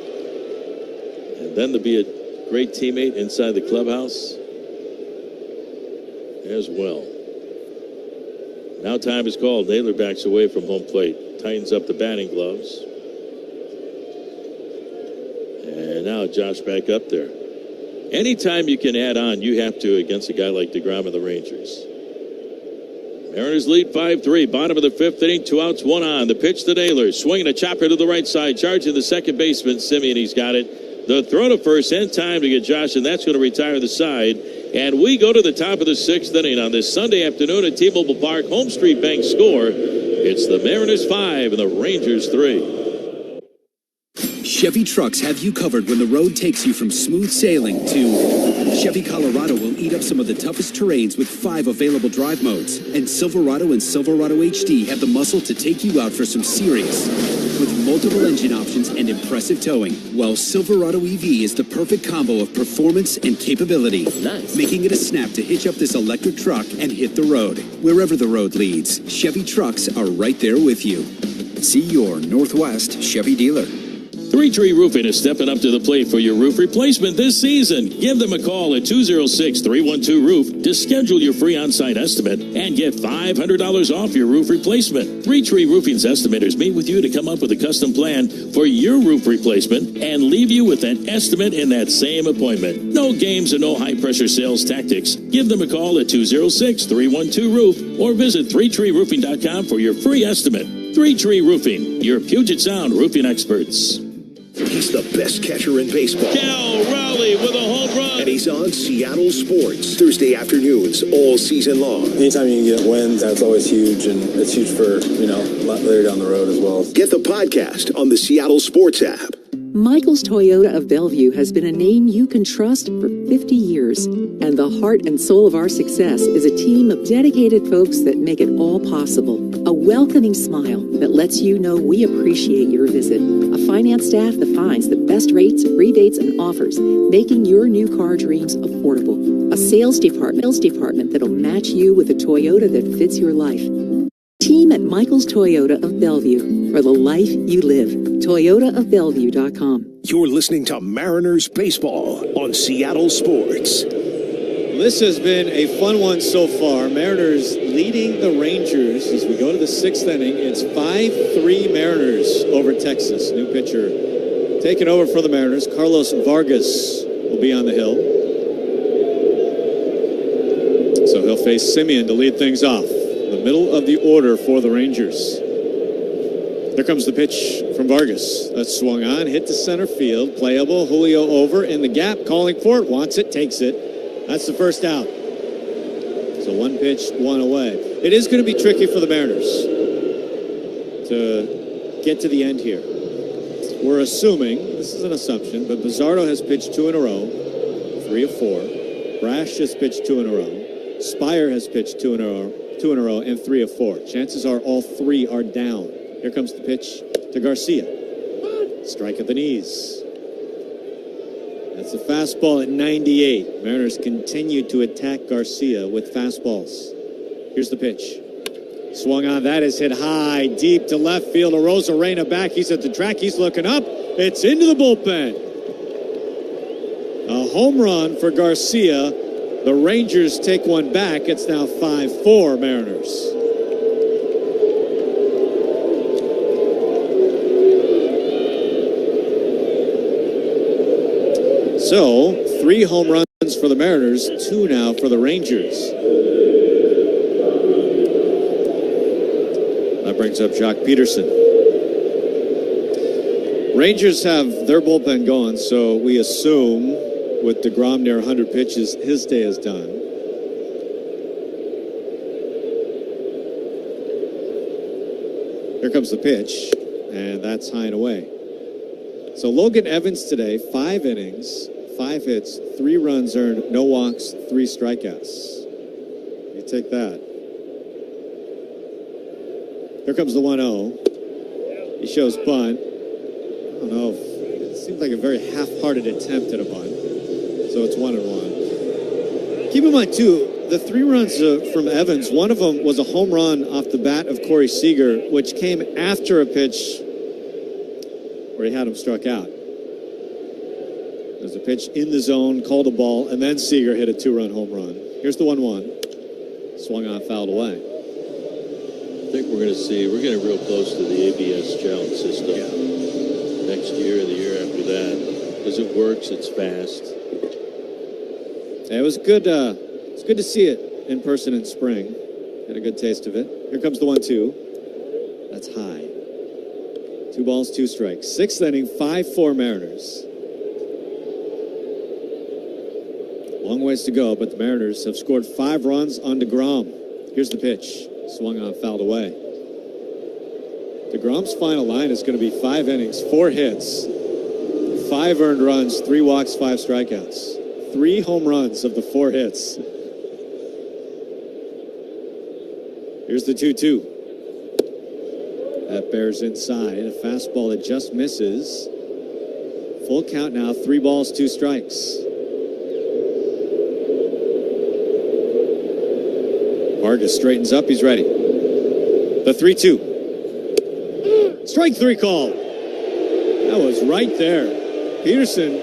And then to be a great teammate inside the clubhouse as well. Now time is called. Naylor backs away from home plate. Tightens up the batting gloves. And now Josh back up there. Anytime you can add on, you have to against a guy like DeGrom and the Rangers. Mariners lead 5-3. Bottom of the 5th inning. 2 outs, 1 on. The pitch to Naylor. Swinging a chopper to the right side. Charging the second baseman. Simeon, he's got it. The throw to first and time to get Josh, and that's going to retire the side. And we go to the top of the 6th inning on this Sunday afternoon at T-Mobile Park. Home Street Bank score. It's the Mariners 5 and the Rangers 3. Chevy trucks have you covered when the road takes you from smooth sailing to Chevy Colorado will eat up some of the toughest terrains with 5 available drive modes. And Silverado and Silverado HD have the muscle to take you out for some serious with multiple engine options and impressive towing. While Silverado EV is the perfect combo of performance and capability, making it a snap to hitch up this electric truck and hit the road. Wherever the road leads, Chevy trucks are right there with you. See your Northwest Chevy dealer. Three Tree Roofing is stepping up to the plate for your roof replacement this season. Give them a call at 206-312-ROOF to schedule your free on-site estimate and get $500 off your roof replacement. Three Tree Roofing's estimators meet with you to come up with a custom plan for your roof replacement and leave you with an estimate in that same appointment. No games and no high-pressure sales tactics. Give them a call at 206-312-ROOF or visit 3treeroofing.com for your free estimate. Three Tree Roofing, your Puget Sound roofing experts. He's the best catcher in baseball. Cal Raleigh with a home run. And he's on Seattle Sports Thursday afternoons all season long. Anytime you can get wins, that's always huge, and it's huge for, later down the road as well. Get the podcast on the Seattle Sports app. Michael's Toyota of Bellevue has been a name you can trust for 50 years. And the heart and soul of our success is a team of dedicated folks that make it all possible. A welcoming smile that lets you know we appreciate your visit. A finance staff that finds the best rates, rebates, and offers, making your new car dreams affordable. A sales department that'll match you with a Toyota that fits your life. Team at Michael's Toyota of Bellevue, for the life you live. ToyotaofBellevue.com. You're listening to Mariners Baseball on Seattle Sports. This has been a fun one so far. Mariners leading the Rangers as we go to the 6th inning. It's 5-3 Mariners over Texas. New pitcher taking over for the Mariners. Carlos Vargas will be on the hill. So he'll face Simeon to lead things off. The middle of the order for the Rangers. There comes the pitch from Vargas. That's swung on, hit to center field, playable. Julio over in the gap, calling for it, wants it, takes it. That's the first out. So 1 pitch, 1 away. It is going to be tricky for the Mariners to get to the end here. We're assuming, this is an assumption, but Bizzardo has pitched 2 in a row, 3 of 4. Brash has pitched 2 in a row. Spire has pitched 2 in a row, and 3 of 4. Chances are all 3 are down. Here comes the pitch to Garcia. Strike at the knees. That's a fastball at 98. Mariners continue to attack Garcia with fastballs. Here's the pitch. Swung on. That is hit high, deep to left field. Arozarena back. He's at the track. He's looking up. It's into the bullpen. A home run for Garcia. The Rangers take one back. It's now 5-4 Mariners. So, 3 home runs for the Mariners, 2 now for the Rangers. That brings up Jock Peterson. Rangers have their bullpen going, so we assume with DeGrom near 100 pitches, his day is done. Here comes the pitch, and that's high and away. So Logan Evans today, 5 innings, 5 hits, 3 runs earned, no walks, 3 strikeouts. You take that. Here comes the 1-0. He shows bunt. I don't know. It seems like a very half-hearted attempt at a bunt. So it's 1-1. Keep in mind, too, the 3 runs from Evans, one of them was a home run off the bat of Corey Seager, which came after a pitch where he had him struck out. There's a pitch in the zone, called a ball, and then Seager hit a 2-run home run. Here's the 1-1. Swung on, fouled away. I think we're getting real close to the ABS challenge system next year and the year after that. Because it works, it's fast. Yeah, it was good. It's good to see it in person in spring. Had a good taste of it. Here comes the 1-2. That's high. 2 balls, 2 strikes. 6th inning, 5-4 Mariners. Long ways to go, but the Mariners have scored 5 runs on DeGrom. Here's the pitch. Swung on, fouled away. DeGrom's final line is going to be 5 innings, 4 hits, 5 earned runs, 3 walks, 5 strikeouts. 3 home runs of the 4 hits. Here's the 2-2. That bears inside. A fastball that just misses. Full count now, 3 balls, 2 strikes. Vargas straightens up. He's ready. The 3-2. Strike 3 call. That was right there. Peterson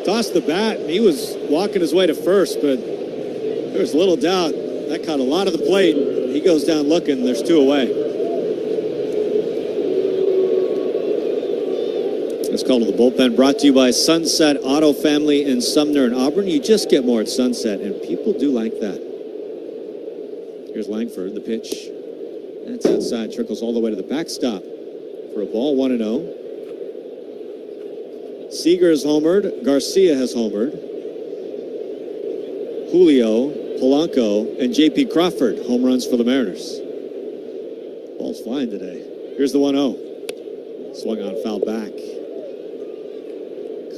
tossed the bat, and he was walking his way to first, but there was little doubt that caught a lot of the plate. He goes down looking. There's 2 away. This call to the bullpen brought to you by Sunset Auto Family in Sumner and Auburn. You just get more at Sunset, and people do like that. Here's Langford, the pitch. That's outside, trickles all the way to the backstop for a ball, 1-0. Seager has homered. Garcia has homered. Julio, Polanco, and J.P. Crawford, home runs for the Mariners. Ball's flying today. Here's the 1-0. Swung on, foul back.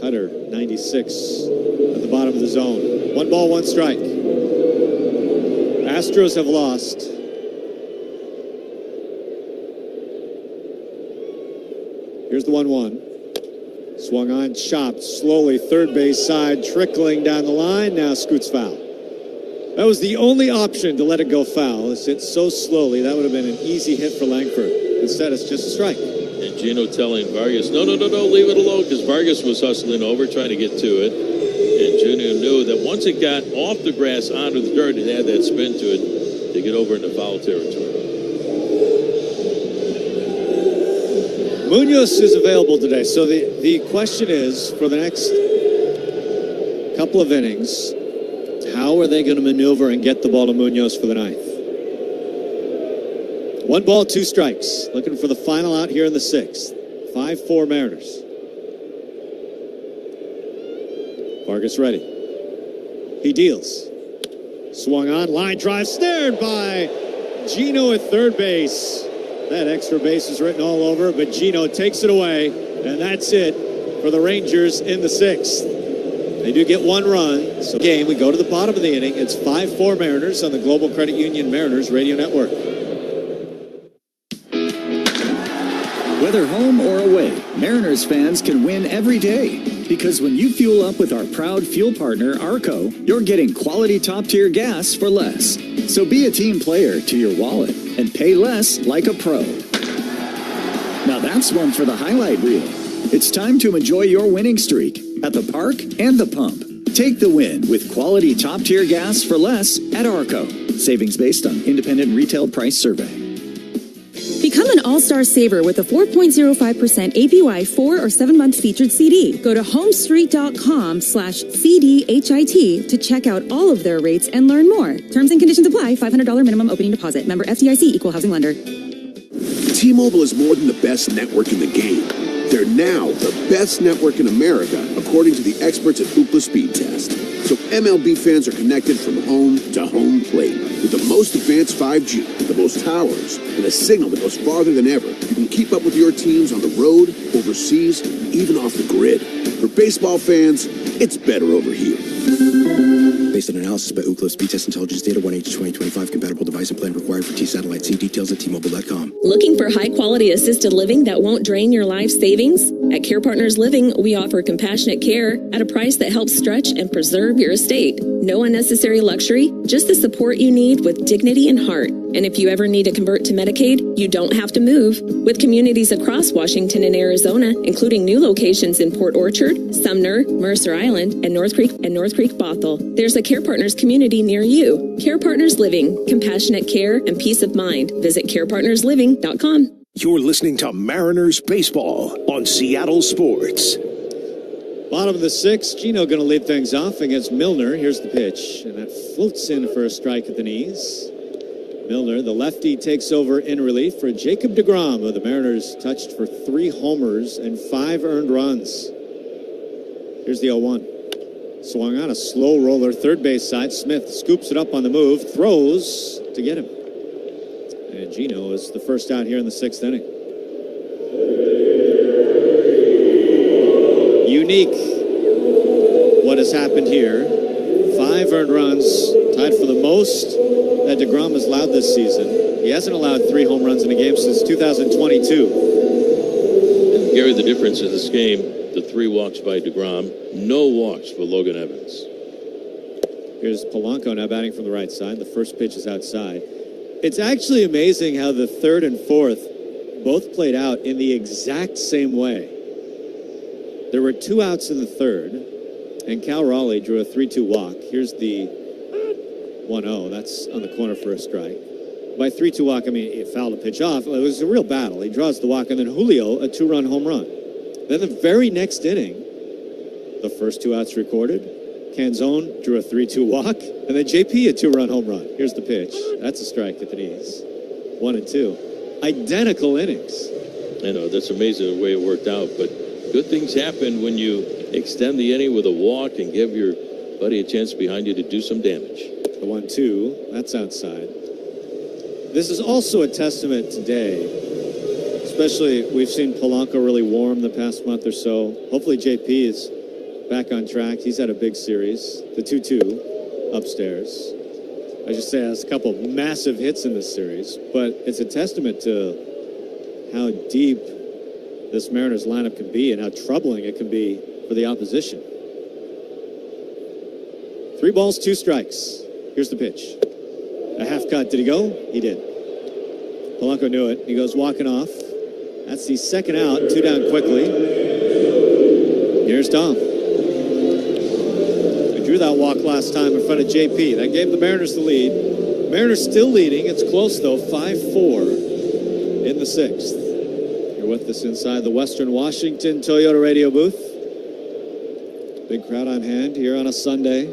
Cutter, 96, at the bottom of the zone. 1 ball, 1 strike. Astros have lost. Here's the 1-1. Swung on, chopped slowly, third base side, trickling down the line. Now scoots foul. That was the only option to let it go foul. It's hit so slowly, that would have been an easy hit for Langford. Instead, it's just a strike. And Gino telling Vargas, no, leave it alone, because Vargas was hustling over, trying to get to it. And Junior knew that once it got off the grass onto the dirt, it had that spin to it to get over into foul territory. Munoz is available today. So the question is, for the next couple of innings, how are they going to maneuver and get the ball to Munoz for the 9th? 1 ball, 2 strikes. Looking for the final out here in the 6th. 5-4 Mariners. Vargas ready. He deals. Swung on, line drive, snared by Gino at third base. That extra base is written all over, but Gino takes it away, and that's it for the Rangers in the 6th. They do get 1 run. So game, we go to the bottom of the inning. It's 5-4 Mariners on the Global Credit Union Mariners Radio Network. Whether home or away, Mariners fans can win every day. Because when you fuel up with our proud fuel partner, Arco, you're getting quality top-tier gas for less. So be a team player to your wallet and pay less like a pro. Now that's one for the highlight reel. It's time to enjoy your winning streak at the park and the pump. Take the win with quality top-tier gas for less at Arco. Savings based on independent retail price survey. Become an all-star saver with a 4.05% APY 4 or 7 month featured CD. Go to homestreet.com/CDHIT to check out all of their rates and learn more. Terms and conditions apply. $500 minimum opening deposit. Member FDIC, equal housing lender. T-Mobile is more than the best network in the game. They're now the best network in America, according to the experts at Ookla Speed Test. So MLB fans are connected from home to home plate with the most advanced 5G, the most towers, and a signal that goes farther than ever. You can keep up with your teams on the road, overseas, even off the grid. For baseball fans, it's better over here. Based on analysis by Ookla Speed Test Intelligence Data, 1H 2025, compatible device and plan required for T-Satellite. See details at T-Mobile.com. Looking for high-quality assisted living that won't drain your life savings? At Care Partners Living, we offer compassionate care at a price that helps stretch and preserve your estate. No unnecessary luxury, just the support you need with dignity and heart. And if you ever need to convert to Medicaid, you don't have to move. With communities across Washington and Arizona, including new locations in Port Orchard, Sumner, Mercer Island, and North Creek Bothell, there's a Care Partners community near you. Care Partners Living, compassionate care and peace of mind. Visit carepartnersliving.com. You're listening to Mariners Baseball on Seattle Sports. Bottom of the sixth, Gino going to lead things off against Milner. Here's the pitch, and that floats in for a strike at the knees. Milner, the lefty, takes over in relief for Jacob deGrom, who the Mariners touched for 3 homers and 5 earned runs. Here's the 0-1. Swung on a slow roller, third base side. Smith scoops it up on the move, throws to get him. And Gino is the first out here in the 6th inning. Unique what has happened here. 5 earned runs, tied for the most that deGrom has allowed this season. He hasn't allowed 3 home runs in a game since 2022. And Gary, the difference in this game, the 3 walks by deGrom, no walks for Logan Evans. Here's Polanco now batting from the right side. The first pitch is outside. It's actually amazing how the 3rd and 4th both played out in the exact same way. There were 2 outs in the 3rd, and Cal Raleigh drew a 3-2 walk. Here's the 1-0. That's on the corner for a strike. By 3-2 walk, I mean, he fouled a pitch off. It was a real battle. He draws the walk, and then Julio, a 2-run home run. Then the very next inning, the first 2 outs recorded. Canzone drew a 3-2 walk, and then JP a 2-run home run. Here's the pitch. That's a strike at the knees. 1 and 2. Identical innings. I know, that's amazing the way it worked out, but good things happen when you extend the inning with a walk and give your buddy a chance behind you to do some damage. The 1-2, that's outside. This is also a testament today, especially we've seen Polanco really warm the past month or so. Hopefully JP is back on track. He's had a big series. The 2-2 upstairs. I just say has a couple massive hits in this series, but it's a testament to how deep this Mariners lineup can be and how troubling it can be for the opposition. 3 balls, 2 strikes. Here's the pitch. A half cut. Did he go? He did. Polanco knew it. He goes walking off. That's the 2nd out. 2 down quickly. Here's Tom. We drew that walk last time in front of JP. That gave the Mariners the lead. Mariners still leading. It's close, though. 5-4 in the 6th. You're with us inside the Western Washington Toyota radio booth. Big crowd on hand here on a Sunday.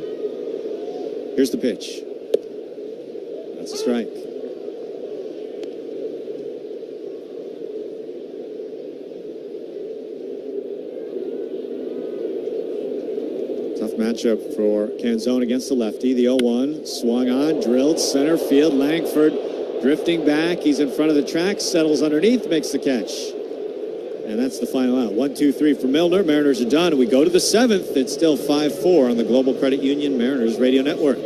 Here's the pitch. That's a strike. Tough matchup for Canzone against the lefty. The 0-1 swung on, drilled, center field. Langford drifting back. He's in front of the track, settles underneath, makes the catch. And that's the final out. 1-2-3 for Milner. Mariners are done. We go to the 7th. It's still 5-4 on the Global Credit Union Mariners Radio Network.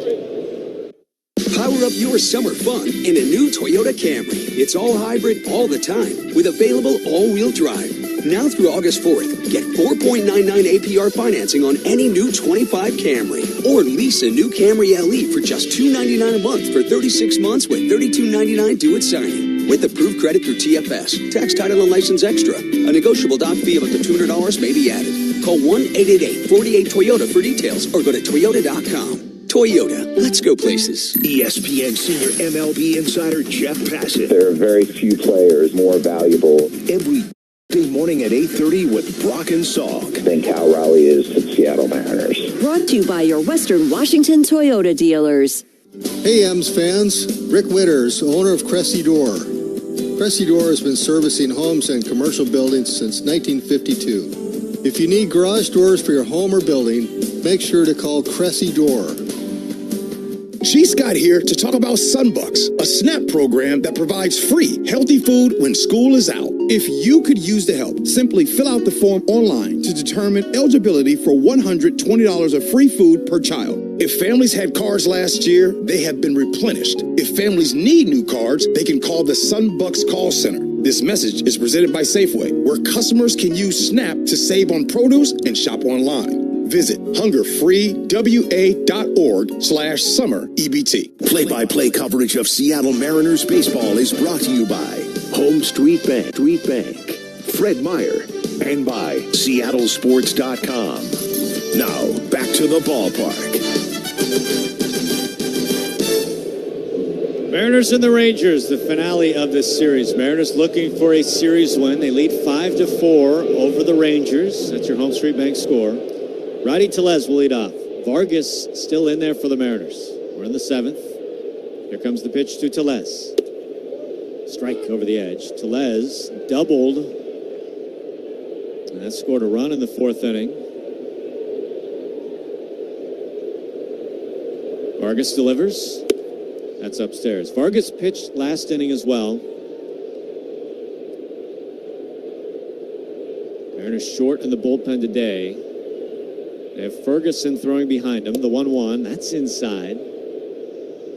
Power up your summer fun in a new Toyota Camry. It's all hybrid all the time with available all-wheel drive. Now through August 4th, get 4.99 APR financing on any new 25 Camry. Or lease a new Camry LE for just $299 a month for 36 months with $32.99 due at signing. With approved credit through TFS, tax, title, and license extra. A negotiable doc fee of up to $200 may be added. Call 1-888-48-TOYOTA for details or go to Toyota.com. Toyota, let's go places. ESPN senior MLB insider Jeff Passan. There are very few players more valuable every day morning at 8:30 with Brock and Salk. than Cal Raleigh is to Seattle Mariners. Brought to you by your Western Washington Toyota dealers. Hey, M's fans. Rick Witters, owner of Cressy Door. Cressy Door has been servicing homes and commercial buildings since 1952. If you need garage doors for your home or building, make sure to call Cressy Door. G. Scott here to talk about Sunbucks, a SNAP program that provides free, healthy food when school is out. If you could use the help, simply fill out the form online to determine eligibility for $120 of free food per child. If families had cards last year, they have been replenished. If families need new cards, they can call the Sunbucks call center. This message is presented by Safeway, where customers can use SNAP to save on produce and shop online. Visit hungerfreewa.org/summer EBT. Play-by-play coverage of Seattle Mariners baseball is brought to you by Home Street Bank, Fred Meyer, and by SeattleSports.com. Now, back to the ballpark. Mariners and the Rangers, the finale of this series. Mariners looking for a series win. They lead 5-4 over the Rangers. That's your Home Street Bank score. Rowdy Tellez will lead off. Vargas still in there for the Mariners. We're in the 7th. Here comes the pitch to Tellez. Strike over the edge. Tellez doubled. And that scored a run in the 4th inning. Vargas delivers. That's upstairs. Vargas pitched last inning as well. Mariners short in the bullpen today. They have Ferguson throwing behind him. The 1-1. That's inside.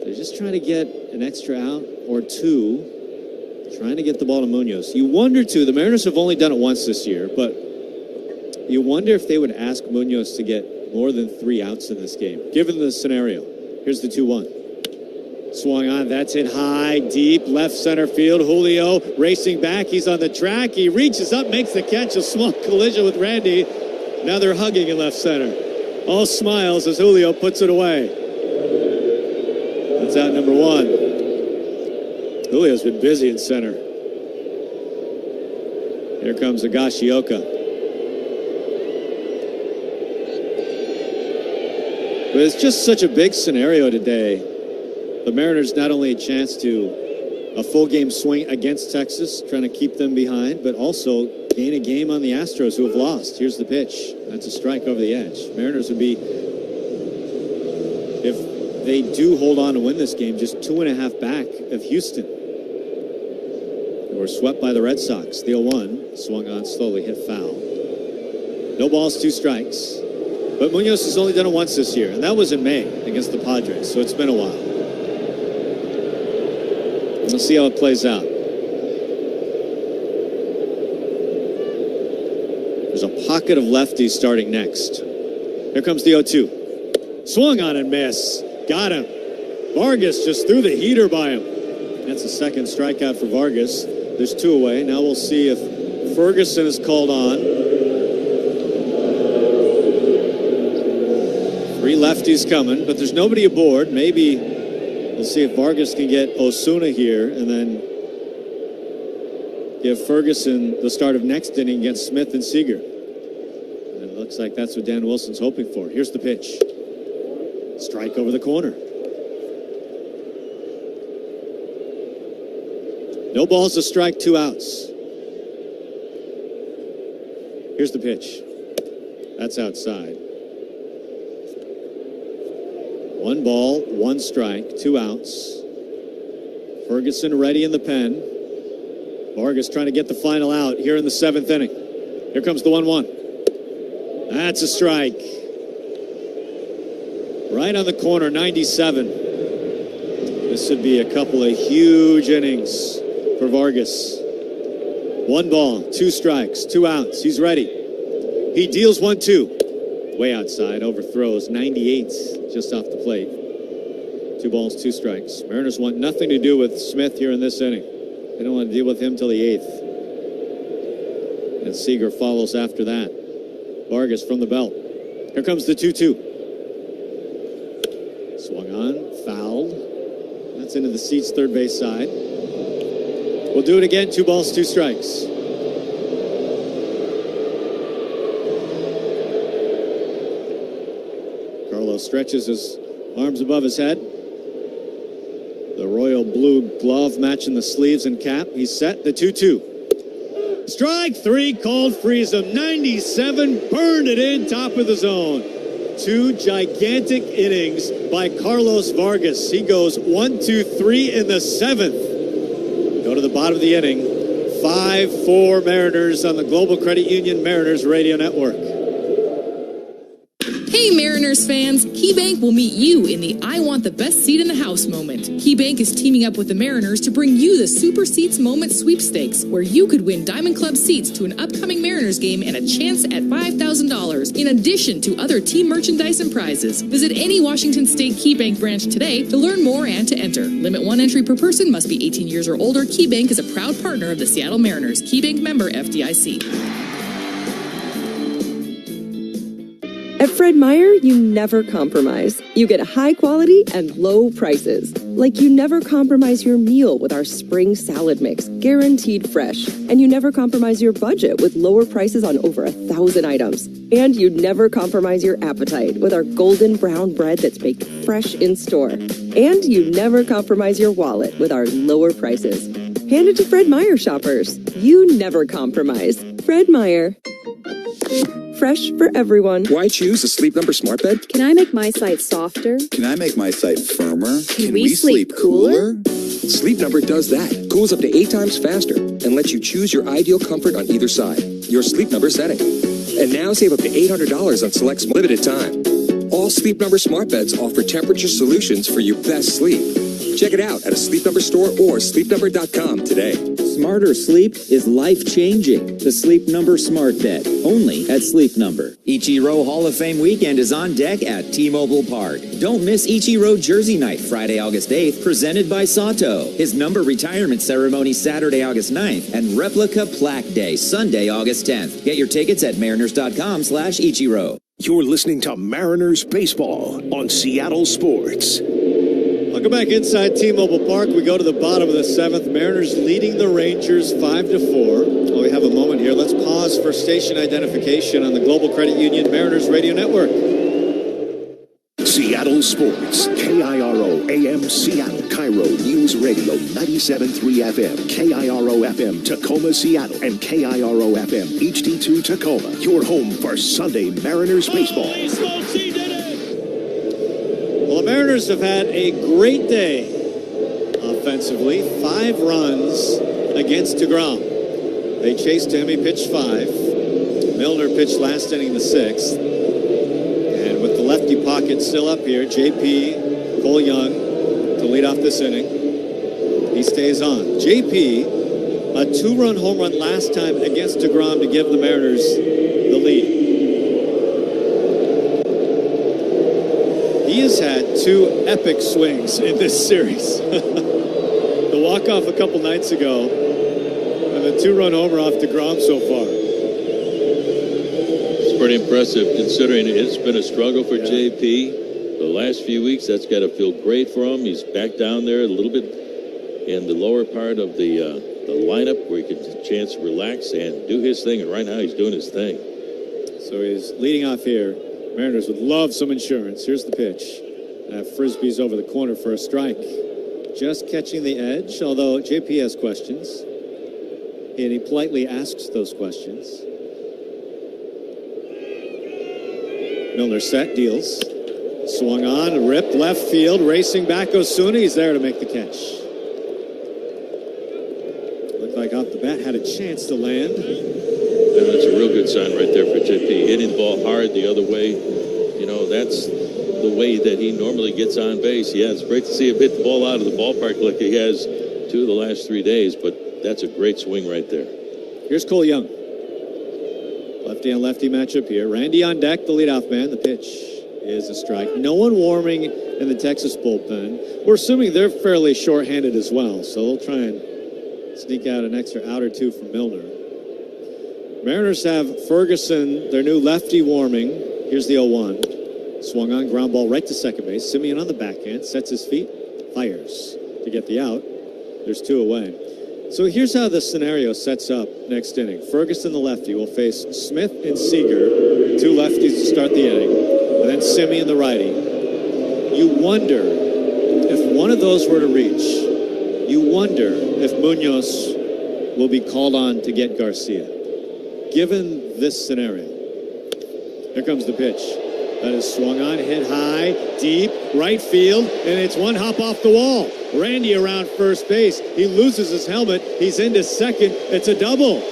They're just trying to get an extra out or two. Trying to get the ball to Munoz. You wonder, too, the Mariners have only done it once this year, but you wonder if they would ask Munoz to get more than 3 outs in this game, given the scenario. Here's the 2-1. Swung on. That's hit high, deep, left center field. Julio racing back. He's on the track. He reaches up, makes the catch. A small collision with Randy. Now they're hugging in left center. All smiles as Julio puts it away. That's out number 1. Julio's been busy in center. Here comes Higashioka. But it's just such a big scenario today. The Mariners not only a chance to a full game swing against Texas, trying to keep them behind, but also gain a game on the Astros, who have lost. Here's the pitch. That's a strike over the edge. Mariners would be, if they do hold on to win this game, just 2.5 back of Houston, who were swept by the Red Sox. The 0-1 swung on slowly, hit foul. No balls, 2 strikes. But Munoz has only done it once this year, and that was in May against the Padres, so it's been a while. We'll see how it plays out. There's a pocket of lefties starting next. Here comes the 0-2. Swung on and miss. Got him. Vargas just threw the heater by him. That's a second strikeout for Vargas. There's 2 away. Now we'll see if Ferguson is called on. 3 lefties coming, but there's nobody aboard. Maybe we'll see if Vargas can get Osuna here and then give Ferguson the start of next inning against Smith and Seager. And it looks like that's what Dan Wilson's hoping for. Here's the pitch. Strike over the corner. No balls to strike, 2 outs. Here's the pitch. That's outside. 1 ball, 1 strike, 2 outs. Ferguson ready in the pen. Vargas trying to get the final out here in the 7th inning. Here comes the 1-1. That's a strike. Right on the corner, 97. This would be a couple of huge innings for Vargas. 1 ball, 2 strikes, 2 outs. He's ready. He deals 1-2. Way outside, overthrows, 98 just off the plate. 2 balls, 2 strikes. Mariners want nothing to do with Smith here in this inning. They don't want to deal with him till the 8th. And Seager follows after that. Vargas from the belt. Here comes the 2-2. Swung on, fouled. That's into the seats, third base side. We'll do it again, 2 balls, 2 strikes. Carlos stretches his arms above his head. The Arroyo royal blue glove matching the sleeves and cap. He's set. The 2-2. Strike 3 called, frees him. 97, burned it in, top of the zone. 2 gigantic innings by Carlos Vargas. He goes 1-2-3 in the 7th. Go to the bottom of the inning. 5-4 Mariners on the Global Credit Union Mariners Radio Network. Hey Mariners fans, KeyBank will meet you in the I want the best seat in the house moment. KeyBank is teaming up with the Mariners to bring you the Super Seats Moment Sweepstakes, where you could win Diamond Club seats to an upcoming Mariners game and a chance at $5,000, in addition to other team merchandise and prizes. Visit any Washington State KeyBank branch today to learn more and to enter. Limit 1 entry per person, must be 18 years or older. KeyBank is a proud partner of the Seattle Mariners. KeyBank member FDIC. At Fred Meyer, you never compromise. You get high quality and low prices. Like you never compromise your meal with our spring salad mix, guaranteed fresh. And you never compromise your budget with lower prices on over 1,000 items. And you never compromise your appetite with our golden brown bread that's baked fresh in store. And you never compromise your wallet with our lower prices. Hand it to Fred Meyer shoppers. You never compromise. Fred Meyer. Fresh for everyone. Why choose a Sleep Number smart bed? Can I make my site softer? Can I make my site firmer? Can we sleep cooler? Sleep Number does that. Cools up to 8 times faster and lets you choose your ideal comfort on either side. Your Sleep Number setting. And now save up to $800 on select limited time. All Sleep Number smart beds offer temperature solutions for your best sleep. Check it out at a Sleep Number store or sleepnumber.com today. Smarter sleep is life-changing. The Sleep Number Smart Bed, only at Sleep Number. Ichiro Hall of Fame weekend is on deck at T-Mobile Park. Don't miss Ichiro Jersey Night, Friday, August 8th, presented by Sato. His number retirement ceremony Saturday, August 9th, and replica plaque day, Sunday, August 10th. Get your tickets at mariners.com/Ichiro. You're listening to Mariners Baseball on Seattle Sports. Welcome back inside T-Mobile Park. We go to the bottom of the 7th. Mariners leading the Rangers 5-4. Well, we have a moment here. Let's pause for station identification on the Global Credit Union Mariners Radio Network. Seattle Sports, KIRO AM Seattle, Cairo News Radio 97.3 FM, KIRO FM Tacoma, Seattle, and KIRO FM HD2 Tacoma. Your home for Sunday Mariners baseball. Well, the Mariners have had a great day offensively. 5 runs against DeGrom. They chased him. He pitched 5. Milner pitched last inning the 6th. And with the lefty pocket still up here, JP, Cole Young to lead off this inning. He stays on. JP, a 2-run home run last time against DeGrom to give the Mariners the lead. He has had 2 epic swings in this series. The walk-off a couple nights ago and the 2-run homer off DeGrom so far. It's pretty impressive considering it's been a struggle for JP the last few weeks. That's got to feel great for him. He's back down there a little bit in the lower part of the lineup where he can get a chance to relax and do his thing. And right now he's doing his thing. So he's leading off here. Mariners would love some insurance. Here's the pitch. Frisbee's over the corner for a strike. Just catching the edge, although JP has questions. And he politely asks those questions. Milner set, deals. Swung on, ripped left field, racing back Osuna. He's there to make the catch. Looked like off the bat had a chance to land. And that's a real good sign right there for JP. Hitting the ball hard the other way. You know, that's the way that he normally gets on base. Yeah, it's great to see him hit the ball out of the ballpark like he has 2 of the last 3 days, but that's a great swing right there. Here's Cole Young. Lefty on lefty matchup here. Randy on deck, the leadoff man. The pitch is a strike. No one warming in the Texas bullpen. We're assuming they're fairly short-handed as well, so they'll try and sneak out an extra out or 2 from Milner. Mariners have Ferguson, their new lefty, warming. Here's the 0-1. Swung on, ground ball right to second base. Simeon on the backhand, sets his feet, fires to get the out. There's 2 away. So here's how the scenario sets up next inning. Ferguson, the lefty, will face Smith and Seager, 2 lefties to start the inning, and then Simeon, the righty. You wonder if one of those were to reach, You wonder if Munoz will be called on to get Garcia. Given this scenario, here comes the pitch. That is swung on, hit high, deep, right field, and it's one hop off the wall. Randy around first base. He loses his helmet. He's into second. It's a double.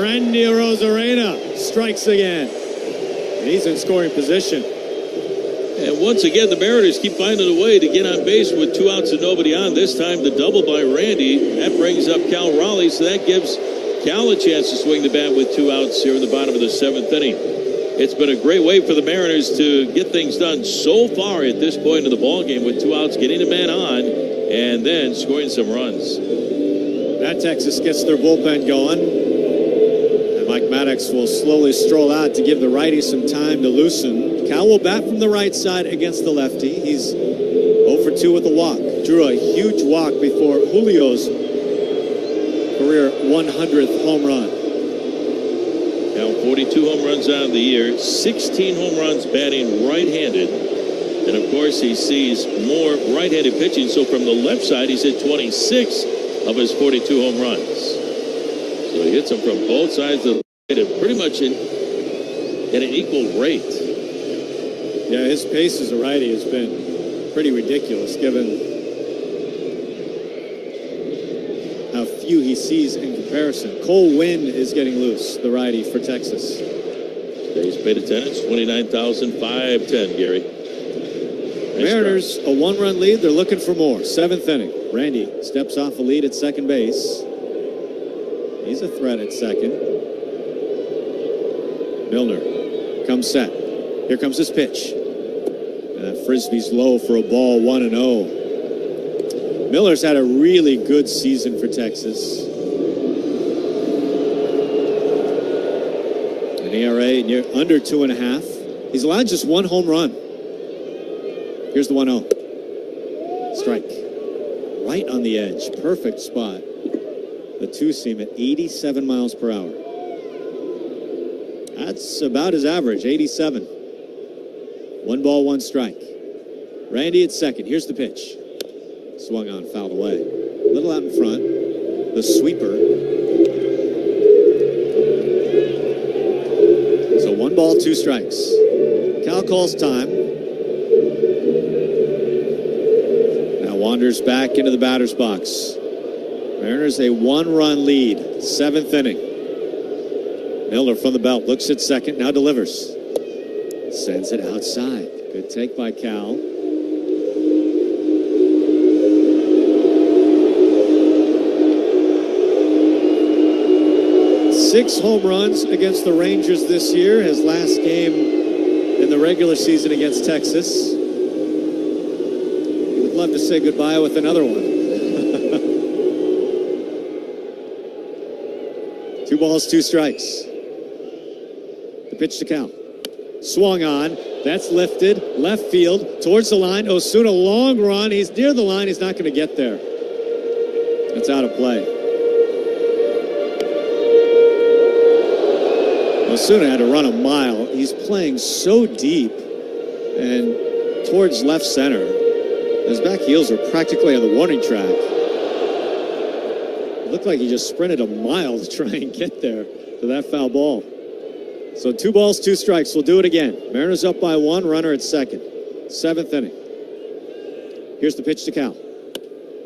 Randy Arozarena strikes again. And he's in scoring position. And once again, the Mariners keep finding a way to get on base with 2 outs and nobody on. This time, the double by Randy. That brings up Cal Raleigh, so that gives Cal a chance to swing the bat with 2 outs here in the bottom of the 7th inning. It's been a great way for the Mariners to get things done so far at this point in the ballgame with 2 outs, getting a man on, and then scoring some runs. That Texas gets their bullpen going. And Mike Maddox will slowly stroll out to give the righty some time to loosen. Cal will bat from the right side against the lefty. He's 0 for 2 with a walk. Drew a huge walk before Julio's career 100th home run. Now 42 home runs out of the year, 16 home runs batting right-handed. And of course, he sees more right-handed pitching. So from the left side, he's hit 26 of his 42 home runs. So he hits them from both sides of the plate, pretty much at an equal rate. Yeah, his pace as a righty has been pretty ridiculous, given how few he sees in comparison. Cole Winn is getting loose, the righty for Texas. Today's paid attendance, 29,510, Gary. Mariners, a 1-run lead. They're looking for more. 7th inning. Randy steps off a lead at second base. He's a threat at second. Milner comes set. Here comes his pitch. And that frisbee's low for a ball, 1-0. Miller's had a really good season for Texas. An ERA near under 2.5. He's allowed just 1 home run. Here's the 1-0. Strike. Right on the edge. Perfect spot. The 2-seam at 87 miles per hour. That's about his average, 87. 1 ball, 1 strike. Randy at second. Here's the pitch. Swung on, fouled away. A little out in front. The sweeper. So 1 ball, 2 strikes. Cal calls time. Now wanders back into the batter's box. Mariners a 1-run lead. 7th inning. Miller from the belt. Looks at second. Now delivers. Sends it outside. Good take by Cal. Six home runs against the Rangers this year. His last game in the regular season against Texas. He would love to say goodbye with another one. 2 balls, 2 strikes. The pitch to Cal. Swung on. That's lifted. Left field. Towards the line. Osuna, long run. He's near the line. He's not going to get there. It's out of play. Osuna had to run a mile. He's playing so deep and towards left center. His back heels are practically on the warning track. It looked like he just sprinted a mile to try and get there to that foul ball. So 2 balls, 2 strikes. We'll do it again. Mariners up by 1, runner at second. 7th inning. Here's the pitch to Cal.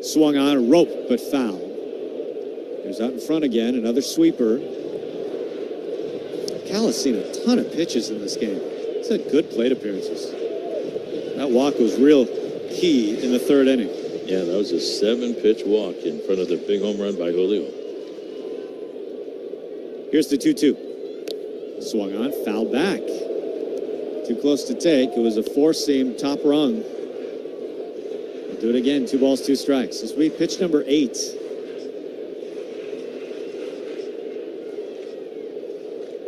Swung on, rope, but foul. Here's out in front again, another sweeper. Cal has seen a ton of pitches in this game. He's had good plate appearances. That walk was real key in the 3rd inning. Yeah, that was a 7-pitch walk in front of the big home run by Julio. Here's the 2-2. Swung on, fouled back. Too close to take. It was a 4-seam top rung. We'll do it again. 2 balls, 2 strikes. This will be pitch number 8.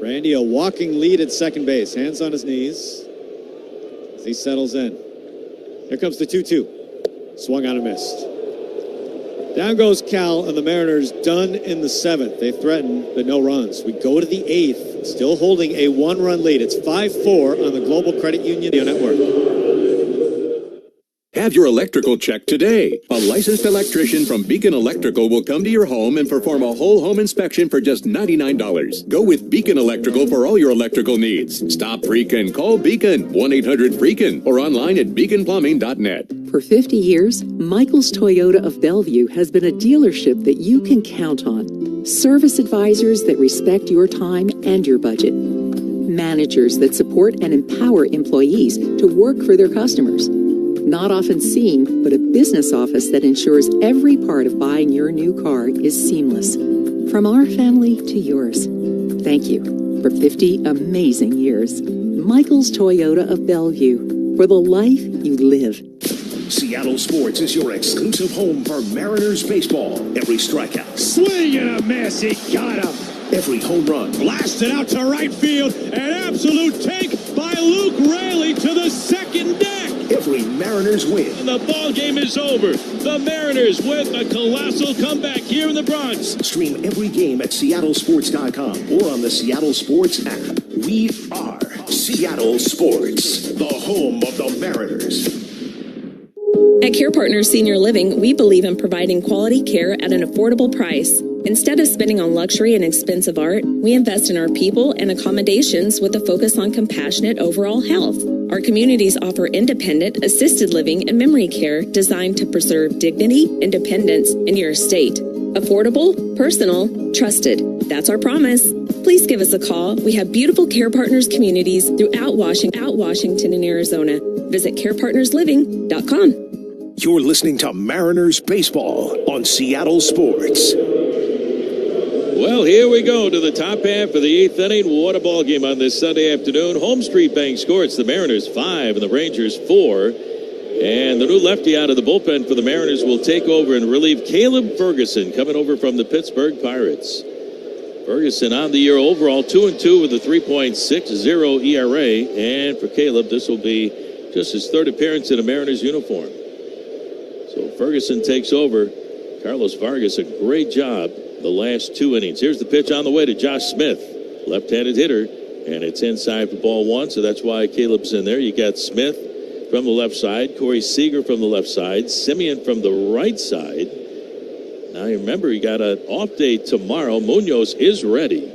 Randy, a walking lead at second base. Hands on his knees as he settles in. Here comes the 2-2. Swung on and missed. Down goes Cal, and the Mariners done in the 7th. They threaten, but no runs. We go to the 8th, still holding a 1-run lead. It's 5-4 on the Global Credit Union Network. Have your electrical checked today. A licensed electrician from Beacon Electrical will come to your home and perform a whole home inspection for just $99. Go with Beacon Electrical for all your electrical needs. Stop freaking. Call Beacon 1-800-FREAKIN or online at beaconplumbing.net. For 50 years, Michael's Toyota of Bellevue has been a dealership that you can count on. Service advisors that respect your time and your budget. Managers that support and empower employees to work for their customers. Not often seen, but a business office that ensures every part of buying your new car is seamless. From our family to yours. Thank you for 50 amazing years. Michael's Toyota of Bellevue, for the life you live. Seattle Sports is your exclusive home for Mariners baseball. Every strikeout. Swing and a miss. He got him. Every home run. Blasted out to right field. An absolute take by Luke Raley to the second deck. Every Mariners win. And the ball game is over. The Mariners with a colossal comeback here in the Bronx. Stream every game at seattlesports.com or on the Seattle Sports app. We are Seattle Sports, the home of the Mariners. At Care Partners Senior Living, we believe in providing quality care at an affordable price. Instead of spending on luxury and expensive art, we invest in our people and accommodations with a focus on compassionate overall health. Our communities offer independent, assisted living, and memory care designed to preserve dignity, independence, and your estate. Affordable, personal, trusted. That's our promise. Please give us a call. We have beautiful Care Partners communities throughout Washington and Arizona. Visit carepartnersliving.com. You're listening to Mariners baseball on Seattle Sports. Well, here we go to the top half of the 8th inning. What a ball game on this Sunday afternoon. Home Street Bank score. It's the Mariners 5 and the Rangers 4. And the new lefty out of the bullpen for the Mariners will take over and relieve Caleb Ferguson, coming over from the Pittsburgh Pirates. Ferguson on the year overall 2-2 with a 3.60 ERA. And for Caleb, this will be just his third appearance in a Mariners uniform. So Ferguson takes over. Carlos Vargas, a great job the last 2 innings. Here's the pitch on the way to Josh Smith, left-handed hitter, and it's inside for ball 1, so that's why Caleb's in there. You got Smith from the left side, Corey Seager from the left side, Simeon from the right side. Now you remember you got an off day tomorrow. Munoz is ready.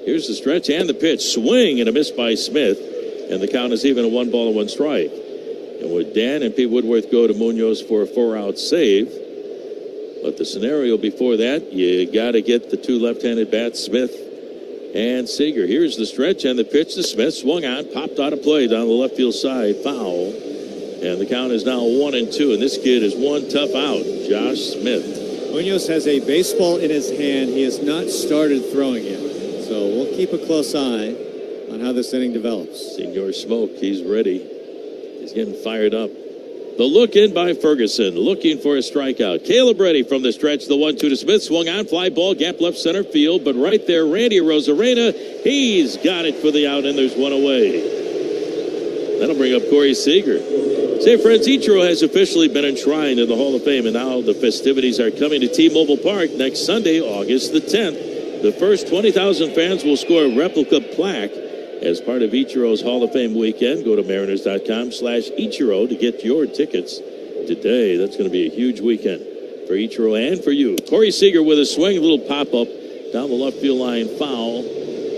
Here's the stretch and the pitch. Swing and a miss by Smith, and the count is even a 1-1 strike. And would Dan and Pete Woodworth go to Munoz for a 4-out save? But the scenario before that, you got to get the two left-handed bats, Smith and Seager. Here's the stretch and the pitch to Smith. Swung on, popped out of play down the left field side. Foul. And the count is now 1-2. And this kid is one tough out, Josh Smith. Munoz has a baseball in his hand. He has not started throwing yet. So we'll keep a close eye on how this inning develops. Senor Smoke, he's ready. He's getting fired up. The look in by Ferguson, looking for a strikeout. Caleb ready from the stretch. The 1-2 to Smith. Swung on, fly ball, gap left center field. But right there, Randy Rosarena, he's got it for the out, and there's one away. That'll bring up Corey Seager. Say, friends, Ichiro has officially been enshrined in the Hall of Fame, and now the festivities are coming to T-Mobile Park next Sunday, August the 10th. The first 20,000 fans will score a replica plaque as part of Ichiro's Hall of Fame weekend. Go to mariners.com/Ichiro to get your tickets today. That's going to be a huge weekend for Ichiro and for you. Corey Seager with a swing, a little pop-up down the left field line, foul.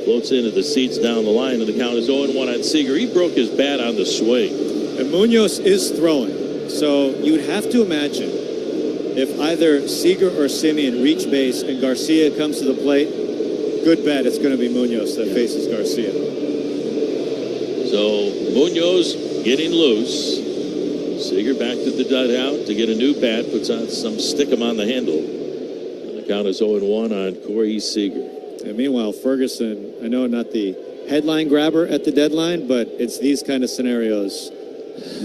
Floats into the seats down the line, and the count is 0-1 on Seager. He broke his bat on the swing. And Munoz is throwing. So you would have to imagine if either Seager or Simeon reach base and Garcia comes to the plate, good bet it's going to be Munoz that faces Garcia. So Munoz getting loose. Seager back to the dugout to get a new bat. Puts on some stickum on the handle. And the count is 0-1 on Corey Seager. And meanwhile, Ferguson, I know not the headline grabber at the deadline, but it's these kind of scenarios.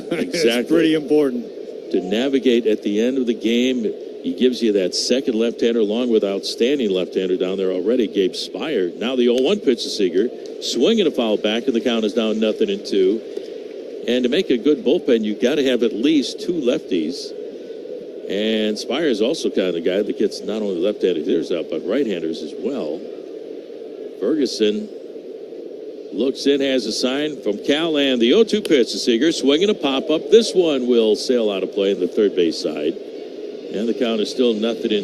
Exactly. It's pretty important. To navigate at the end of the game, he gives you that second left-hander along with outstanding left-hander down there already, Gabe Spire. Now the 0-1 pitch to Seager. Swinging a foul back, and the count is now 0-2. And to make a good bullpen, you've got to have at least two lefties. And Spire is also kind of the guy that gets not only left-handed hitters out, but right-handers as well. Ferguson Looks in, has a sign from Cal, and the 0-2 pitch to Seager, swinging a pop-up. This one will sail out of play on the third base side. And the count is still 0-2.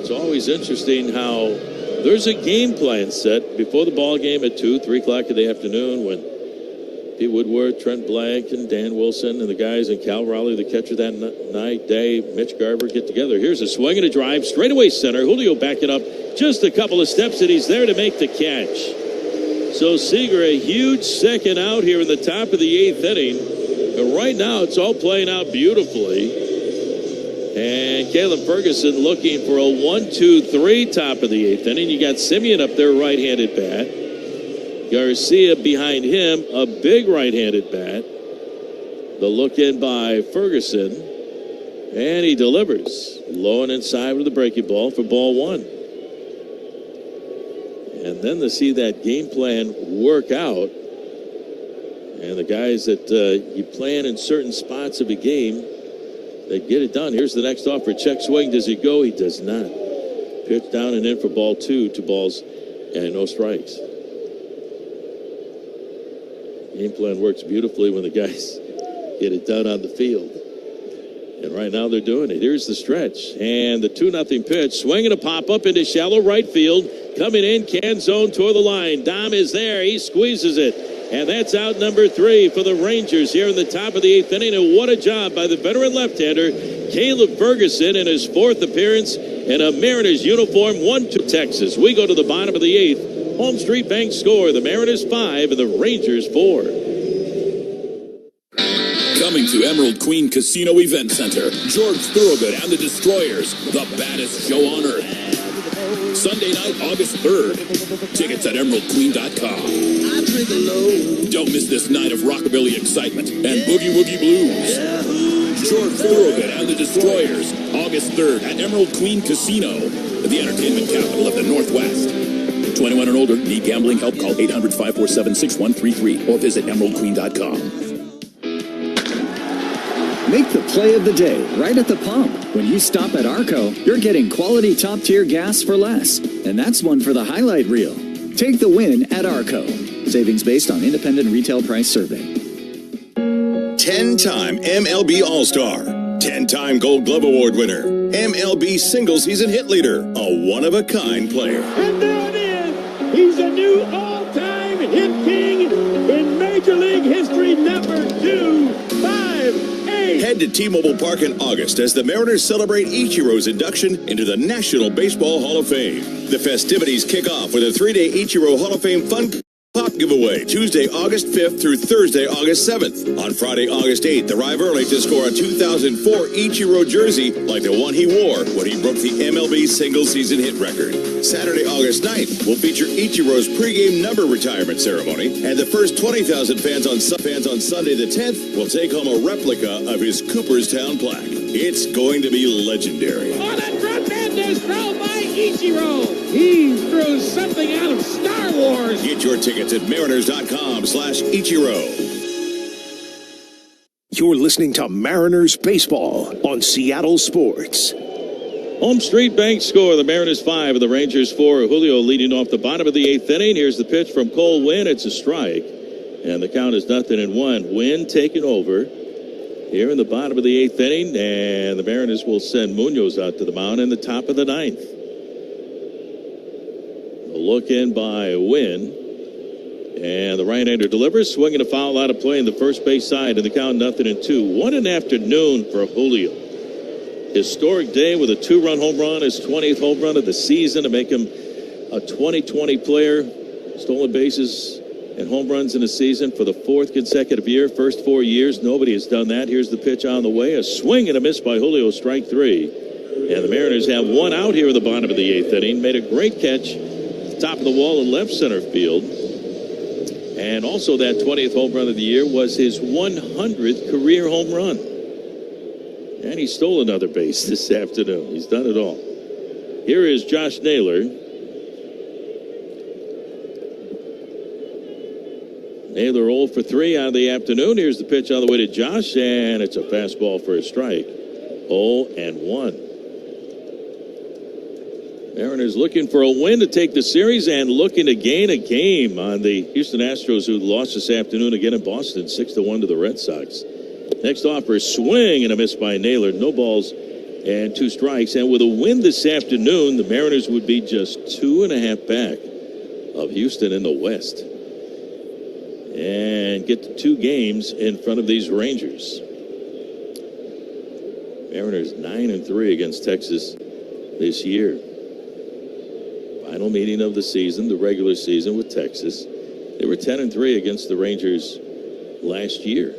It's always interesting how there's a game plan set before the ball game at 2, 3 o'clock in the afternoon when Pete Woodward, Trent Blank, and Dan Wilson and the guys in Cal Raleigh, the catcher that night, Dave, Mitch Garver get together. Here's a swing and a drive, straightaway center. Julio backing up just a couple of steps, and he's there to make the catch. So Seager, a huge second out here in the top of the 8th inning. And right now, it's all playing out beautifully. And Caleb Ferguson looking for a 1-2-3 top of the 8th inning. You got Simeon up there, right-handed bat. Garcia behind him, a big right-handed bat. The look in by Ferguson. And he delivers. Low and inside with the breaking ball for ball 1. And then to see that game plan work out. And the guys that you plan in certain spots of a game, they get it done. Here's the next offer. Check swing. Does he go? He does not. Pitch down and in for ball 2. 2 balls and no strikes. Game plan works beautifully when the guys get it done on the field. And right now they're doing it. Here's the stretch. And the 2-0 pitch. Swinging a pop-up into shallow right field. Coming in, can zone toward the line. Dom is there. He squeezes it. And that's out number 3 for the Rangers here in the top of the 8th inning. And what a job by the veteran left-hander, Caleb Ferguson, in his 4th appearance in a Mariners uniform, 1-2 Texas. We go to the bottom of the 8th. Home Street Bank score, the Mariners 5 and the Rangers 4. Coming to Emerald Queen Casino Event Center, George Thorogood and the Destroyers, the baddest show on earth. Sunday night, August 3rd. Tickets at emeraldqueen.com. Don't miss this night of rockabilly excitement and boogie-woogie blues. George Thorogood and the Destroyers, August 3rd at Emerald Queen Casino, the entertainment capital of the Northwest. 21 and older, need gambling help, call 800-547-6133 or visit emeraldqueen.com. Make the play of the day right at the pump. When you stop at Arco, you're getting quality top-tier gas for less. And that's one for the highlight reel. Take the win at Arco. Savings based on independent retail price survey. 10-time MLB All-Star. 10-time Gold Glove Award winner. MLB single-season hit leader. A one-of-a-kind player. And there it is. He's a new all-time hit king in Major League history, number 258. Head to T-Mobile Park in August as the Mariners celebrate Ichiro's induction into the National Baseball Hall of Fame. The festivities kick off with a 3-day Ichiro Hall of Fame Fun Pop giveaway Tuesday, August 5th through Thursday, August 7th. On Friday, August 8th, arrive early to score a 2004 Ichiro jersey like the one he wore when he broke the MLB single-season hit record. Saturday, August 9th, will feature Ichiro's pregame number retirement ceremony, and the first 20,000 fans on Sunday the 10th will take home a replica of his Cooperstown plaque. It's going to be legendary. Oh, that tremendous throw by Ichiro. He threw something out of Star Wars. Get your tickets at mariners.com/Ichiro. You're listening to Mariners Baseball on Seattle Sports. Home Street Bank score, the Mariners 5 and the Rangers 4. Julio leading off the bottom of the 8th inning. Here's the pitch from Cole Winn. It's a strike. And the count is 0-1. Winn taking over here in the bottom of the 8th inning. And the Mariners will send Munoz out to the mound in the top of the 9th. A look in by Winn. And the right-hander delivers, swinging a foul out of play in the first base side, and the count 0-2. What an afternoon for Julio. Historic day with a 2-run home run, his 20th home run of the season to make him a 2020 player. Stolen bases and home runs in a season for the 4th consecutive year. First 4 years, nobody has done that. Here's the pitch on the way. A swing and a miss by Julio, strike 3. And the Mariners have one out here at the bottom of the 8th inning. Made a great catch at the top of the wall in left center field. And also that 20th home run of the year was his 100th career home run. And he stole another base this afternoon. He's done it all. Here is Josh Naylor. Naylor 0 for 3 on the afternoon. Here's the pitch on the way to Josh, and it's a fastball for a strike. 0-1. Mariners looking for a win to take the series and looking to gain a game on the Houston Astros, who lost this afternoon again in Boston, 6-1 to the Red Sox. Next offer, swing and a miss by Naylor. No balls and 2 strikes. And with a win this afternoon, the Mariners would be just 2.5 back of Houston in the West and get to 2 games in front of these Rangers. Mariners 9-3 against Texas this year. Final meeting of the season, the regular season with Texas. They were 10-3 against the Rangers last year.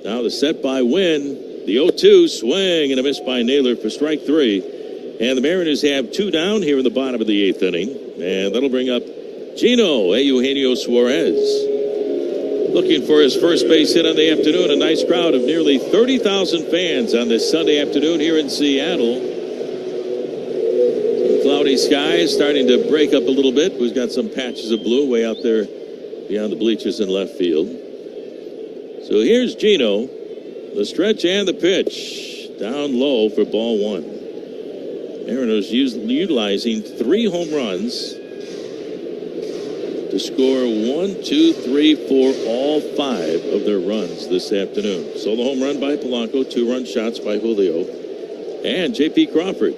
Now the set by Wynn, the 0-2 swing and a miss by Naylor for strike 3. And the Mariners have 2 down here in the bottom of the 8th inning. And that'll bring up Gino Eugenio Suarez. Looking for his first base hit on the afternoon. A nice crowd of nearly 30,000 fans on this Sunday afternoon here in Seattle. Cloudy skies starting to break up a little bit. We've got some patches of blue way out there beyond the bleachers in left field. So here's Gino. The stretch and the pitch. Down low for ball 1. Mariners utilizing 3 home runs to score 1, 2, 3, 4, all 5 of their runs this afternoon. Solo home run by Polanco, 2-run shots by Julio and J.P. Crawford.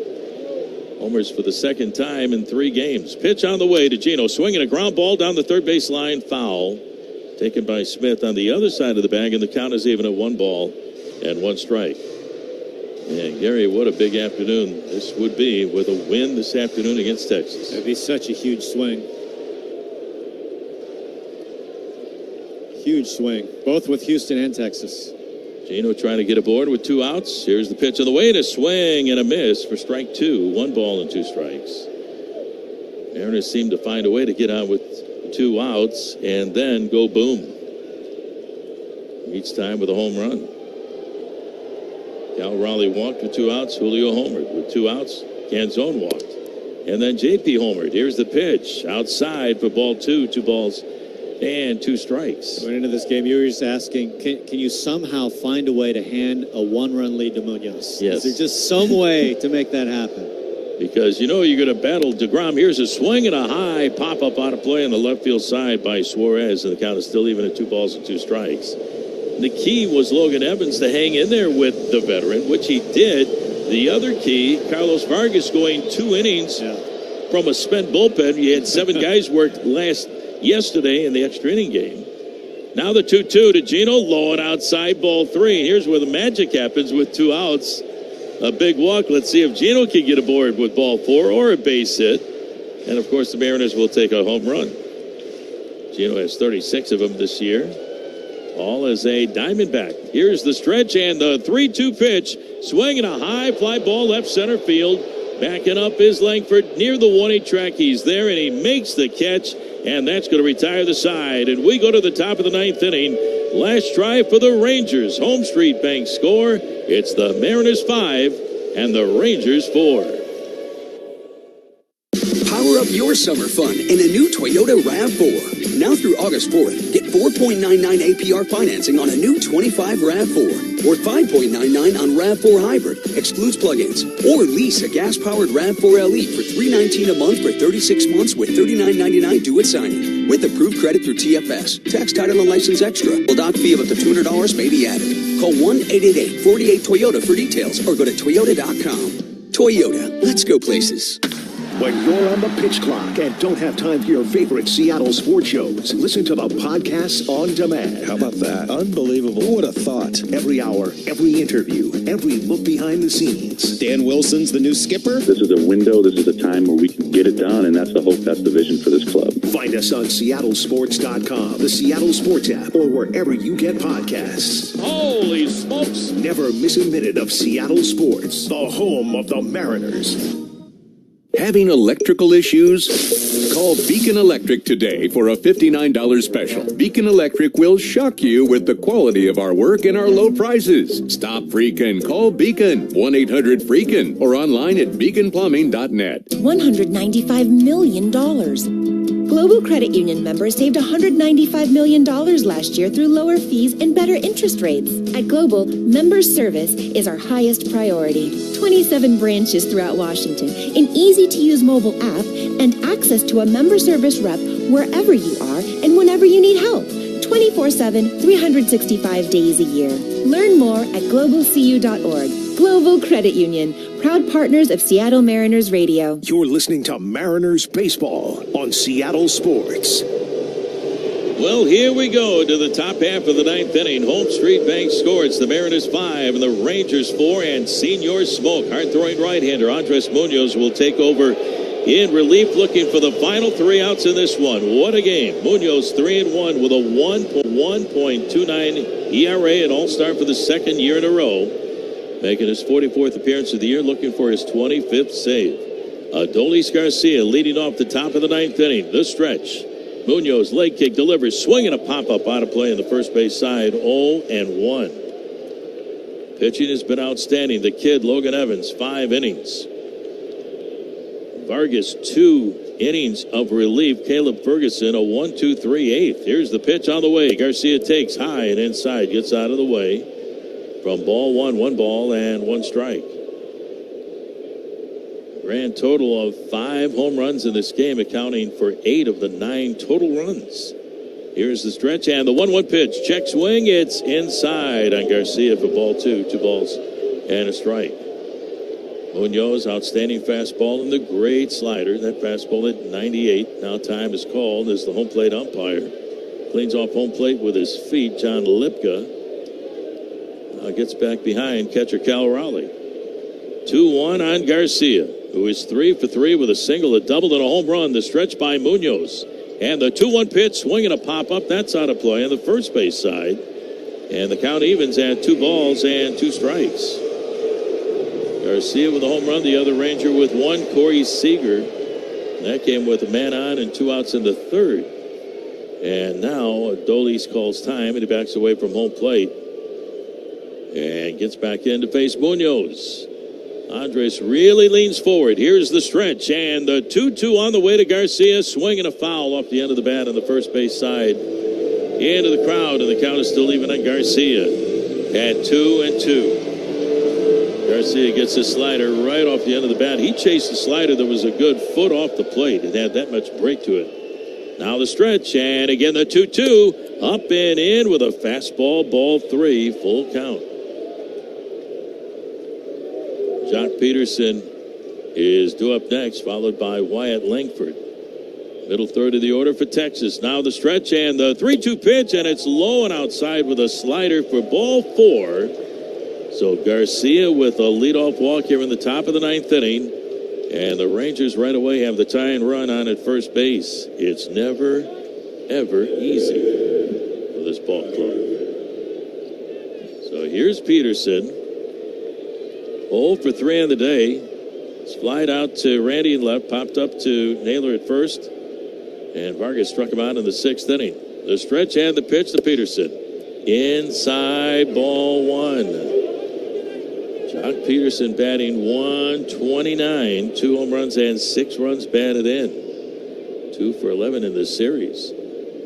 Homers for the second time in 3 games. Pitch on the way to Gino. Swinging a ground ball down the third base line. Foul. Taken by Smith on the other side of the bag, and the count is even at 1 ball and 1 strike. And Gary, what a big afternoon this would be with a win this afternoon against Texas. That'd be such a huge swing. Huge swing, both with Houston and Texas. Gino trying to get aboard with 2 outs. Here's the pitch on the way to swing and a miss for strike 2. 1 ball and 2 strikes. Mariners seem to find a way to get out with 2 outs and then go boom. Each time with a home run. Cal Raleigh walked with 2 outs. Julio homered with 2 outs. Canzone walked. And then JP homered. Here's the pitch. Outside for ball 2. 2 balls and 2 strikes. Going into this game, you were just asking, can you somehow find a way to hand a 1-run lead to Munoz? Yes. Is there just some way to make that happen? Because you know you're going to battle DeGrom. Here's a swing and a high pop-up out of play on the left field side by Suarez, and the count is still even at 2 balls and 2 strikes. The key was Logan Evans to hang in there with the veteran, which he did. The other key, Carlos Vargas going 2 innings from a spent bullpen. You had 7 guys worked yesterday in the extra inning game. Now the 2-2 to Gino, low and outside, ball 3. Here's where the magic happens with 2 outs. A big walk. Let's see if Gino can get aboard with ball 4 or a base hit. And, of course, the Mariners will take a home run. Gino has 36 of them this year, all as a Diamondback. Here's the stretch and the 3-2 pitch. Swinging a high fly ball left center field. Backing up is Langford near the 1-8 track. He's there, and he makes the catch. And that's going to retire the side. And we go to the top of the 9th inning. Last try for the Rangers. Home Street Bank score. It's the Mariners 5 and the Rangers 4. Power up your summer fun in a new Toyota RAV4. Now through August 4th, get 4.99 APR financing on a new 25 RAV4 or 5.99 on RAV4 Hybrid, excludes plug-ins, or lease a gas-powered RAV4 LE for $319 a month for 36 months with $39.99 due at signing. With approved credit through TFS, tax, title, and license extra. Well, doc fee of up to $200 may be added. Call 1-888-48-TOYOTA for details or go to Toyota.com. Toyota, let's go places. When you're on the pitch clock and don't have time for your favorite Seattle sports shows, listen to the podcasts on demand. How about that? Unbelievable. Who would have thought? Every hour, every interview, every look behind the scenes. Dan Wilson's the new skipper? This is a window. This is a time where we can get it done, and that's the hope. That's the vision for this club. Find us on SeattleSports.com, the Seattle Sports app, or wherever you get podcasts. Holy smokes! Never miss a minute of Seattle sports, the home of the Mariners. Having electrical issues? Call Beacon Electric today for a $59 special. Beacon Electric will shock you with the quality of our work and our low prices. Stop freaking. Call Beacon. 1-800-FREAKIN or online at beaconplumbing.net. $195 million. Global Credit Union members saved $195 million last year through lower fees and better interest rates. At Global, member service is our highest priority. 27 branches throughout Washington, an easy-to-use mobile app, and access to a member service rep wherever you are and whenever you need help. 24/7, 365 days a year. Learn more at globalcu.org. Global Credit Union, proud partners of Seattle Mariners Radio. You're listening to Mariners Baseball on Seattle Sports. Well, here we go to the top half of the ninth inning. Home Street Bank score. It's the Mariners 5 and the Rangers 4, and Senior Smoke, hard-throwing right-hander Andres Munoz, will take over in relief, looking for the final 3 outs in this one. What a game. Munoz 3-1 with a 1.29 ERA, an all-star for the second year in a row, making his 44th appearance of the year, looking for his 25th save. Adolis Garcia leading off the top of the ninth inning. The stretch. Munoz, leg kick, delivers, swinging a pop-up out of play on the first base side, 0-1. Pitching has been outstanding. The kid, Logan Evans, 5 innings. Vargas, 2 innings of relief. Caleb Ferguson, a 1-2-3-8. Here's the pitch on the way. Garcia takes high and inside, gets out of the way. From ball 1, 1 ball and 1 strike. Grand total of 5 home runs in this game, accounting for 8 of the 9 total runs. Here's the stretch and the 1-1 pitch. Check swing. It's inside on Garcia for ball 2. 2 balls and a strike. Munoz, outstanding fastball and the great slider. That fastball at 98. Now time is called as the home plate umpire cleans off home plate with his feet. John Lipka gets back behind catcher Cal Rowley. 2-1 on Garcia, who is 3 for 3 with a single, a double, and a home run. The stretch by Munoz. And the 2-1 pitch, swinging a pop-up. That's out of play on the first base side. And the count evens at 2 balls and 2 strikes. Garcia with a home run. The other Ranger with 1, Corey Seager. That came with a man on and 2 outs in the third. And now Adolis calls time, and he backs away from home plate. And gets back in to face Munoz. Andres really leans forward. Here's the stretch, and the 2-2 on the way to Garcia, swinging a foul off the end of the bat on the first base side. Into the crowd, and the count is still even on Garcia at 2-2. Garcia gets his slider right off the end of the bat. He chased the slider that was a good foot off the plate. It had that much break to it. Now the stretch, and again the 2-2. Up and in with a fastball, ball 3, full count. Jock Peterson is due up next, followed by Wyatt Langford. Middle third of the order for Texas. Now the stretch and the 3-2 pitch, and it's low and outside with a slider for ball 4. So Garcia with a leadoff walk here in the top of the ninth inning. And the Rangers right away have the tying run on at first base. It's never, ever easy for this ball club. So here's Peterson. 0 for 3 on the day. It's flied out to Randy in left, popped up to Naylor at first. And Vargas struck him out in the 6th inning. The stretch and the pitch to Peterson. Inside, ball 1. Jock Peterson batting .129. 2 home runs and 6 runs batted in. 2 for 11 in this series.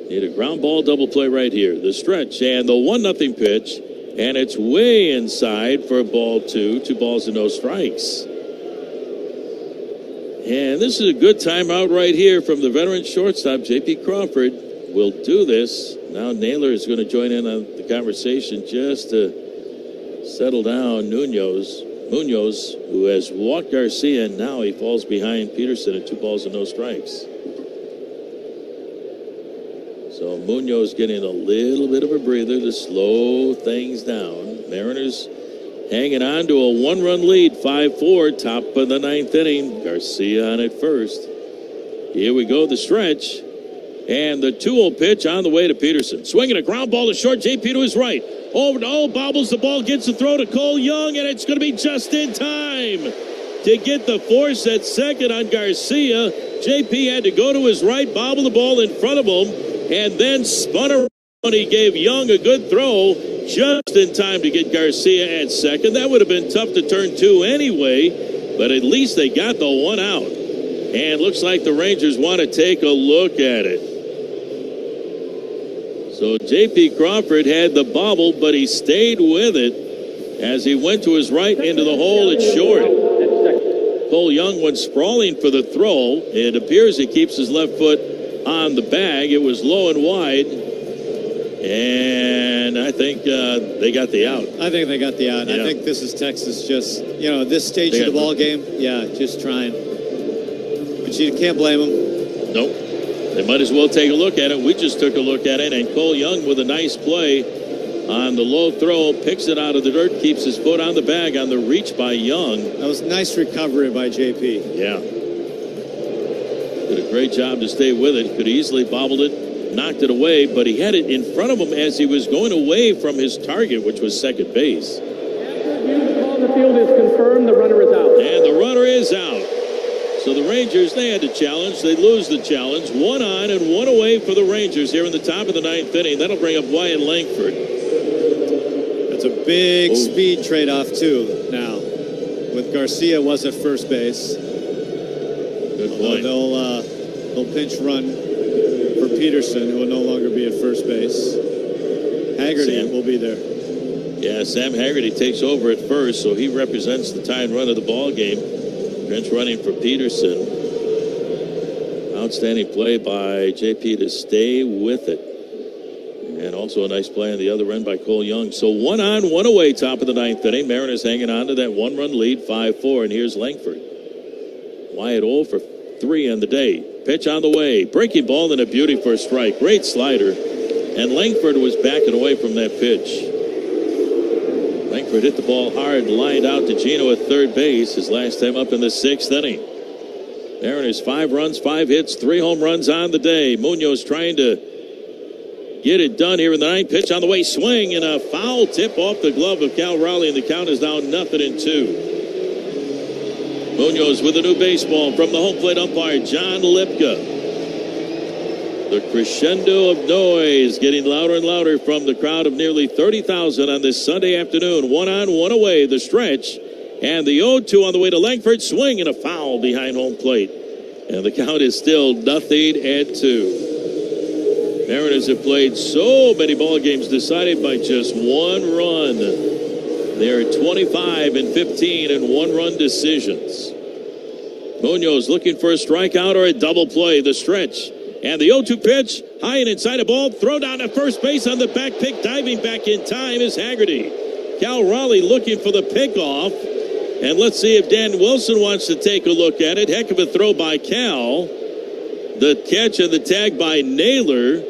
Need a ground ball double play right here. The stretch and the 1-0 pitch. And it's way inside for ball 2. 2 balls and no strikes. And this is a good timeout right here from the veteran shortstop, J.P. Crawford. Will do this. Now Naylor is going to join in on the conversation just to settle down Munoz, who has walked Garcia, and now he falls behind Peterson at 2 balls and no strikes. So Munoz getting a little bit of a breather to slow things down. Mariners hanging on to a 1-run lead, 5-4, top of the 9th inning. Garcia on at first. Here we go, the stretch. And the 2-0 pitch on the way to Peterson. Swinging a ground ball to short, JP to his right. Over to bobbles the ball, gets the throw to Cole Young, and it's going to be just in time. to get the force at second on Garcia. JP had to go to his right, bobble the ball in front of him, and then spun around. He gave Young a good throw just in time to get Garcia at second. That would have been tough to turn two anyway, but at least they got the one out. And looks like the Rangers want to take a look at it. So J.P. Crawford had the bobble, but he stayed with it as he went to his right into the hole. It's short. Cole Young went sprawling for the throw. It appears he keeps his left foot on the bag. It was low and wide. And I think they got the out. I think they got the out. Yeah. I think this is Texas just, this stage of the ball game, just trying. But you can't blame them. Nope. They might as well take a look at it. We just took a look at it, and Cole Young with a nice play on the low throw, picks it out of the dirt, keeps his foot on the bag on the reach by Young. That was a nice recovery by JP. Yeah. Did a great job to stay with it. Could easily bobbled it, knocked it away, but he had it in front of him as he was going away from his target, which was second base. The field is confirmed. The runner is out. And the runner is out. So the Rangers, they had the challenge. They lose the challenge. One on and one away for the Rangers here in the top of the ninth inning. That'll bring up Wyatt Langford. That's a big speed trade-off, too, now. With Garcia was at first base. Good point. They'll pinch run for Peterson, who will no longer be at first base. Haggerty will be there. Yeah, Sam Haggerty takes over at first, so he represents the tying run of the ball game. Bench running for Peterson. Outstanding play by JP to stay with it. And also a nice play on the other end by Cole Young. So one on, one away, top of the ninth inning. Mariners hanging on to that one-run lead, 5-4. And here's Langford. Wyatt 0 for 3 on the day. Pitch on the way. Breaking ball and a beauty for a strike. Great slider. And Langford was backing away from that pitch. Langford hit the ball hard, lined out to Gino at third base his last time up in the sixth inning. Mariners 5 runs, 5 hits, 3 home runs on the day. Munoz trying to get it done here in the ninth. Pitch on the way, swing, and a foul tip off the glove of Cal Raleigh, and the count is now 0-2. Munoz with a new baseball from the home plate umpire, John Lipka. The crescendo of noise getting louder and louder from the crowd of nearly 30,000 on this Sunday afternoon. One on, one away, the stretch. And the 0-2 on the way to Langford. Swing and a foul behind home plate. And the count is still 0-2. Mariners have played so many ball games decided by just one run. They're 25-15 in one-run decisions. Munoz looking for a strikeout or a double play. The stretch. And the 0-2 pitch, high and inside a ball, throw down to first base on the back pick, diving back in time is Haggerty. Cal Raleigh looking for the pickoff, and let's see if Dan Wilson wants to take a look at it. Heck of a throw by Cal. The catch and the tag by Naylor.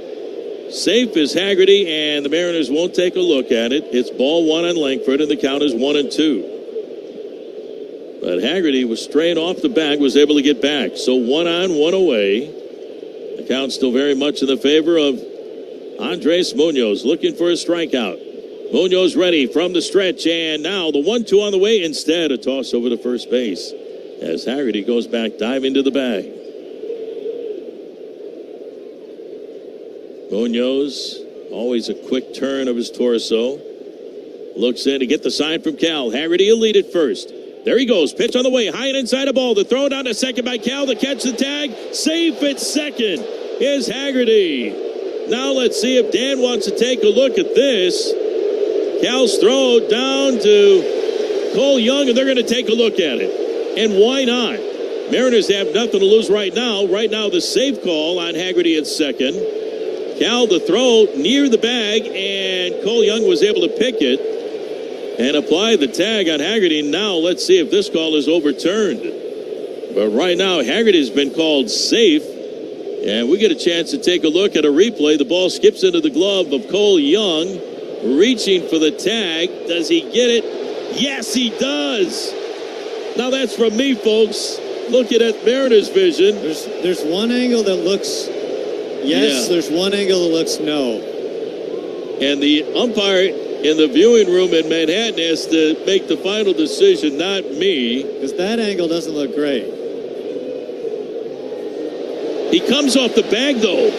Safe is Haggerty, and the Mariners won't take a look at it. It's ball one on Langford, and the count is 1-2. But Haggerty was straying off the bag, was able to get back. So one on, one away. The count still very much in the favor of Andres Munoz, looking for a strikeout. Munoz ready from the stretch, and now the 1-2 on the way. Instead, a toss over to first base as Haggerty goes back, diving to the bag. Munoz, always a quick turn of his torso. Looks in to get the sign from Cal. Haggerty will lead it first. There he goes. Pitch on the way. High and inside a ball. The throw down to second by Cal. The catch, the tag. Safe at second is Haggerty. Now let's see if Dan wants to take a look at this. Cal's throw down to Cole Young, and they're going to take a look at it. And why not? Mariners have nothing to lose right now. Right now, the safe call on Haggerty at second. Cal, the throw near the bag, and Cole Young was able to pick it and apply the tag on Haggerty. Now let's see if this call is overturned. But right now, Haggerty's been called safe. And we get a chance to take a look at a replay. The ball skips into the glove of Cole Young, reaching for the tag. Does he get it? Yes, he does. Now that's from me, folks. Looking at Mariners' vision. There's one angle that looks yes, there's one angle that looks no. And the umpire in the viewing room in Manhattan has to make the final decision, not me. Because that angle doesn't look great. He comes off the bag, though.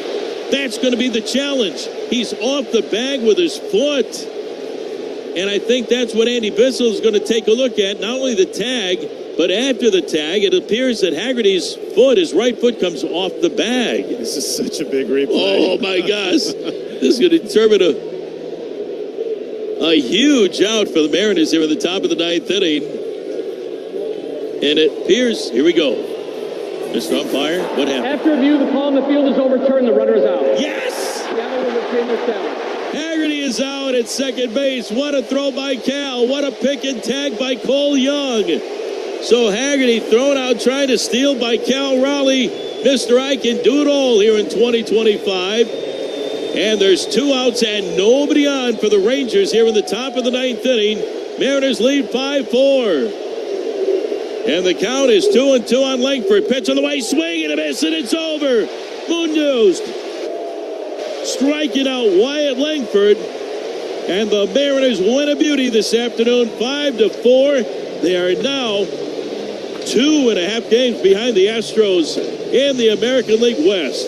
That's going to be the challenge. He's off the bag with his foot. And I think that's what Andy Bissell is going to take a look at. Not only the tag, but after the tag, it appears that Haggerty's foot, his right foot, comes off the bag. This is such a big replay. Oh, my gosh. This is going to determine a huge out for the Mariners here at the top of the ninth inning. And it appears, here we go. Mr. Umpire, what happened? After review, the call in the field is overturned. The runner is out. Yes! Seattle will retain their challenge. Haggerty is out at second base. What a throw by Cal. What a pick and tag by Cole Young. So Haggerty thrown out, trying to steal by Cal Raleigh. Mr. I can do it all here in 2025. And there's 2 outs and nobody on for the Rangers here in the top of the ninth inning. Mariners lead 5-4. And the count is 2-2 on Langford. Pitch on the way, swing and a miss, and it's over. Munoz striking out Wyatt Langford. And the Mariners win a beauty this afternoon, 5-4. They are now 2.5 games behind the Astros in the American League West.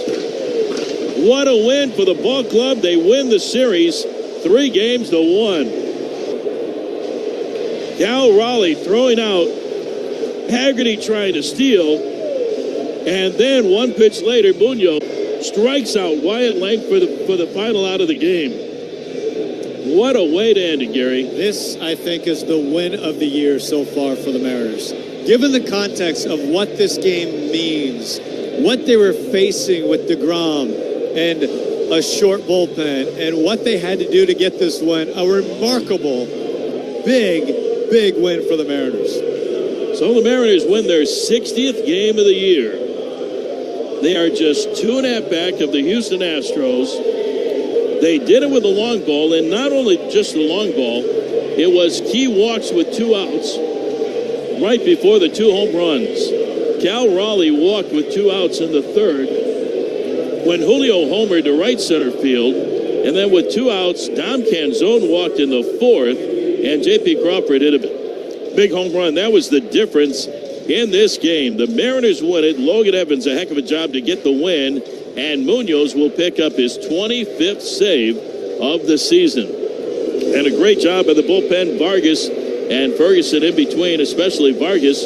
What a win for the ball club. They win the series 3-1. Cal Raleigh throwing out, Haggerty trying to steal, and then 1 pitch later, Munoz strikes out Wyatt Langford for the final out of the game. What a way to end it, Gary. This, I think, is the win of the year so far for the Mariners. Given the context of what this game means, what they were facing with DeGrom and a short bullpen, and what they had to do to get this win, a remarkable, big win for the Mariners. So the Mariners win their 60th game of the year. They are just 2.5 back of the Houston Astros. They did it with a long ball, and not only just the long ball, it was key walks with 2 outs right before the 2 home runs. Cal Raleigh walked with 2 outs in the third when Julio homered to right center field, and then with 2 outs, Dom Canzone walked in the fourth, and J.P. Crawford hit a big home run. That was the difference in this game. The Mariners win it. Logan Evans, a heck of a job to get the win, and Munoz will pick up his 25th save of the season. And a great job by the bullpen, Vargas and Ferguson in between, especially Vargas,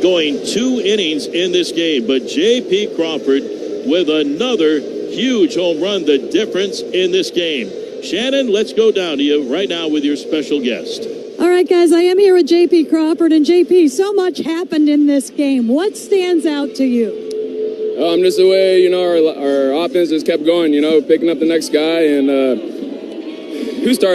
going 2 innings in this game. But J.P. Crawford with another huge home run, the difference in this game. Shannon, let's go down to you right now with your special guest. All right, guys, I am here with J.P. Crawford. And, J.P., so much happened in this game. What stands out to you? Just the way, our offense just kept going, picking up the next guy. And who started?